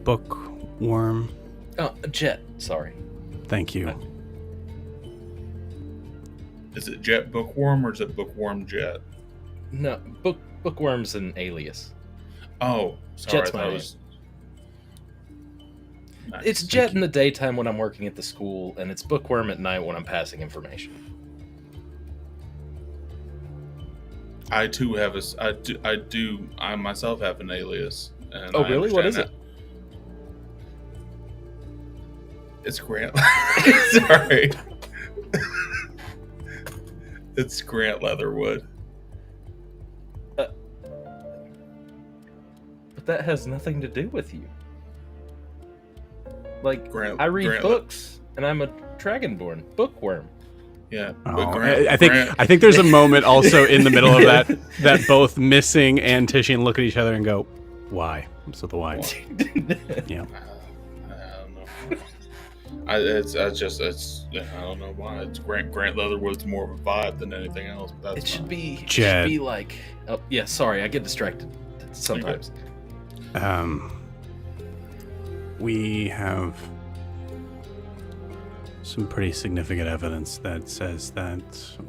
bookworm. Oh, Jet. Sorry. Thank you. Is it Jet Bookworm or is it Bookworm Jet? No, bookworm's an alias. Oh, sorry. Jet's I thought my it was... Nice. It's Jet in the daytime when I'm working at the school, and it's bookworm at night when I'm passing information. I too have I myself have an alias. And Oh, I really? What understand is it? It's Grant. Sorry. It's Grant Leatherwood. But that has nothing to do with you. Like, Grant, I read Grant, books, and I'm a dragonborn bookworm. Yeah. Oh, But Grant, I think there's a moment also in the middle of that both Missing and Titian look at each other and go, "Why?" So the why. Yeah. I don't know. I don't know why. It's Grant Leatherwood's more of a vibe than anything else. But that's It should fine. be. It Jed. should be like. Oh, yeah. Sorry, I get distracted sometimes. We have some pretty significant evidence that says that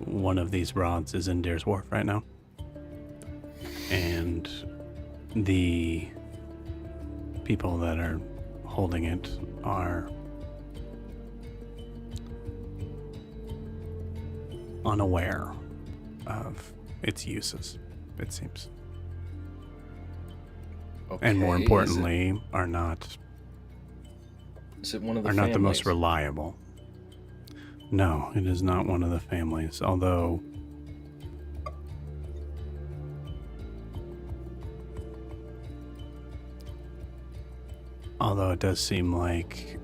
one of these rods is in Deer's Wharf right now. And the people that are holding it are unaware of its uses, it seems. And more Okay, importantly, are not is it one of the are not the most families? reliable. No, it is not one of the families, although it does seem like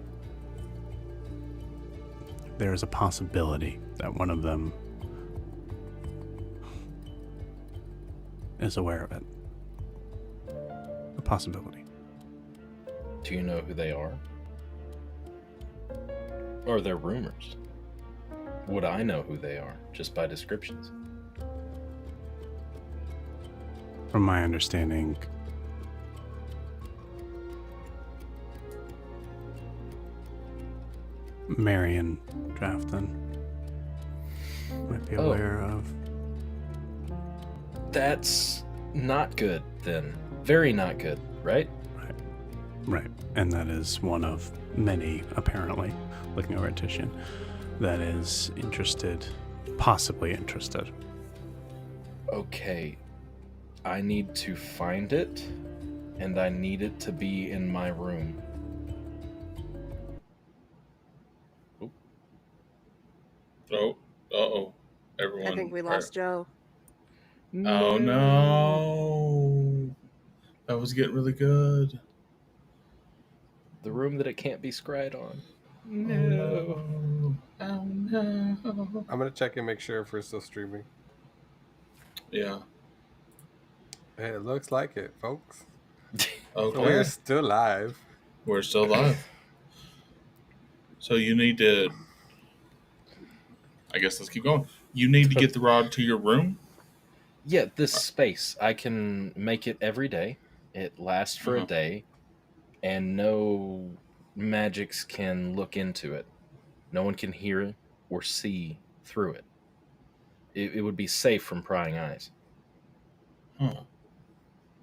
there is a possibility that one of them is aware of it. A possibility. Do you know who they are? Or are there rumors? Would I know who they are just by descriptions? From my understanding, Marion Drafton might be Oh. aware of. That's not good, then. Very not good, right? Right. And that is one of many, apparently, looking over at Titian, that is interested, possibly interested. Okay. I need to find it, and I need it to be in my room. Oh, uh-oh. Everyone. I think we lost Joe. Oh, no. That was getting really good. The room that it can't be scried on. No. Oh no. I'm gonna check and make sure if we're still streaming. Yeah. It looks like it, folks. Okay. We're still live. We're still live. So you need to. I guess let's keep going. You need to get the rod to your room. Yeah, this space. I can make it every day. It lasts for a day, and no magics can look into it. No one can hear it or see through it. It would be safe from prying eyes. Huh.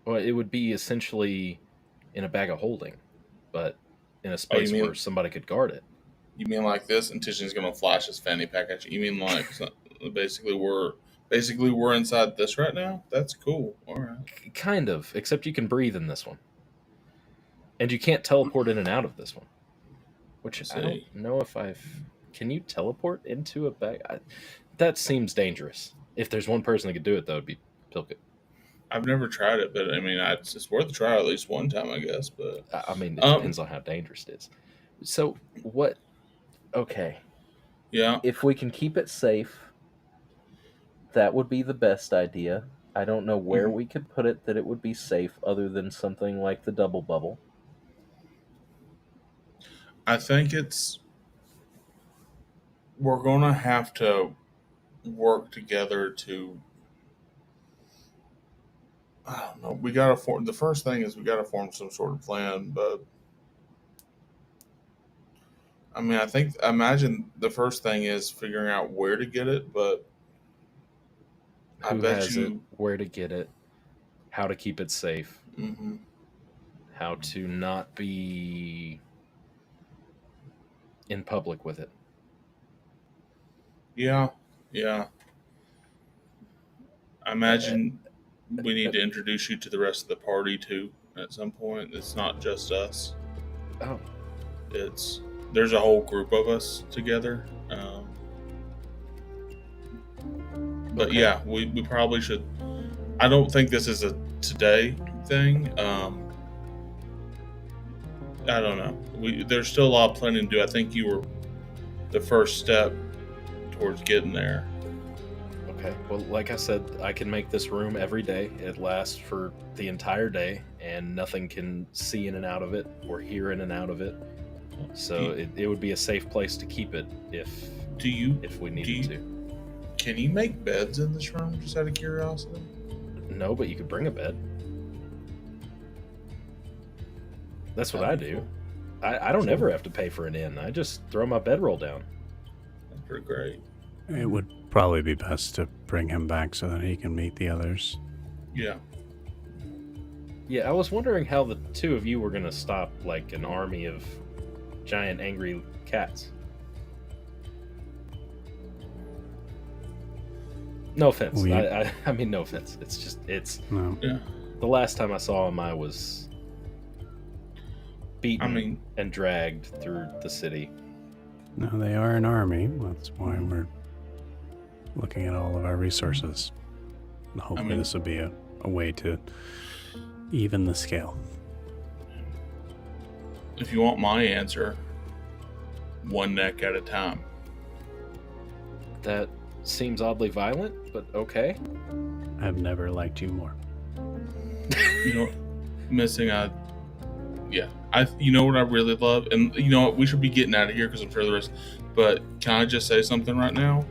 Well, it would be essentially in a bag of holding, but in a space where somebody could guard it. You mean like this, and Tishan's gonna flash his fanny pack at you? You mean like basically we're inside this right now? That's cool. All right. Kind of, except you can breathe in this one, and you can't teleport in and out of this one. Which I don't know if can you teleport into a bag? That seems dangerous. If there's one person that could do it, that would be Pilkett. I've never tried it, but I mean, it's worth a try at least one time, I guess. But I mean, it depends on how dangerous it is. So what? Okay. Yeah. If we can keep it safe, that would be the best idea. I don't know where we could put it that it would be safe, other than something like the double bubble. I think we're gonna have to work together to. I don't know. We gotta form. The first thing is we gotta form some sort of plan. But I mean, imagine the first thing is figuring out where to get it. But Who has it? Where to get it? How to keep it safe? Mm-hmm. How to not be in public with it? Yeah. I imagine we need to introduce you to the rest of the party too. At some point, it's not just us. Oh, there's a whole group of us together. But okay. yeah, we probably should. I don't think this is a today thing. I don't know. There's still a lot of planning to do. I think you were the first step towards getting there. Okay. Well, like I said, I can make this room every day. It lasts for the entire day, and nothing can see in and out of it or hear in and out of it. So it would be a safe place to keep it if we needed to. Can you make beds in this room, just out of curiosity? No, but you could bring a bed. That's what I do. I don't ever have to pay for an inn. I just throw my bedroll down. That's pretty great. It would probably be best to bring him back so that he can meet the others. Yeah. Yeah, I was wondering how the two of you were going to stop, like, an army of giant angry cats. No offense. I mean, no offense. No. Yeah. The last time I saw him, I was beaten and dragged through the city. No, they are an army. That's why we're looking at all of our resources. And hopefully this will be a way to even the scale. If you want my answer, one neck at a time. That seems oddly violent, but okay. I've never liked you more. You know, Missing, you know what I really love? And you know what? We should be getting out of here because I'm sure the rest. But can I just say something right now?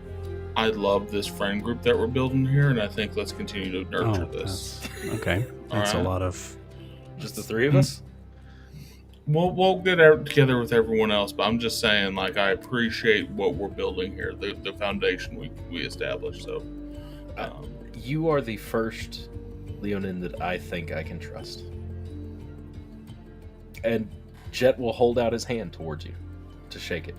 I love this friend group that we're building here, and I think let's continue to nurture this. Okay. That's right. A lot of... Just the three of us? We'll get out together with everyone else, but I'm just saying, like, I appreciate what we're building here, the foundation we established. So, you are the first Leonin that I think I can trust. And Jet will hold out his hand towards you to shake it.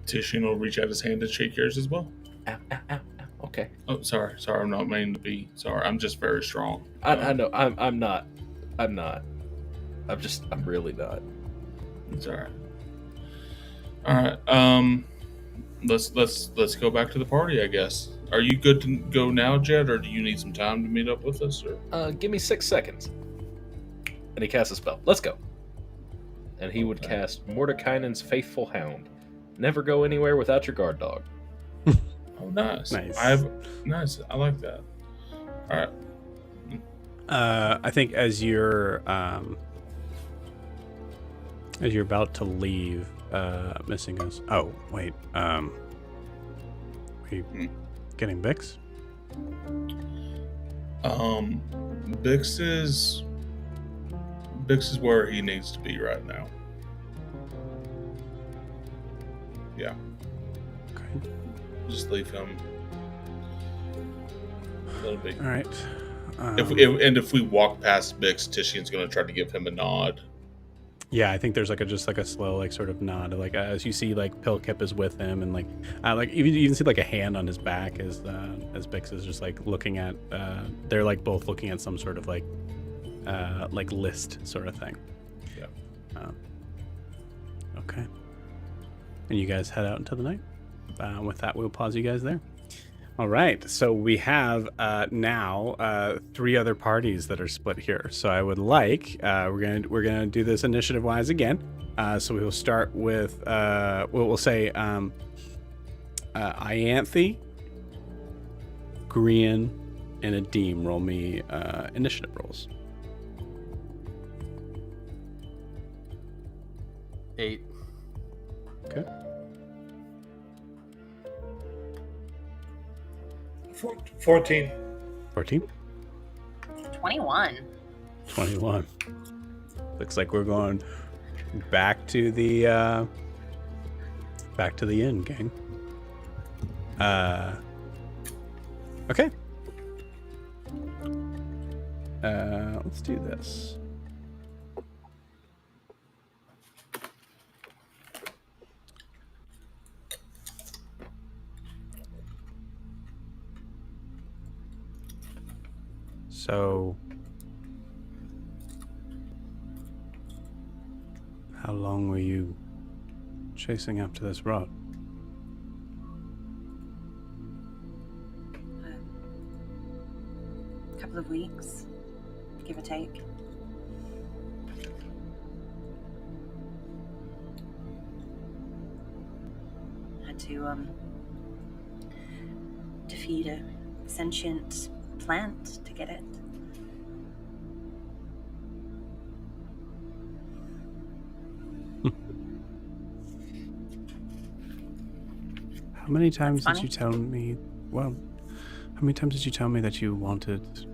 Tishin will reach out his hand and shake yours as well. Ow, ow, ow, ow. Okay. Oh, sorry. I'm not meaning to be. Sorry, I'm just very strong. I know. I'm not. I'm really not. It's all right. All right. Let's go back to the party, I guess. Are you good to go now, Jet, or do you need some time to meet up with us? Or Give me 6 seconds. And he casts a spell. Let's go. And he would Okay. cast Mordekainen's Faithful Hound. Never go anywhere without your guard dog. Oh, nice. Nice. Nice. I like that. All right. I think as you're about to leave, Missing goes, oh wait, are you getting Bix? Bix is where he needs to be right now. Yeah. Okay. Just leave him. That'll be. All right. If we walk past Bix, Tishian's going to try to give him a nod. Yeah, I think there's just a slow sort of nod, as you see Pilkip is with him, and you can see a hand on his back as Bix is just looking at. They're both looking at some sort of list sort of thing. Yeah. Okay. And you guys head out into the night. With that, we'll pause you guys there. All right, so we have now 3 other parties that are split here. So I would like we're gonna do this initiative wise again. So we will start with we'll say Ianthe, Grian, and Adim. Roll me initiative rolls. 8. Okay. 14. 14. 21. 21. Looks like we're going back to the inn, gang. Okay. Let's do this. So, how long were you chasing after this rod? A couple of weeks, give or take. Had to defeat a sentient plant to get it. How many times That's did you tell me? Well, how many times did you tell me that you wanted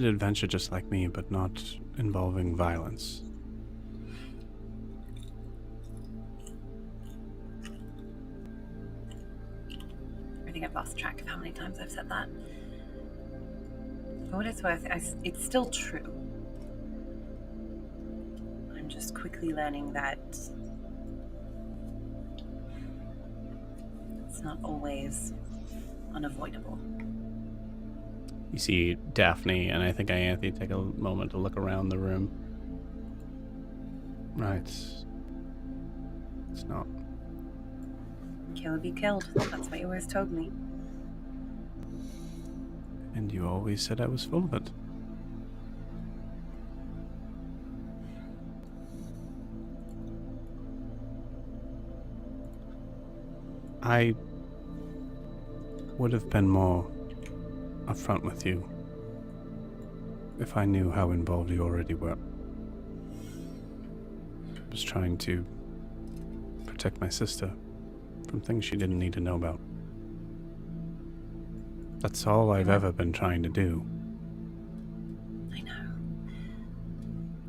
adventure just like me, but not involving violence? I think I've lost track of how many times I've said that. For what it's worth, it's still true. I'm just quickly learning that it's not always unavoidable. You see Daphne and I think Ianthe take a moment to look around the room. Right. It's not. Kill or be killed. That's what you always told me. And you always said I was full of it. I would have been more upfront with you if I knew how involved you already were. I was trying to protect my sister from things she didn't need to know about. That's all I've ever been trying to do. I know.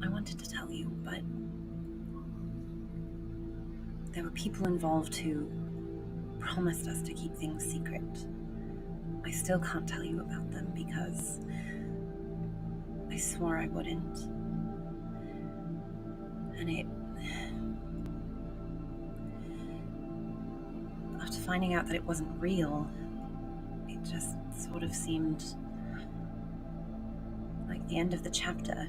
I wanted to tell you, but there were people involved who promised us to keep things secret. I still can't tell you about them because I swore I wouldn't. And after finding out that it wasn't real, it just sort of seemed like the end of the chapter.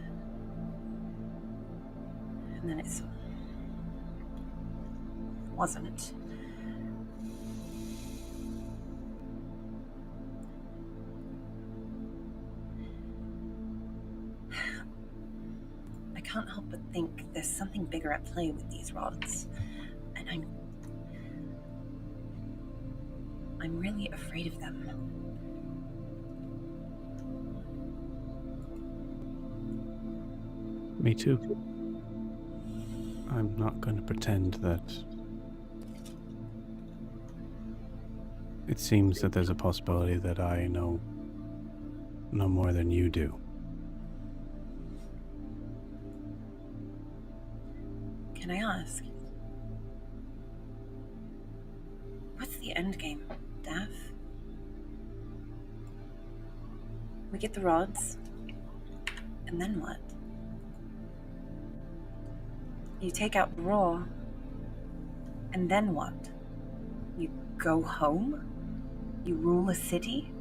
And then it wasn't. can't help but think there's something bigger at play with these rods. And I'm really afraid of them. Me too. I'm not going to pretend that it seems that there's a possibility that I know no more than you do. Can I ask? What's the end game, Daph? We get the rods, and then what? You take out Raw, and then what? You go home? You rule a city?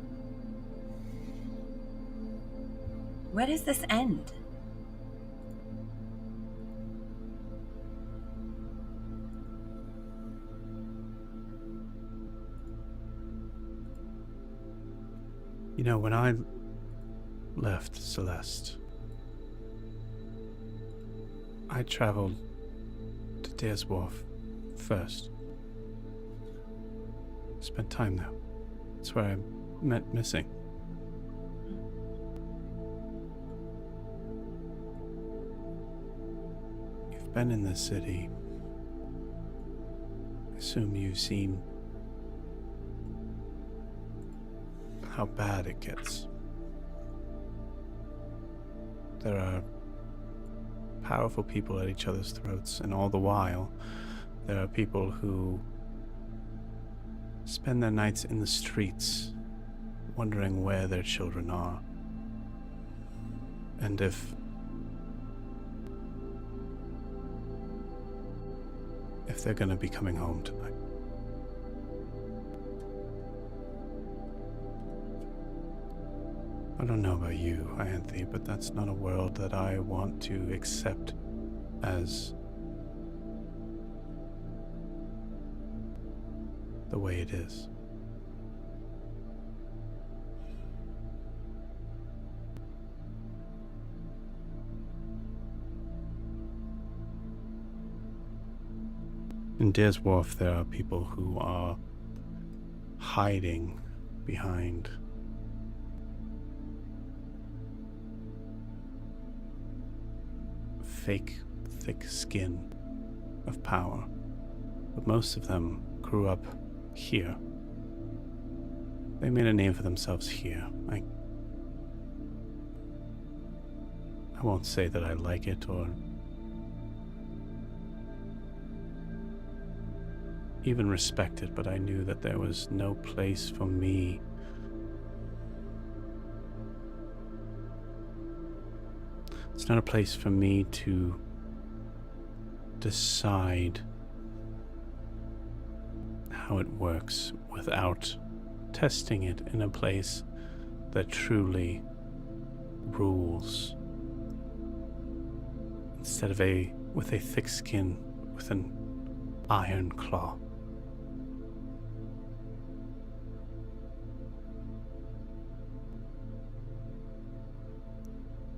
Where does this end? You know, when I left Celeste, I traveled to Deer's Wharf first. Spent time there. That's where I met Missing. You've been in this city. I assume you've seen how bad it gets. There are powerful people at each other's throats, and all the while, there are people who spend their nights in the streets, wondering where their children are, and if they're going to be coming home tonight. I don't know about you, Ianthe, but that's not a world that I want to accept as the way it is. In Deer's Wharf, there are people who are hiding behind fake, thick skin of power, but most of them grew up here. They made a name for themselves here. I won't say that I like it or even respect it, but I knew that there was no place for me It's not a place for me to decide how it works without testing it in a place that truly rules. Instead of with a thick skin with an iron claw.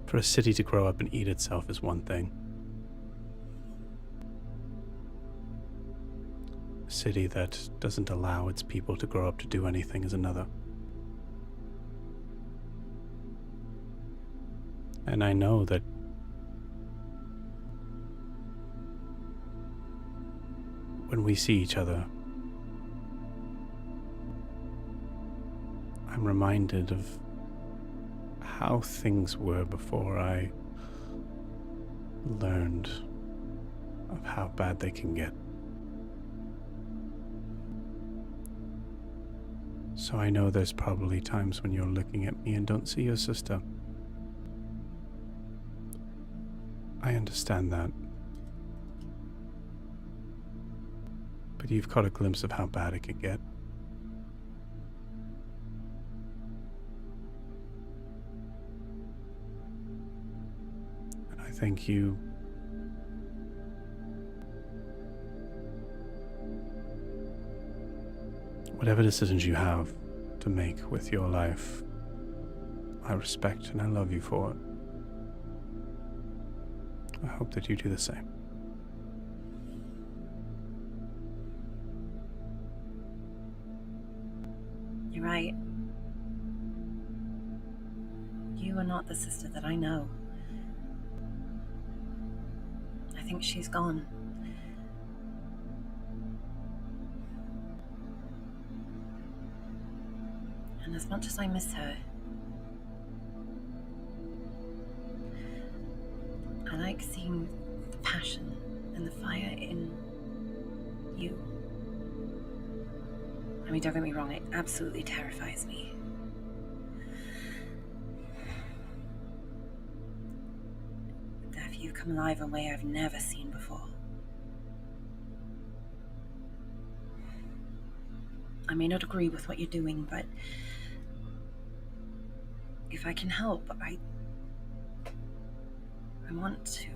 For a city to grow up and eat itself is one thing. A city that doesn't allow its people to grow up to do anything is another. And I know that when we see each other, I'm reminded of how things were before I learned of how bad they can get. So I know there's probably times when you're looking at me and don't see your sister. I understand that. But you've caught a glimpse of how bad it can get. I think you whatever decisions you have to make with your life, I respect and I love you for it. I hope that you do the same. You're right. You are not the sister that I know. I think she's gone. And as much as I miss her, I like seeing the passion and the fire in you. I mean, don't get me wrong, it absolutely terrifies me. That you've come alive in a way I've never seen before. I may not agree with what you're doing, but if I can help, I want to.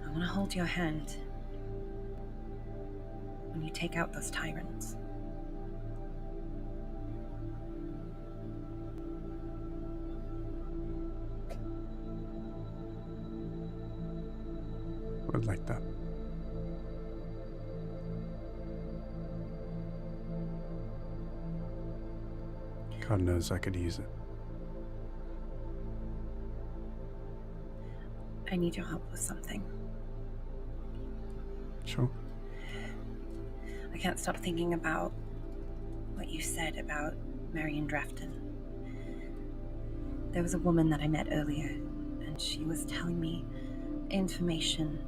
I want to hold your hand when you take out those tyrants. I would like that. God knows I could use it. I need your help with something. Sure. I can't stop thinking about what you said about Marion Drafton. There was a woman that I met earlier, and she was telling me information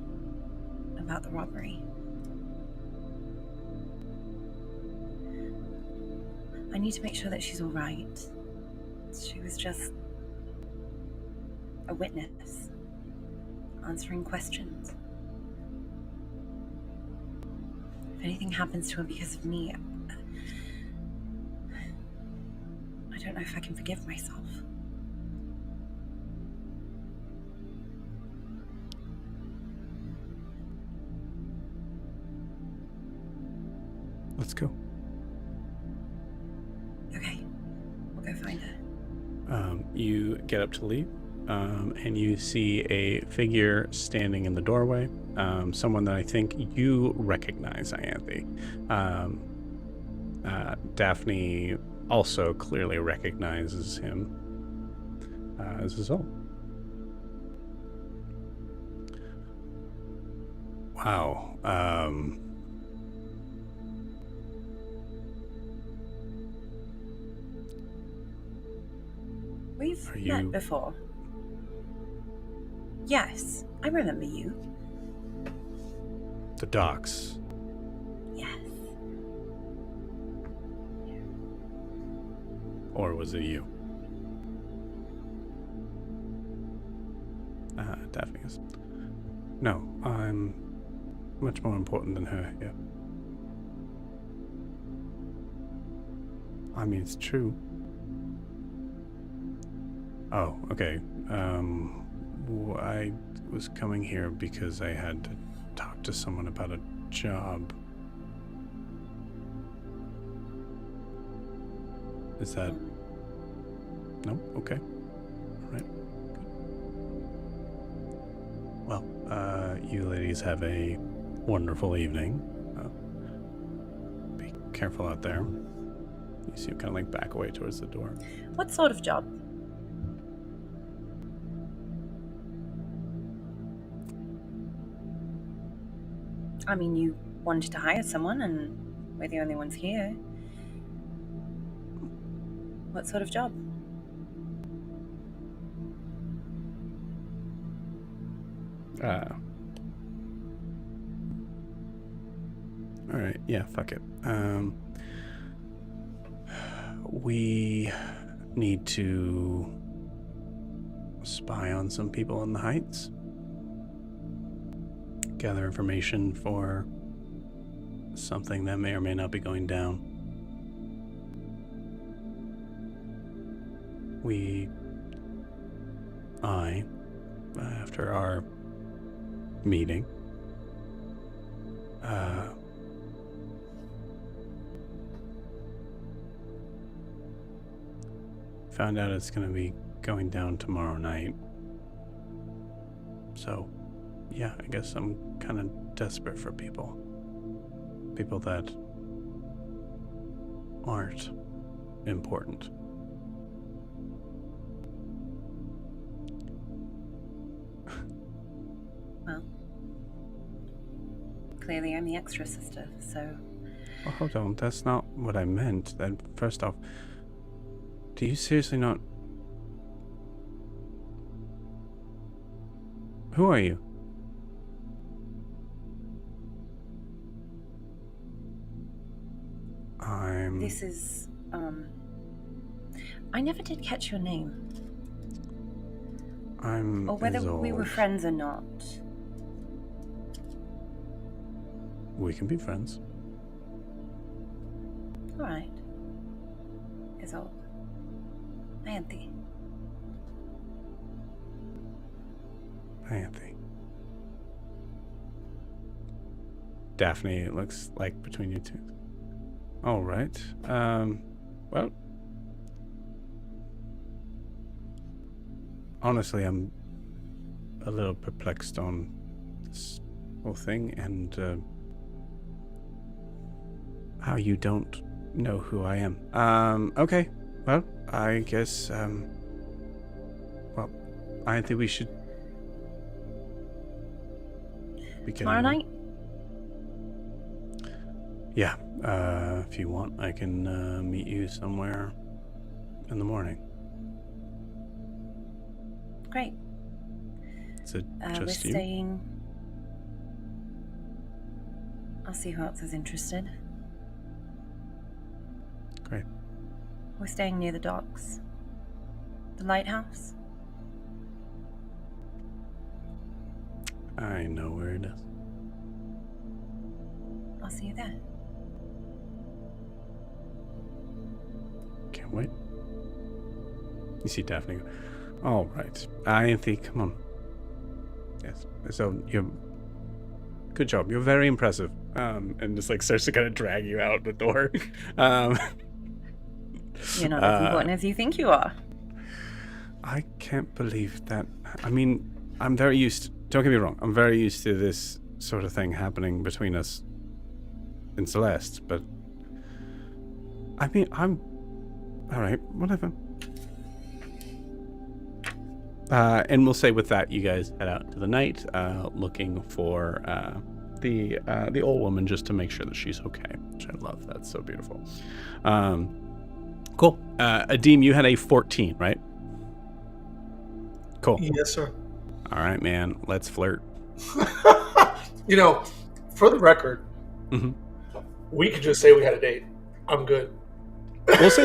about the robbery. I need to make sure that she's all right. She was just a witness, answering questions. If anything happens to her because of me, I don't know if I can forgive myself. Let's go. Okay, we'll go find her. You get up to leave, and you see a figure standing in the doorway. Someone that I think you recognize, Ianthe. Daphne also clearly recognizes him as his own. Wow. We've Are met you- before. Yes, I remember you. The docks. Yes. Or was it you? Daphne is. No, I'm much more important than her here. I mean, it's true. Oh, okay. I was coming here because I had to talk to someone about a job. Is that... No? Okay. All right. Good. Well, you ladies have a wonderful evening. Be careful out there. You see him kind of like back away towards the door. What sort of job? I mean, you wanted to hire someone, and we're the only ones here. What sort of job? All right, yeah, fuck it. We need to spy on some people in the Heights. Gather information for something that may or may not be going down. After our meeting, found out it's going to be going down tomorrow night. So, yeah, I guess I'm kind of desperate for people. People that aren't important. Well, clearly I'm the extra sister, so... Oh, hold on, that's not what I meant. Then, first off, do you seriously not... Who are you? This is, I never did catch your name. I'm Or whether we were Isolde. friends or not. We can be friends. Alright. Isolde. Anthe. Anthe. Daphne, it looks like between you two. All right. Well, honestly, I'm a little perplexed on this whole thing and how you don't know who I am. Okay. Well, I guess, well, I think we should be getting Tomorrow on. night? Yeah, if you want, I can meet you somewhere in the morning. Great. Is it We're just you? staying... I'll see who else is interested. Great. We're staying near the docks. The lighthouse. I know where it is. I'll see you there. Can't wait. You see Daphne go, all right. Anthe, come on. Yes. So, you're... Good job. You're very impressive. And just, like, starts to kind of drag you out the door. You're not as important as you think you are. I can't believe that. I mean, I'm very used to... Don't get me wrong. I'm very used to this sort of thing happening between us and Celeste, but... I mean, I'm... Alright, whatever. And we'll say with that, you guys head out to the night, looking for the old woman just to make sure that she's okay, which I love. That's so beautiful. Cool. Adim, you had a 14, right? Cool. Yes, sir. All right, man. Let's flirt. You know, for the record, Mhm. we could just say we had a date. I'm good. We'll say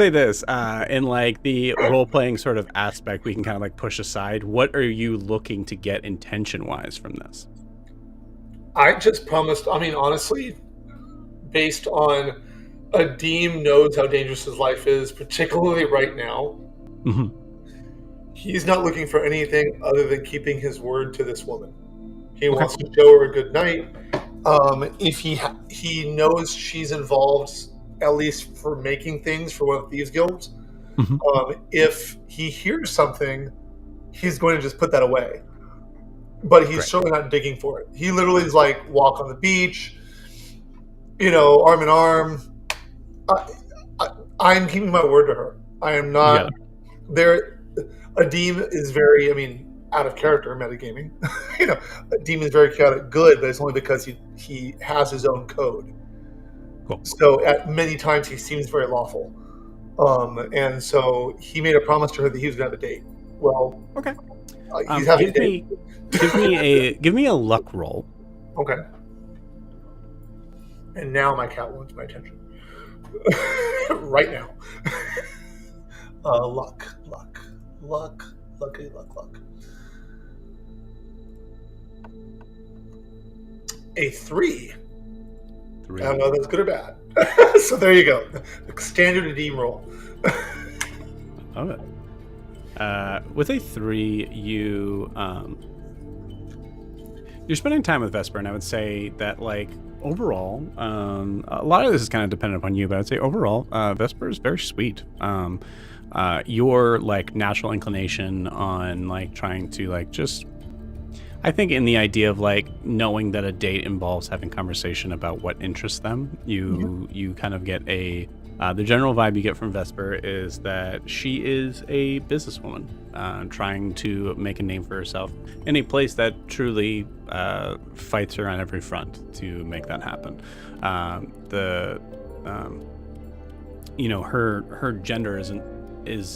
this. In like the role-playing sort of aspect, we can kind of like push aside. What are you looking to get intention-wise from this? I just promised, I mean, honestly, based on Adim knows how dangerous his life is, particularly right now, Mhm. he's not looking for anything other than keeping his word to this woman. He wants to show her a good night. If he knows she's involved, at least for making things for one of the thieves guilds, if he hears something, he's going to just put that away. But he's certainly not digging for it. He literally is like walk on the beach, you know, arm in arm. I'm keeping my word to her. I am not there. Adim is very, I mean, out of character metagaming. You know, Adim is very chaotic good, but it's only because he has his own code. Cool. So at many times he seems very lawful. And so he made a promise to her that he was going to have a date. Well, Okay. He's having a date. Give me a luck roll. Okay. And now my cat wants my attention. Right now. Luck. A 3. I don't know if that's good or bad. So there you go. The standard Adim roll. Love it. With a 3, you're spending time with Vesper, and I would say that like overall, a lot of this is kind of dependent upon you, but I'd say overall, Vesper is very sweet. Your like natural inclination on like trying to like just, I think in the idea of like knowing that a date involves having conversation about what interests them, you kind of get the general vibe you get from Vesper is that she is a businesswoman trying to make a name for herself in a place that truly fights her on every front to make that happen. Her gender is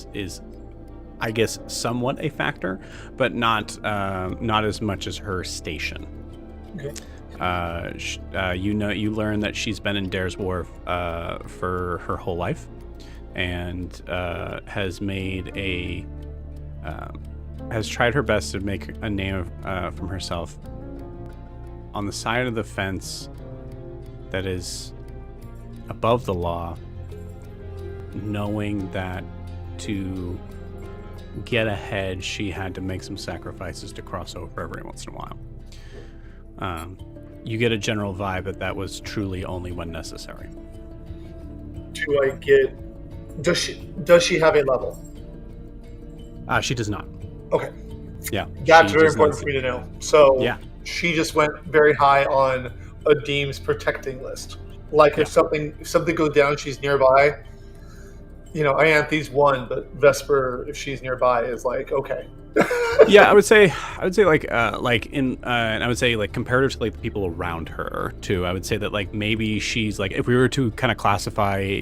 I guess somewhat a factor, but not as much as her station. Okay. You learn that she's been in Dare's Wharf for her whole life, and has tried her best to make a name from herself on the side of the fence that is above the law, knowing that to get ahead, she had to make some sacrifices to cross over every once in a while. You get a general vibe that was truly only when necessary. Does she have a level? She does not. Okay. Yeah. That's she very does not important for me to know. So yeah. she just went very high on a Deem's protecting list. Like if something goes down, she's nearby. Ianthe's one, but Vesper, if she's nearby, is like, okay. Yeah, I would say like and I would say like comparative to like the people around her too. I would say that like maybe she's like, if we were to kind of classify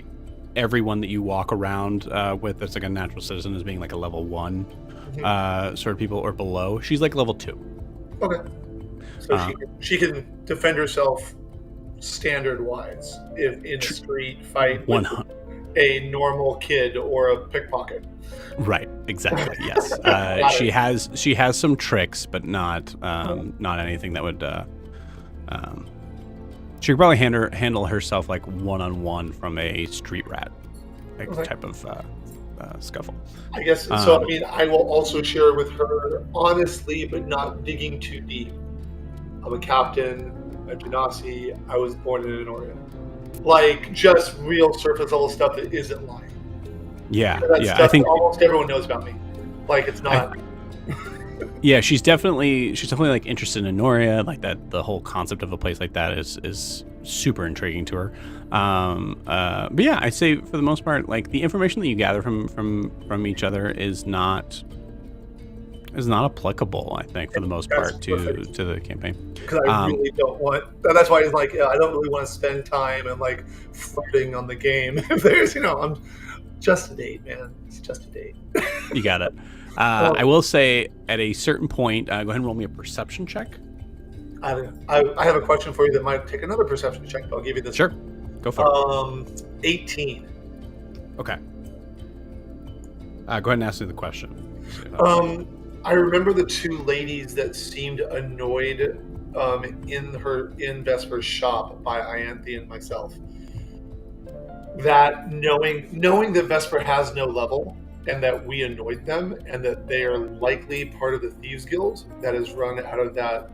everyone that you walk around with that's like a natural citizen as being like a level 1 sort of people or below, she's like level 2. Okay. So she can defend herself standard wise if in a street fight with a normal kid or a pickpocket. Right, exactly. Yes. She has some tricks, but not anything that would she could probably handle herself like one-on-one from a street rat type of scuffle. I guess so. I mean, I will also share with her honestly, but not digging too deep. I'm a captain, a genasi. I was born in Anoria. Like just real surface level stuff that isn't lying. Yeah, I think almost everyone knows about me. Like it's not. Yeah, she's definitely like interested in Anoria. Like that, the whole concept of a place like that is super intriguing to her. But yeah, I say for the most part, like the information that you gather from each other is not applicable. I think for the most part to the campaign. Because I really don't want. That's why it's like I don't really want to spend time and like flirting on the game. If there's I'm just a date, man. It's just a date. You got it. I will say at a certain point, go ahead and roll me a perception check. I have a question for you that might take another perception check, but I'll give you this. Sure. Go for it. 18. Okay. Go ahead and ask me the question. I remember the two ladies that seemed annoyed in Vesper's shop by Ianthe and myself. That knowing that Vesper has no level and that we annoyed them and that they are likely part of the Thieves Guild that is run out of that.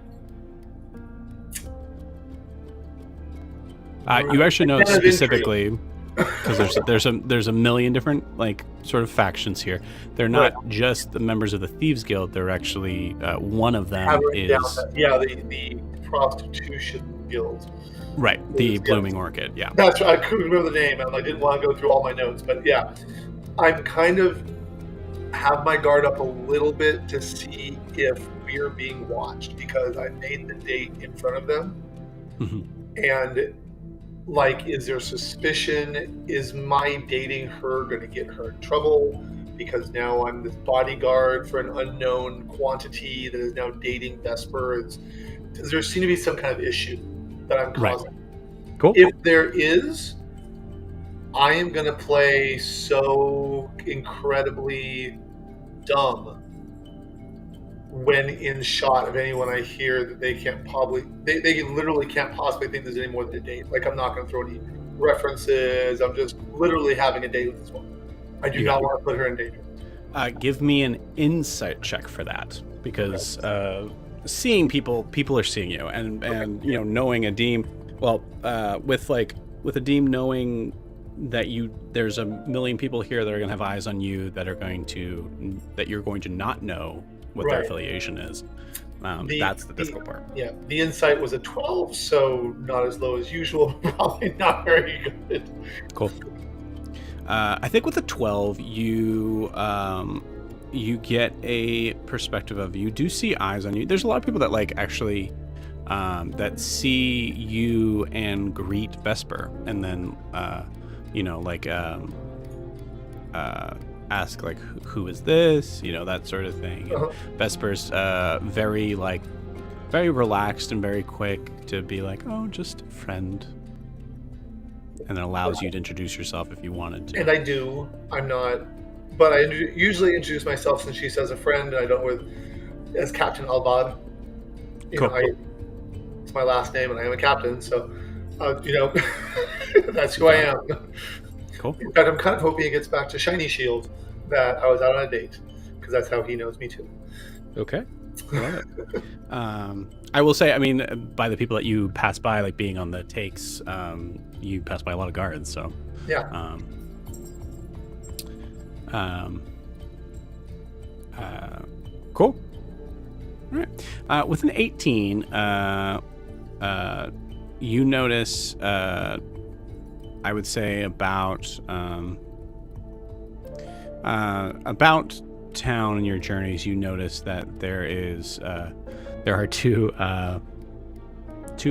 You actually know specifically because there's a million different like sort of factions here. They're not just the members of the Thieves Guild. They're actually one of them is the Prostitution Guild. Right, the Blooming Orchid. Yeah, that's right. I couldn't remember the name, and I didn't want to go through all my notes. But yeah, I'm kind of have my guard up a little bit to see if we're being watched because I made the date in front of them, and like, is there suspicion? Is my dating her going to get her in trouble? Because now I'm this bodyguard for an unknown quantity that is now dating Vesper. Does there seem to be some kind of issue that I'm causing? Right. Cool. If there is, I am going to play so incredibly dumb when in shot of anyone I hear that they literally can't possibly think there's any more than a date. Like, I'm not going to throw any references. I'm just literally having a date with this woman. I do not want to put her in danger. Give me an insight check for that, because seeing people are seeing you, and knowing a Deem, Well, with Adim knowing that there's a million people here that are going to have eyes on you that you're going to not know what their Right. affiliation is. That's the difficult part. Yeah, the insight was a 12, so not as low as usual, probably not very good. Cool. I think with a 12, you get a perspective of, you do see eyes on you. There's a lot of people that actually that see you and greet Vesper, and then ask who is this, that sort of thing. And Vesper's very relaxed and very quick to be like, oh, just a friend, and then allows you to introduce yourself if you wanted to. And I do. I'm not, but I usually introduce myself, since she says a friend, and I don't as Captain Albad. Cool. It's my last name, and I am a captain, so that's who I am. Cool. In fact, I'm kind of hoping it gets back to Shiny Shield that I was out on a date, because that's how he knows me too. Okay. Love it. I will say, by the people that you pass by, being on the takes, you pass by a lot of guards, so yeah. Cool. All right. With an 18, you notice, I would say about town in your journeys, you notice that there are two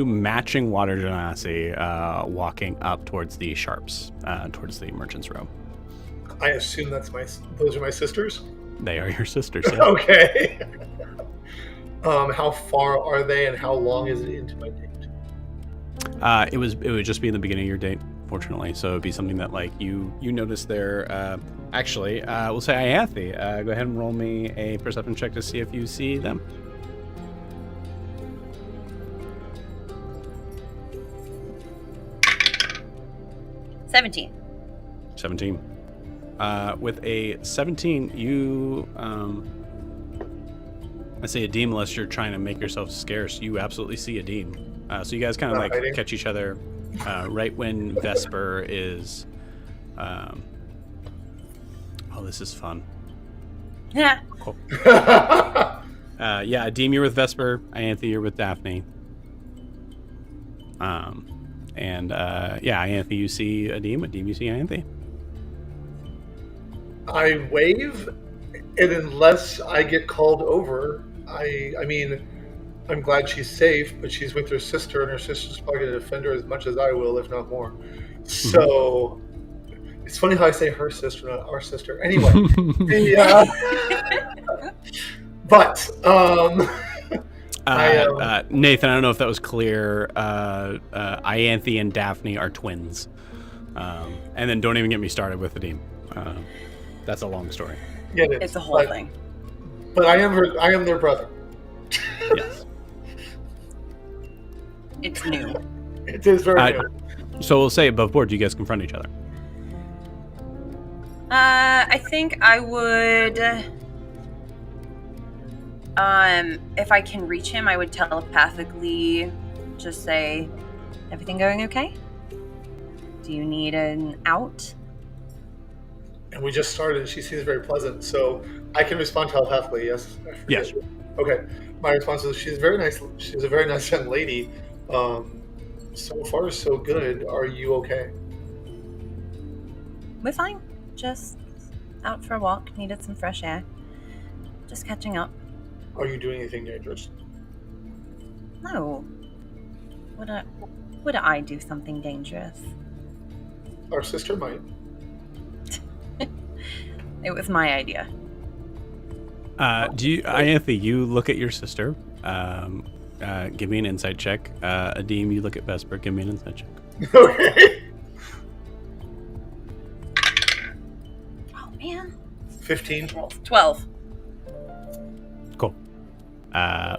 matching water genasi walking up towards the sharps, towards the merchant's row. I assume those are my sisters? They are your sisters. Yeah. Okay. How far are they, and how long is it into my date? It would just be in the beginning of your date, fortunately. So it'd be something that you notice there. Actually, we'll say Ianthe. Go ahead and roll me a perception check to see if you see them. $17. 17. With a 17, you I say Adim, unless you're trying to make yourself scarce, you absolutely see Adim. So you guys kind of catch each other right when Vesper is. Oh, this is fun. Yeah. Cool. Yeah, Adim, you're with Vesper. Ianthe, you're with Daphne. Ianthe, you see Adim. Adim, you see Ianthe. I wave, and unless I get called over, I'm glad she's safe, but she's with her sister, and her sister's probably going to defend her as much as I will, if not more. So it's funny how I say her sister, not our sister. Anyway, but Nathan, I don't know if that was clear. Ianthe and Daphne are twins, and then don't even get me started with Adim. That's a long story. Yeah, it's a whole thing. But I am their brother. Yes. It's new. It is very new. So we'll say above board, you guys confront each other. I think I would, if I can reach him, I would telepathically just say, everything going okay? Do you need an out? And we just started, and she seems very pleasant, so I can respond telepathically, yes? Yes. Okay. My response is, she's very nice. She's a very nice young lady. So far, so good. Are you okay? We're fine. Just out for a walk. Needed some fresh air. Just catching up. Are you doing anything dangerous? No. Would I do something dangerous? Our sister might. It was my idea. Ianthe, you look at your sister. Give me an insight check. Adim, you look at Vesper. Give me an insight check. Okay. Oh, man. 15. 12. Cool.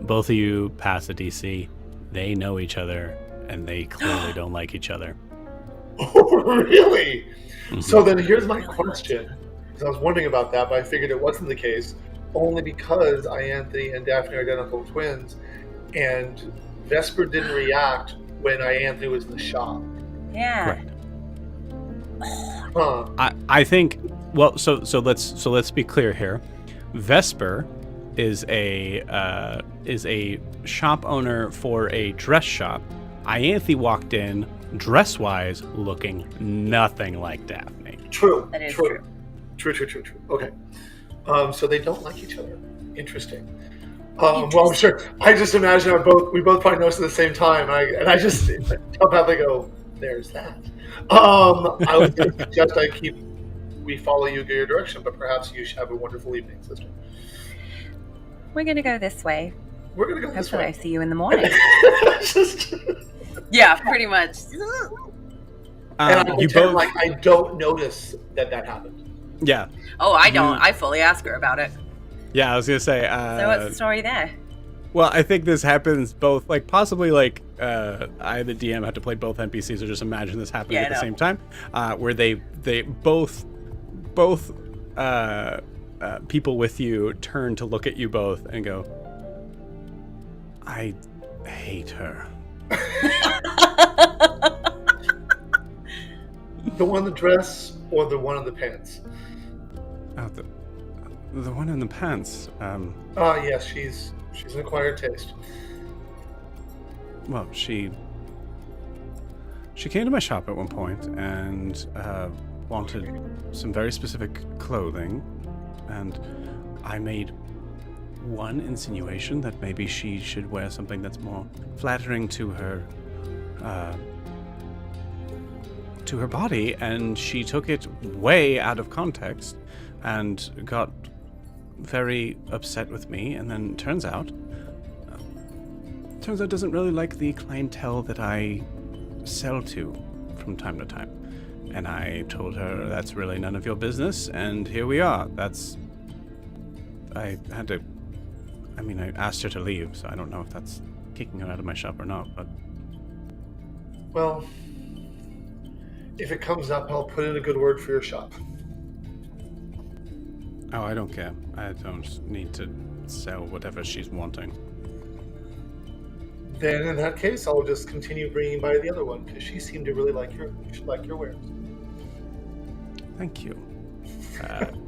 Both of you pass a DC. They know each other, and they clearly don't like each other. Oh, really? Mm-hmm. So then here's my question. Because I was wondering about that, but I figured it wasn't the case. Only because Ianthe and Daphne are identical twins, and Vesper didn't react when Anthony was in the shop. Yeah. Correct. Huh. I think. Well, so let's be clear here. Vesper is a shop owner for a dress shop. Ianthe walked in dress-wise, looking nothing like Daphne. True. That is True. Okay. So they don't like each other. Interesting. Well, I'm sure. I just imagine we both probably noticed at the same time, and I just tell Pat, they go, "There's that." I would suggest we follow you, go your direction, but perhaps you should have a wonderful evening, sister. We're gonna go this way. We're gonna go this Hopefully way. I see you in the morning. Just, Yeah, pretty much. and I You pretend both. like I don't notice that happened. Yeah. Oh, I don't. I fully ask her about it. Yeah. I was gonna say. So what's the story there? Well, I think this happens both, like possibly like I, the DM, had to play both NPCs, or just imagine this happening at the same time, where they both people with you turn to look at you both and go, "I hate her." The one in the dress or the one in the pants? Oh, the one in the pants. Yes, she's an acquired taste. Well, she came to my shop at one point and wanted some very specific clothing, and I made one insinuation that maybe she should wear something that's more flattering to her body, and she took it way out of context and got very upset with me, and then turns out doesn't really like the clientele that I sell to from time to time. And I told her that's really none of your business, and here we are. I asked her to leave, so I don't know if that's kicking her out of my shop or not, but... Well, if it comes up, I'll put in a good word for your shop. Oh, I don't care. I don't need to sell whatever she's wanting. Then in that case, I'll just continue bringing by the other one, because she seemed to really like your wares. Thank you.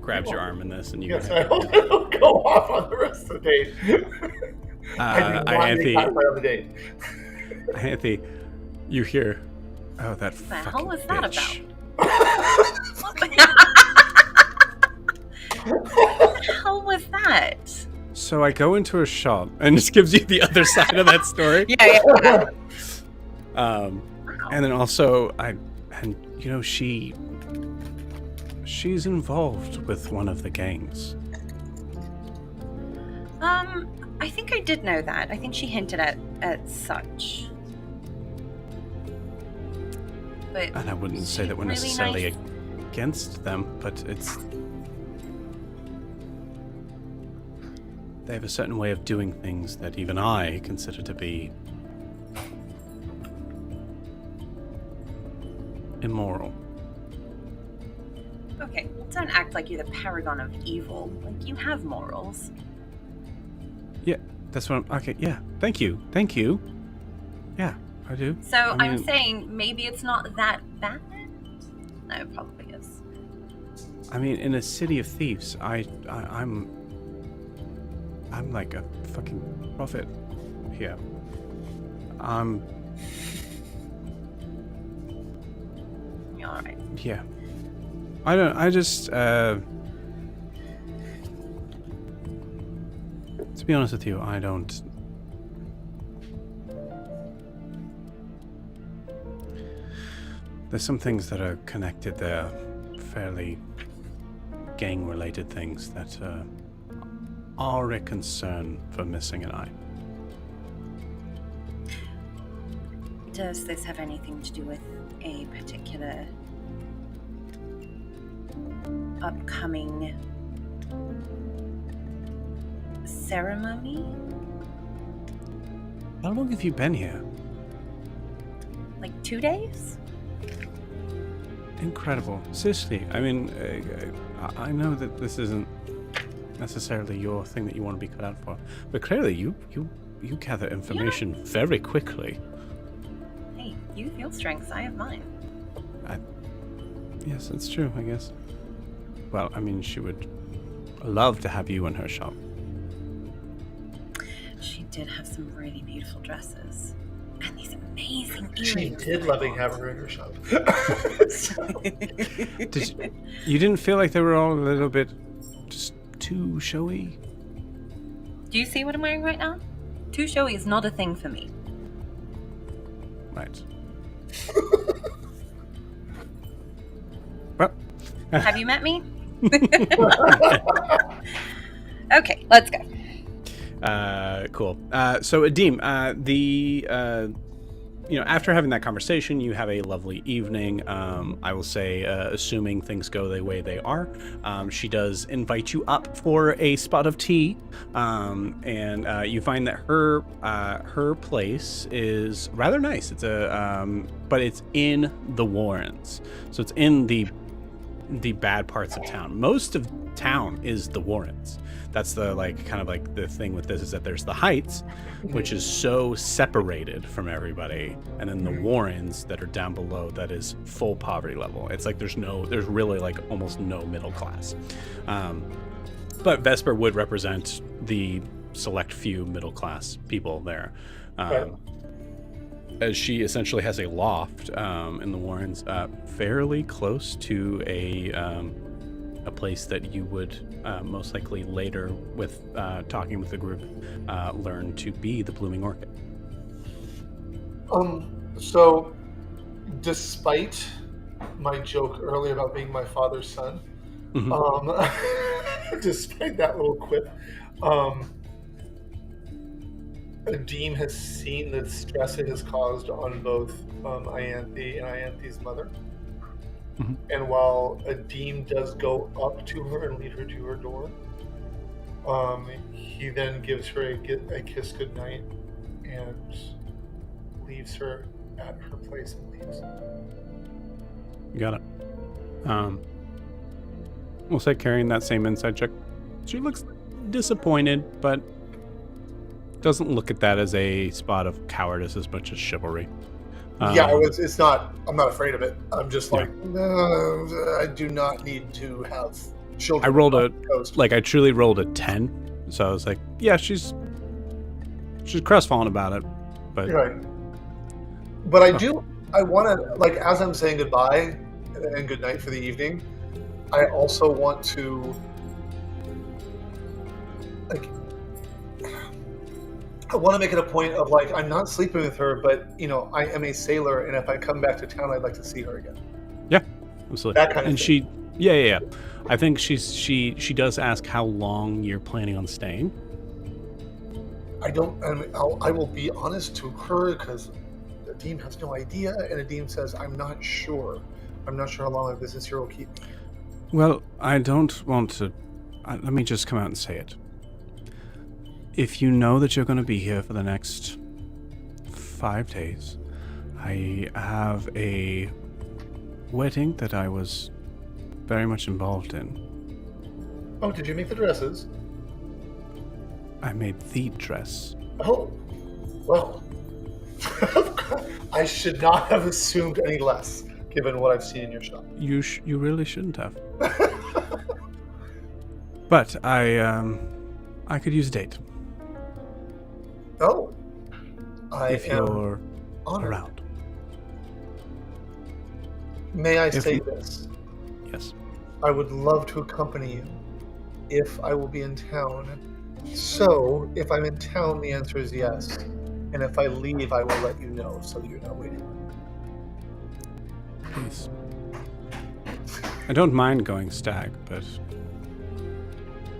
Grabs your arm in this, and you Yes, go I ahead. hope it'll go off on the rest of the date. I do not make that way on the date. Ianthe, you hear, "Oh, that What the hell fucking was that bitch." What the hell was that? So I go into her shop, and this gives you the other side of that story. Yeah. And then also, she's involved with one of the gangs. I think I did know that. I think she hinted at such. But And I wouldn't say that we're really necessarily nice? against them, but they have a certain way of doing things that even I consider to be immoral. Okay, don't act like you're the paragon of evil. Like, you have morals. Yeah, that's what I'm... Okay, yeah. Thank you. Yeah, I do. So I I'm mean- saying maybe it's not that bad? No, it probably is. I mean, in a city of thieves, I'm like a fucking prophet here. You're alright. Yeah. To be honest with you, I don't... There's some things that are connected there, fairly gang-related things that are a concern for Missing and I. Does this have anything to do with a particular upcoming ceremony? How long have you been here? Like 2 days? Incredible. Seriously, I mean, I know that this isn't necessarily your thing that you want to be cut out for, but clearly you gather information very quickly. you feel strengths, I have mine. Yes, that's true, I guess. Well, I mean, she would love to have you in her shop. She did have some really beautiful dresses. And these amazing earrings. She did loving having her in her shop. You didn't feel like they were all a little bit just too showy? Do you see what I'm wearing right now? Too showy is not a thing for me. Right. Well, Have you met me? Okay, let's go. Cool. So Adim, after having that conversation, you have a lovely evening. I will say, assuming things go the way they are, she does invite you up for a spot of tea, and you find that her place is rather nice. It's but it's in the Warrens, so it's in the bad parts of town. Most of town is the Warrens. That's the the thing with this is that there's the Heights, which is so separated from everybody, and then the Warrens that are down below, that is full poverty level. It's like there's really like almost no middle class. But Vesper would represent the select few middle class people there. Right. As she essentially has a loft in the Warrens, fairly close to a place that you would most likely later, with talking with the group, learn to be the Blooming Orchid. So, despite my joke earlier about being my father's son, despite that little quip, Adim has seen the stress it has caused on both Ianthe and Ianthe's mother. And while Adim does go up to her and lead her to her door, he then gives her a kiss goodnight and leaves her at her place and leaves. You got it. We'll say carrying that same insight check. She looks disappointed, but doesn't look at that as a spot of cowardice as much as chivalry. It's not. I'm not afraid of it. I'm just like, no, I do not need to have children. I rolled I truly rolled a 10, so I was like, yeah, she's crestfallen about it, but right. But I want to, like, as I'm saying goodbye and goodnight for the evening, I also want to, like, I want to make it a point of, like, I'm not sleeping with her, but, I am a sailor, and if I come back to town, I'd like to see her again. Yeah, absolutely. That kind of thing. Yeah. I think she does ask how long you're planning on staying. I will be honest to her, because Adim has no idea, and Adim says, I'm not sure how long my business here will keep me. Well, I don't want to... let me just come out and say it. If you know that you're going to be here for the next 5 days, I have a wedding that I was very much involved in. Oh, did you make the dresses? I made the dress. Oh, well, I should not have assumed any less, given what I've seen in your shop. You really shouldn't have. But I could use a date. Oh, if you're honored. around. May I say this? Yes. I would love to accompany you if I will be in town. So, if I'm in town, the answer is yes. And if I leave, I will let you know so that you're not waiting. Please. I don't mind going stag, but...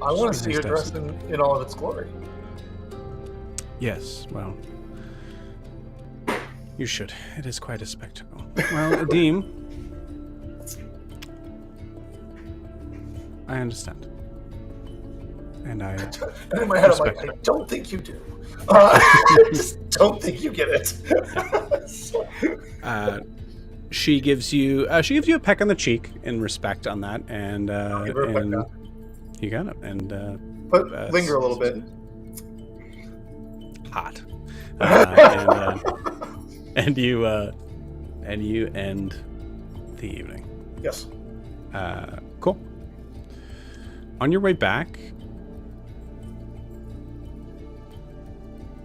I want to see your dress in all of its glory. Yes, well... You should. It is quite a spectacle. Well, Adim... I understand. And I... And in my head, I'm like, I don't think you do. I just don't think you get it. She gives you a peck on the cheek in respect on that, and you got it. And but linger a little bit. Hot. And you And you end the evening. Yes. Cool. On your way back,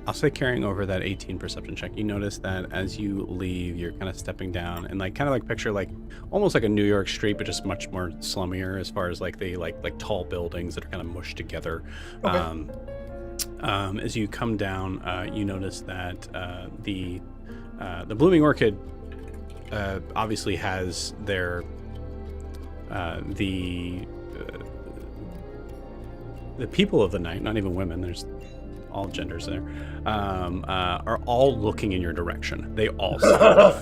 I'll say carrying over that 18 perception check, you notice that as you leave, you're kind of stepping down and like kind of like picture like almost like a New York street, but just much more slummier as far as like the like tall buildings that are kind of mushed together. Okay. As you come down, you notice that the Blooming Orchid obviously has their the people of the night, not even women. There's all genders there, are all looking in your direction. They all see you.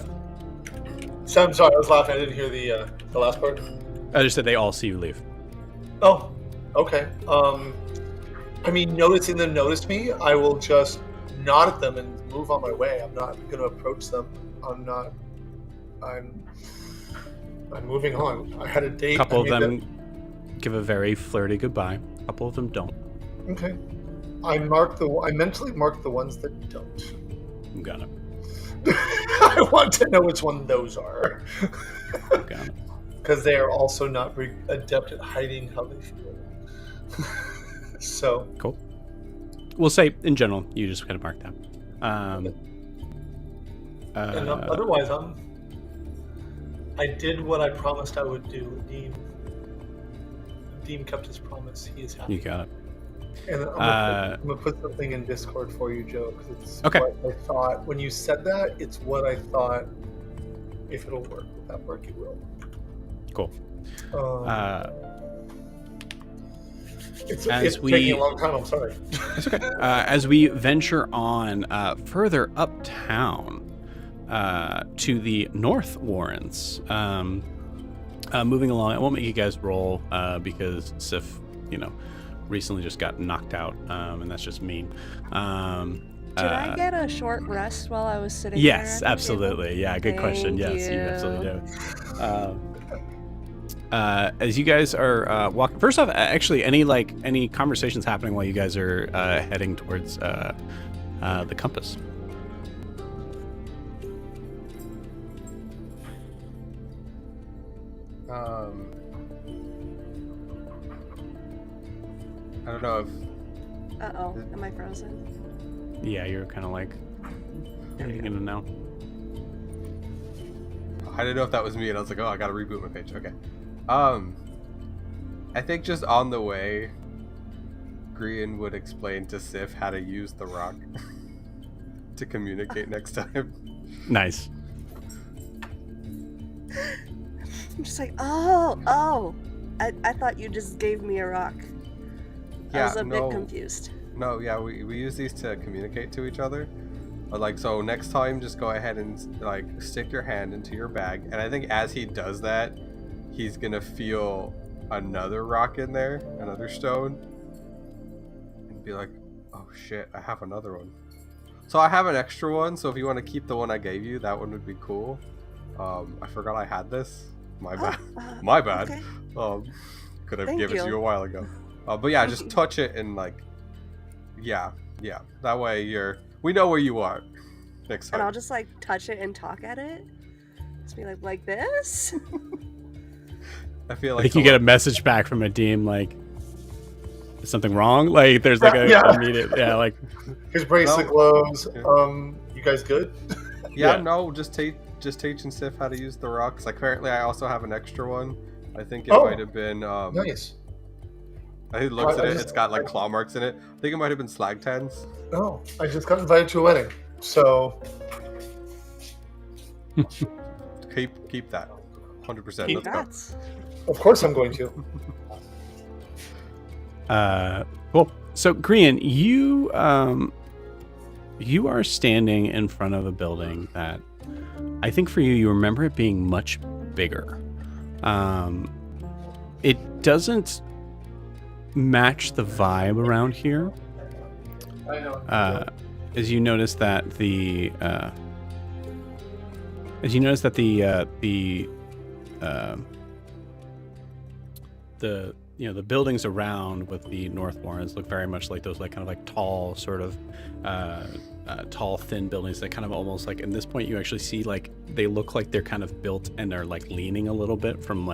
So I'm sorry, I was laughing. I didn't hear the last part. I just said they all see you leave. Oh, okay. I mean, noticing them notice me, I will just nod at them and move on my way. I'm not going to approach them. I'm moving on. I had a date. A couple of them give a very flirty goodbye. A couple of them don't. Okay. I mentally mark the ones that don't. Got it. I want to know which one those are. Got it. Because they are also not very adept at hiding how they feel. So. Cool. We'll say, in general, you just kind of mark that. And otherwise, I did what I promised I would do. Dean kept his promise. He is happy. You got it. And I'm gonna put something in Discord for you, Joe, because it's okay. what I thought. When you said that, it's what I thought. If it'll work, if that work, it will. Cool. It's taking a long time. I'm sorry. It's okay. As we venture on further uptown to the North Warrens, moving along, I won't make you guys roll because Sif, recently just got knocked out, and that's just mean. Did I get a short rest while I was sitting yes, there? Yes, absolutely. Yeah, good question. Thank Yes, you absolutely do. you. As you guys are walking, first off, actually, any conversations happening while you guys are heading towards the compass? I don't know if. Uh-oh, am I frozen? Yeah, you're kind of like. You're gonna know. I didn't know if that was me, and I was like, oh, I gotta reboot my page. Okay. I think just on the way, Grian would explain to Sif how to use the rock to communicate next time. Nice. I'm just like, oh. I thought you just gave me a rock. I was a bit confused. No, yeah, we use these to communicate to each other. But so next time, just go ahead and stick your hand into your bag. And I think as he does that, he's gonna feel another rock in there, another stone, and be like, oh shit, I have another one. So I have an extra one, so if you want to keep the one I gave you, that one would be cool. I forgot I had this. My bad. My bad. Okay. Could have given it to you a while ago. But yeah, just touch it and yeah. That way we know where you are next time. And I'll just touch it and talk at it. Just be like this. I feel I think you get a message back from a team is something wrong? There's immediate his bracelet glows. Yeah. You guys good? Yeah, no, just teaching Sif how to use the rocks. Apparently I also have an extra one. I think it might have been nice. I looked at it, it's got claw marks in it. I think it might have been slag tans. Oh, I just got invited to a wedding. So keep that. 100%. Keep Let's go. Of course I'm going to. Cool. So Grian, you are standing in front of a building that I think for you remember it being much bigger. It doesn't match the vibe around here. I know. As you notice that the the buildings around with the North Warrens look very much like those like kind of like tall sort of tall thin buildings that kind of almost like, at this point you actually see like they look like they're kind of built and they're like leaning a little bit from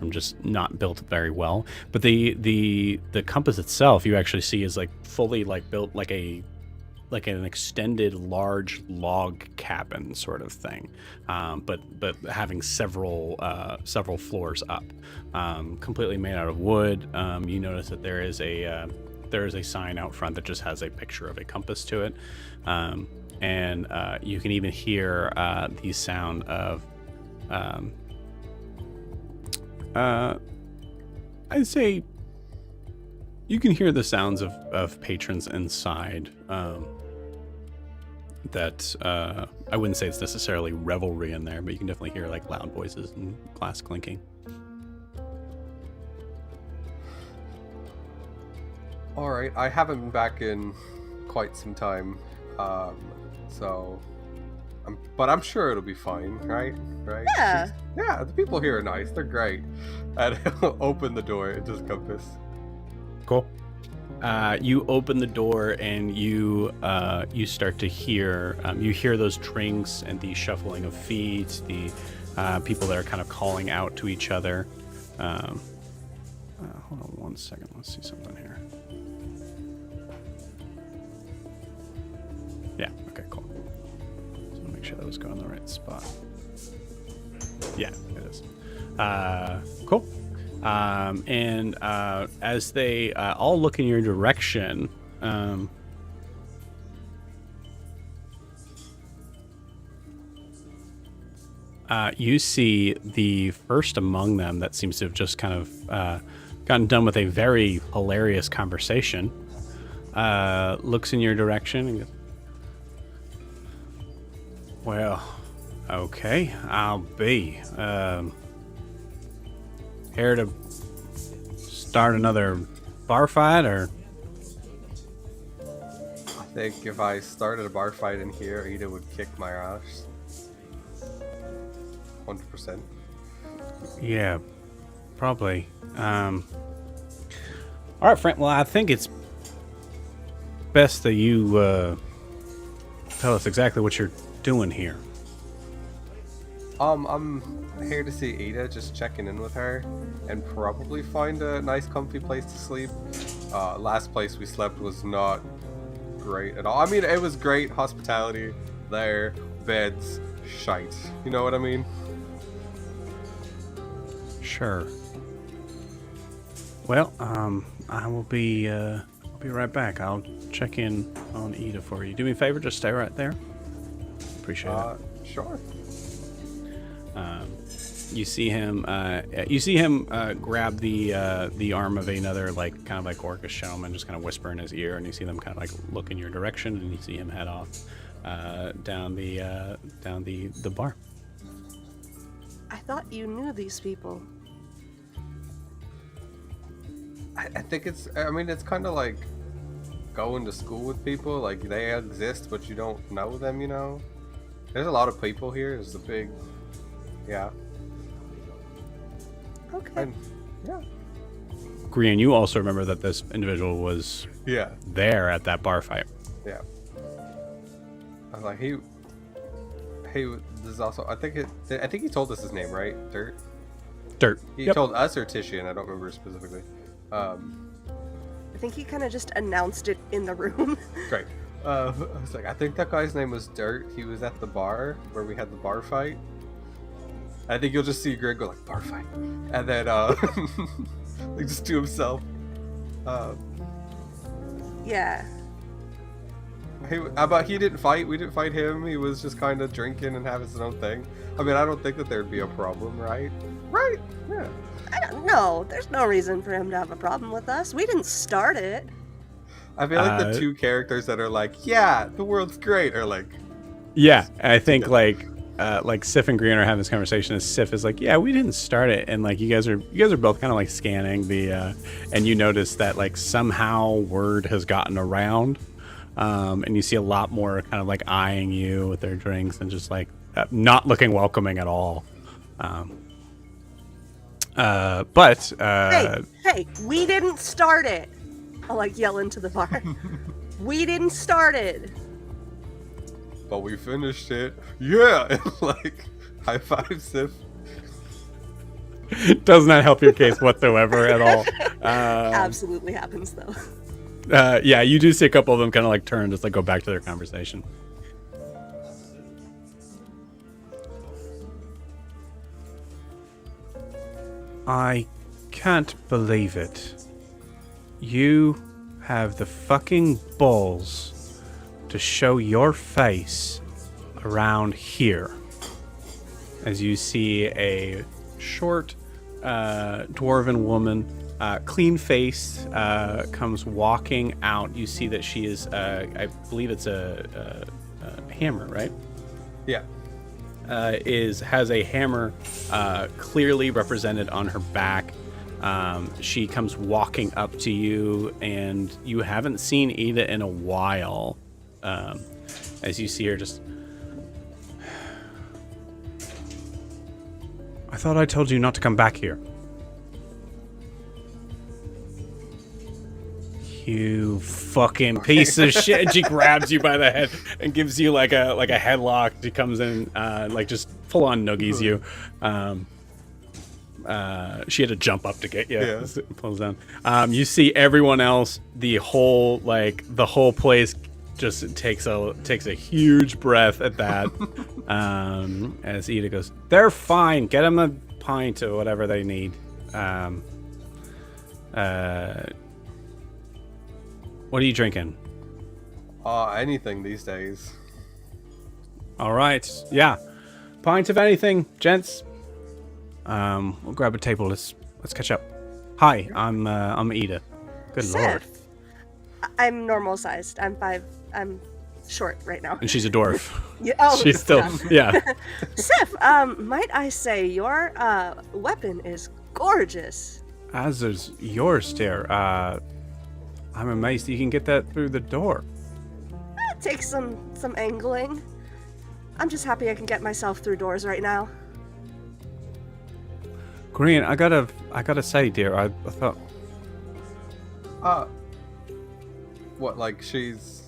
just not built very well. But the compass itself you actually see is like fully like built like an extended large log cabin sort of thing, but having several floors up, completely made out of wood. You notice that there is a sign out front that just has a picture of a compass to it, and you can even hear the sound of I'd say you can hear the sounds of patrons inside. That I wouldn't say it's necessarily revelry in there, but you can definitely hear like loud voices and glass clinking. All right, I haven't been back in quite some time, but I'm sure it'll be fine, right? Right? Yeah. Yeah, the people here are nice. They're great. And he'll open the door and just compass. Cool. You open the door and you start to hear those drinks and the shuffling of feet, the people that are kind of calling out to each other. Hold on 1 second. Let's see something here. Yeah. Okay. Cool. So make sure that was going in the right spot. Yeah, it is. Cool. And as they all look in your direction, you see the first among them that seems to have just kind of gotten done with a very hilarious conversation, looks in your direction and goes, well, okay, I'll be here to start another bar fight, or? I think if I started a bar fight in here, Ida would kick my ass. 100%. Yeah, probably. All right, Frank. Well, I think it's best that you tell us exactly what you're doing here. I'm here to see Ada, just checking in with her, and probably find a nice comfy place to sleep. Last place we slept was not great at all. I mean, it was great hospitality there, beds, shite. You know what I mean? Sure. Well, I will be right back. I'll check in on Ida for you. Do me a favor, just stay right there. Appreciate it. Sure. You see him grab the arm of another like kind of like orcish gentleman, just kind of whisper in his ear, and you see them kind of like look in your direction, and you see him head off down the bar. I thought you knew these people. I think it's kind of like going to school with people. Like, they exist, but you don't know them, you know? There's a lot of people here. There's a big... Yeah. Okay. And, yeah. Grian, you also remember that this individual was there at that bar fight. Yeah. I was like, he there's also, I think he told us his name, right? Dirt. He told us or Tishian, I don't remember specifically. I think he kind of just announced it in the room. Great. I was like, I think that guy's name was Dirt. He was at the bar where we had the bar fight. I think you'll just see Greg go like, bar fight. And then, like, just to himself. Yeah. But he didn't fight. We didn't fight him. He was just kind of drinking and having his own thing. I mean, I don't think that there'd be a problem, right? Right? Yeah. I don't know. There's no reason for him to have a problem with us. We didn't start it. I feel like the two characters that are like, yeah, the world's great, are like... Yeah, I think like Sif and Green are having this conversation, and Sif is like, yeah, we didn't start it, and like you guys are both kind of like scanning the and you notice that like somehow word has gotten around, and you see a lot more kind of like eyeing you with their drinks and just like not looking welcoming at all. Hey, we didn't start it. I'll like yell into the bar. We didn't start it. But we finished it. Yeah, and like high five Sif. Does not help your case whatsoever at all. Absolutely happens though. Yeah, you do see a couple of them kind of like turn, just like go back to their conversation. I can't believe it. You have the fucking balls to show your face around here. As you see a short dwarven woman, clean-faced, comes walking out. You see that she is, I believe it's a hammer, right? Yeah. Has a hammer clearly represented on her back. She comes walking up to you, and you haven't seen Ida in a while. As you see her just... I thought I told you not to come back here. You fucking piece of shit. And she grabs you by the head and gives you like a headlock. She comes in, like just full on noogies you. She had to jump up to get you. Yeah. Pulls down. You see everyone else. The whole place just takes a huge breath at that. As Ida goes, they're fine. Get them a pint or whatever they need. What are you drinking? Anything these days. All right. Yeah. Pint of anything, gents. We'll grab a table. Let's catch up. Hi, I'm Ida. Good lord. Sif. I'm normal sized. I'm short right now. And she's a dwarf. Yeah, oh, she's still yeah. Sif, might I say your weapon is gorgeous. As is yours, dear. I'm amazed you can get that through the door. It takes some angling. I'm just happy I can get myself through doors right now. Green, I gotta say, dear, I thought... What, like she's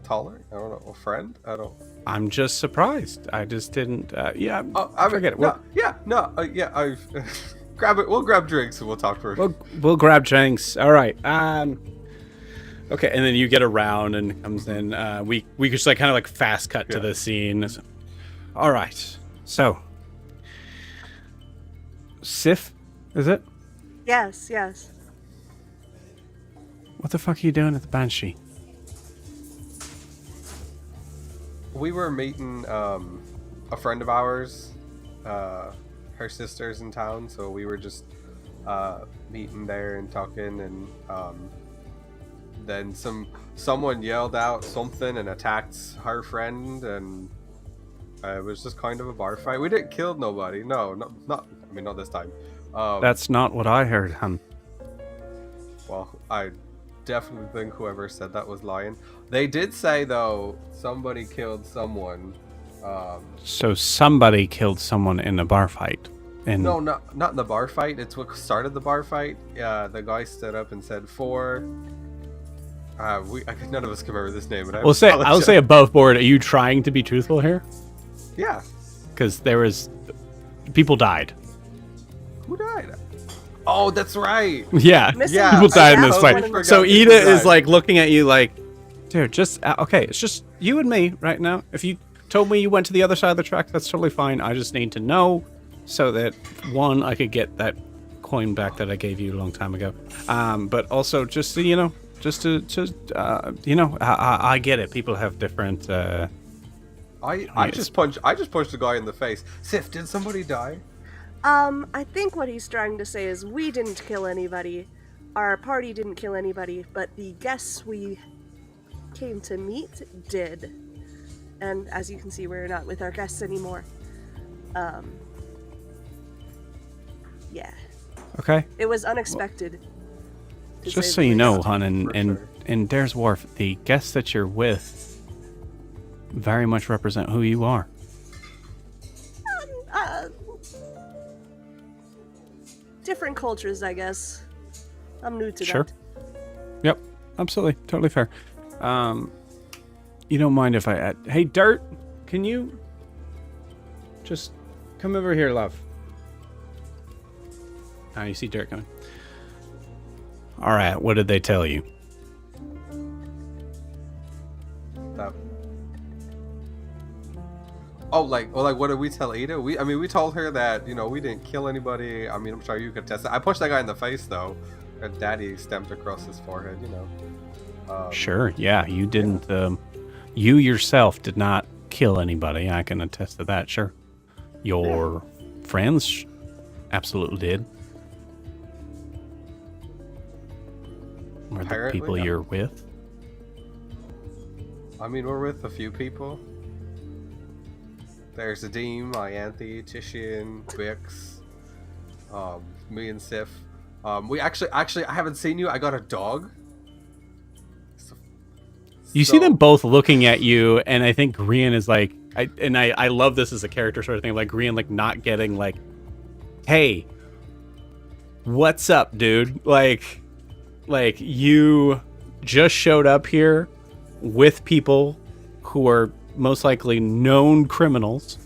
taller? I don't know, a friend? I don't... I'm just surprised. I just didn't, yeah, I forget it. Grab it. We'll grab drinks and we'll talk first. We'll grab drinks. All right. Okay, and then you get around and comes in. We just like kind of like fast cut to the scene. All right. So, Sif, is it? Yes. What the fuck are you doing at the Banshee? We were meeting a friend of ours. Her sister's in town, so we were just meeting there and talking, and then someone yelled out something and attacked her friend, and it was just kind of a bar fight. We didn't kill nobody. No, not this time. That's not what I heard, hun. Well, I definitely think whoever said that was lying. They did say though somebody killed someone. So somebody killed someone in a bar fight. No, not in the bar fight. It's what started the bar fight. The guy stood up and said none of us can remember this name. But I'll say above board. Are you trying to be truthful here? Yeah. Because people died. Who died? Oh, that's right. Yeah. People died in this fight. So Ida is like looking at you like, dude, just okay. It's just you and me right now. If you told me you went to the other side of the track, that's totally fine. I just need to know so that one, I could get that coin back that I gave you a long time ago. But also just so you know, I get it. People have different. I just punched the guy in the face. Sif, did somebody die? I think what he's trying to say is we didn't kill anybody. Our party didn't kill anybody, but the guests we came to meet did. And as you can see, we're not with our guests anymore. Yeah. Okay. It was unexpected. Just so you know, hun, in Dare's Wharf, the guests that you're with very much represent who you are. different cultures, I guess. I'm new to Sure. that. Yep, absolutely, totally fair. You don't mind if I add? Hey, Dirt, can you just come over here, love? You see Dirt coming. All right, what did they tell you? That... what did we tell Ada? We told her that, we didn't kill anybody. I mean, I'm sure you could test it. I punched that guy in the face, though. And Daddy stamped across his forehead, Sure, yeah, you didn't, you yourself did not kill anybody. I can attest to that, sure. Your friends absolutely did. Or the Apparently, people yeah. you're with. I mean, we're with a few people. There's Adim, Ianthe, Titian, Bix, me and Sif. We actually, I haven't seen you. I got a dog. You see them both looking at you, and I think Grian is like, I love this as a character sort of thing, like Grian like not getting like, hey, what's up, dude? Like you just showed up here with people who are most likely known criminals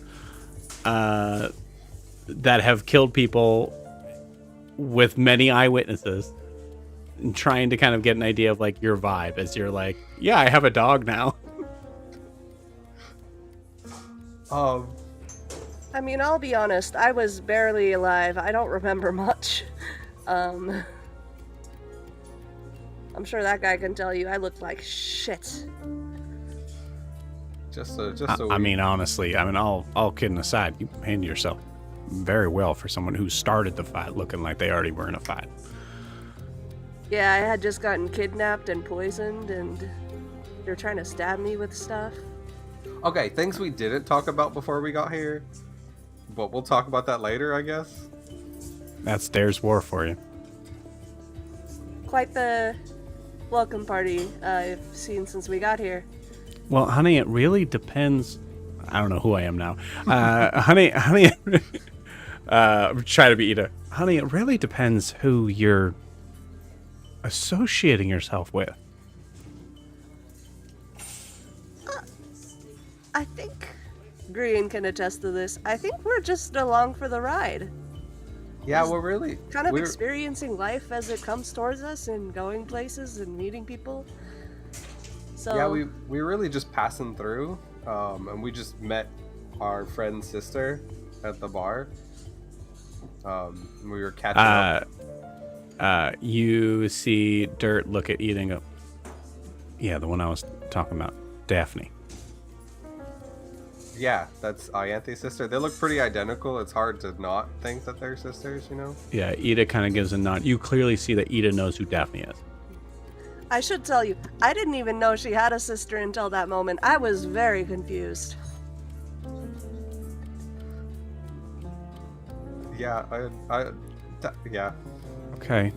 that have killed people with many eyewitnesses, and trying to kind of get an idea of like your vibe as you're like, yeah, I have a dog now. I mean, I'll be honest, I was barely alive. I don't remember much. I'm sure that guy can tell you I looked like shit. I mean, honestly, all kidding aside, you handled yourself very well for someone who started the fight looking like they already were in a fight. Yeah, I had just gotten kidnapped and poisoned, and they're trying to stab me with stuff. Okay, things we didn't talk about before we got here, but we'll talk about that later, I guess. That's Dare's War for you. Quite the welcome party I've seen since we got here. Well, honey, it really depends. I don't know who I am now. Honey, try to be Ida. Honey, it really depends who you're associating yourself with. I think Grian can attest to this. I think we're just along for the ride. Yeah, we're really Kind of experiencing life as it comes towards us and going places and meeting people. So yeah, we really just passing through, and we just met our friend's sister at the bar. We were catching up. You see Dirt look at eating up. Yeah, the one I was talking about, Daphne. Yeah, that's Ianthe's sister. They look pretty identical. It's hard to not think that they're sisters, Yeah, Ida kind of gives a nod. You clearly see that Ida knows who Daphne is. I should tell you, I didn't even know she had a sister until that moment. I was very confused. Yeah, yeah. Okay.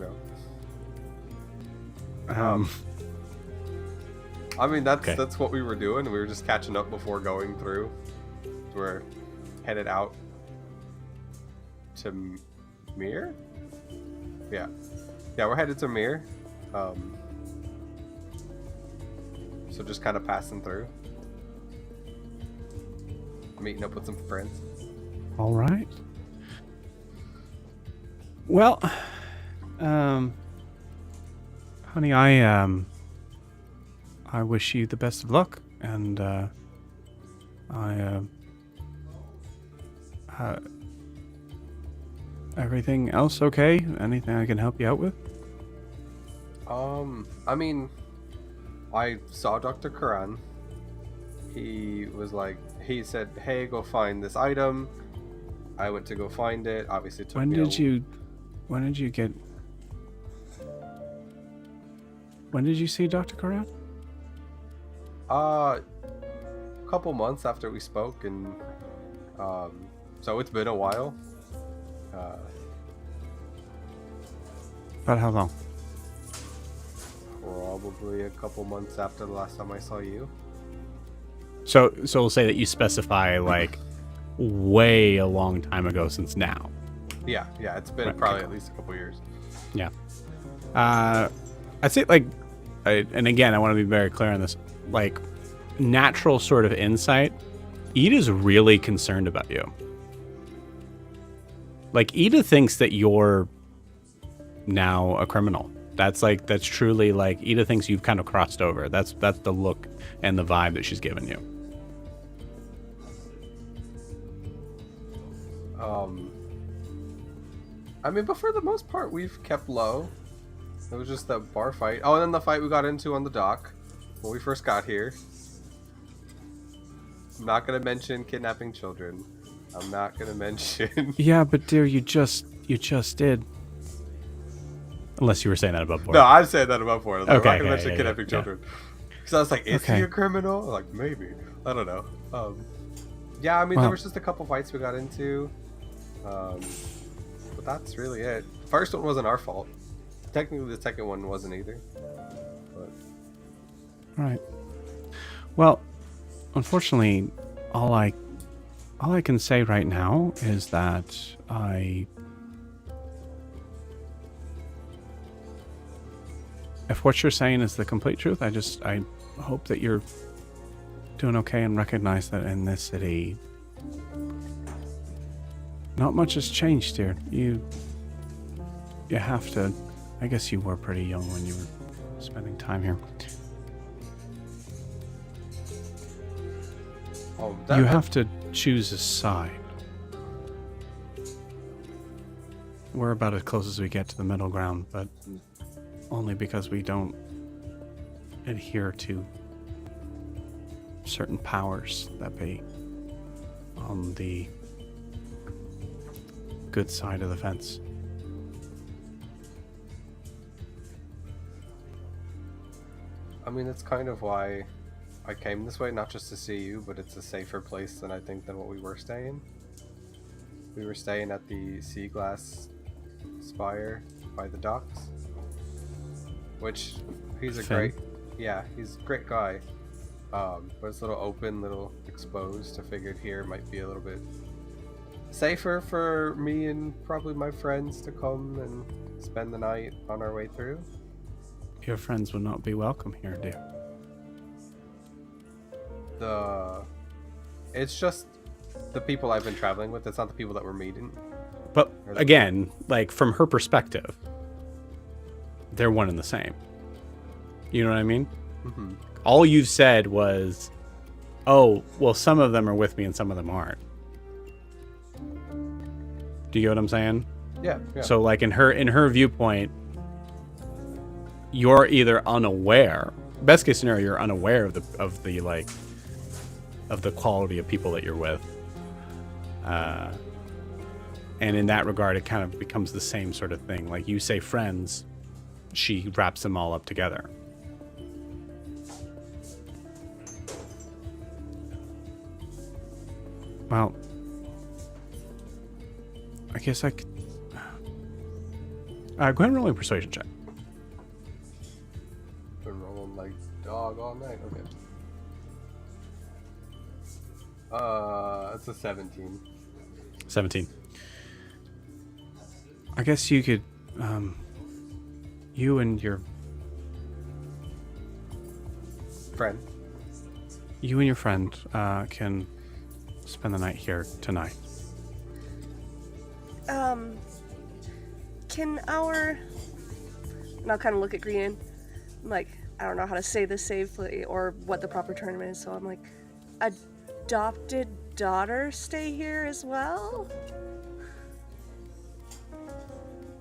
No. I mean, that's Okay. that's what we were doing. We were just catching up before going through. We're headed out to Mir? Yeah. Yeah, we're headed to Mir. So just kind of passing through. Meeting up with some friends. All right. Well, honey, I wish you the best of luck, and everything else okay? Anything I can help you out with? I mean, I saw Dr. Karan. He said, "Hey, go find this item." I went to go find it. Obviously, it took When me did you see Dr. Karan? A couple months after we spoke, and so it's been a while. About how long? Probably a couple months after the last time I saw you. So we'll say that you specify like way a long time ago since now. Yeah, it's been Right, probably okay, at least a couple years. Yeah. I'd say like, and again, I want to be very clear on this. Like, natural sort of insight. Ida's really concerned about you. Like, Ida thinks that you're now a criminal. That's truly like, Ida thinks you've kind of crossed over. That's the look and the vibe that she's given you. I mean, but for the most part, we've kept low. It was just that bar fight. Oh, and then the fight we got into on the dock when we first got here. I'm not gonna mention kidnapping children. I'm not gonna mention. Yeah, but dear, you just did. Unless you were saying that above board. No, I've said that above board. I'm not Okay, gonna mention kidnapping yeah. children. Because I was like, is he Okay. a criminal? Like, maybe. I don't know. Yeah, I mean, Well, there was just a couple fights we got into. But that's really it. First one wasn't our fault. Technically, the second one wasn't either. But all right. Well, unfortunately, all I can say right now is that if what you're saying is the complete truth, I hope that you're doing okay and recognize that in this city, not much has changed here. You have to. I guess you were pretty young when you were spending time here. oh, You have to choose a side. We're about as close as we get to the middle ground, but only because we don't adhere to certain powers that be on the good side of the fence. I mean, it's kind of why I came this way, not just to see you, but it's a safer place than I think than what we were staying. We were staying at the Sea Glass Spire by the docks, which he's a Finn? he's a great guy. But it's a little open, little exposed. I figured here might be a little bit safer for me and probably my friends to come and spend the night on our way through. Your friends would not be welcome here, dear. It's just the people I've been traveling with. It's not the people that we're meeting. But again, like, from her perspective, they're one and the same. You know what I mean? Mm-hmm. All you've said was, oh, well, some of them are with me and some of them aren't. Do you get what I'm saying? Yeah. So, like, in her viewpoint, you're either unaware. Best case scenario, you're unaware of the quality of people that you're with. And in that regard, it kind of becomes the same sort of thing. Like, you say friends, she wraps them all up together. Well, I guess I could. Go ahead and roll a persuasion check. Been rolling like dog all night. Okay. It's a 17. 17. I guess you could, you and your Friend. Can spend the night here tonight. Can our... And I'll kind of look at Green. I'm like, I don't know how to say this safely or what the proper term is, so I'm like, adopted daughter stay here as well?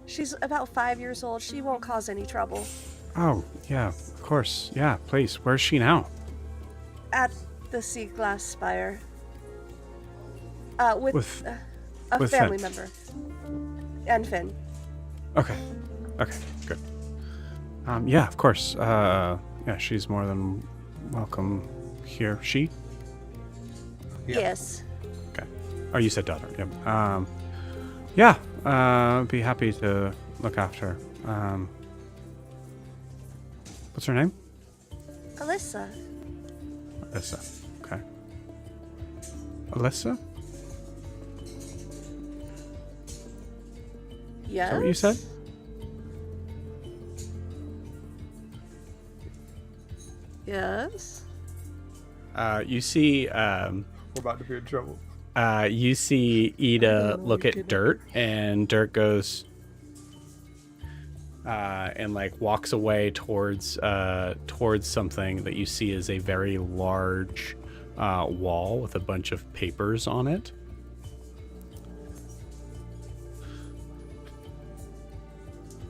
She's about 5 years old. She won't cause any trouble. Oh, yeah, of course. Yeah, please. Where's she now? At the Sea Glass Spire. With a with family Finn. member. And Finn. Okay, good. Yeah, of course. Yeah, she's more than welcome here. She? Yeah. Yes. Okay. Oh, you said daughter. Yep. Yeah. Be happy to look after. What's her name? Alyssa. Alyssa. Okay. Alyssa? Yes. Is that what you said? Yes. You see, We're about to be in trouble. you see Ida Oh, look we at didn't. Dirt, and Dirt goes, and like walks away towards something that you see is a very large wall with a bunch of papers on it.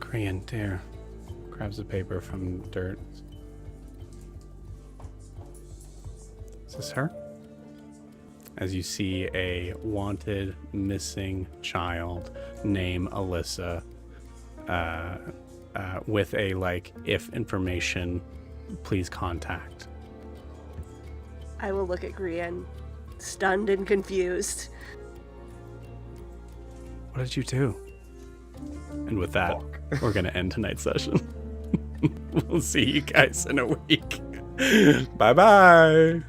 Korean there grabs a paper from Dirt. Is this her? As you see a wanted missing child named Alyssa, with a like, if information, please contact. I will look at Grian, stunned and confused. What did you do? And with that, we're gonna end tonight's session. We'll see you guys in a week. Bye bye.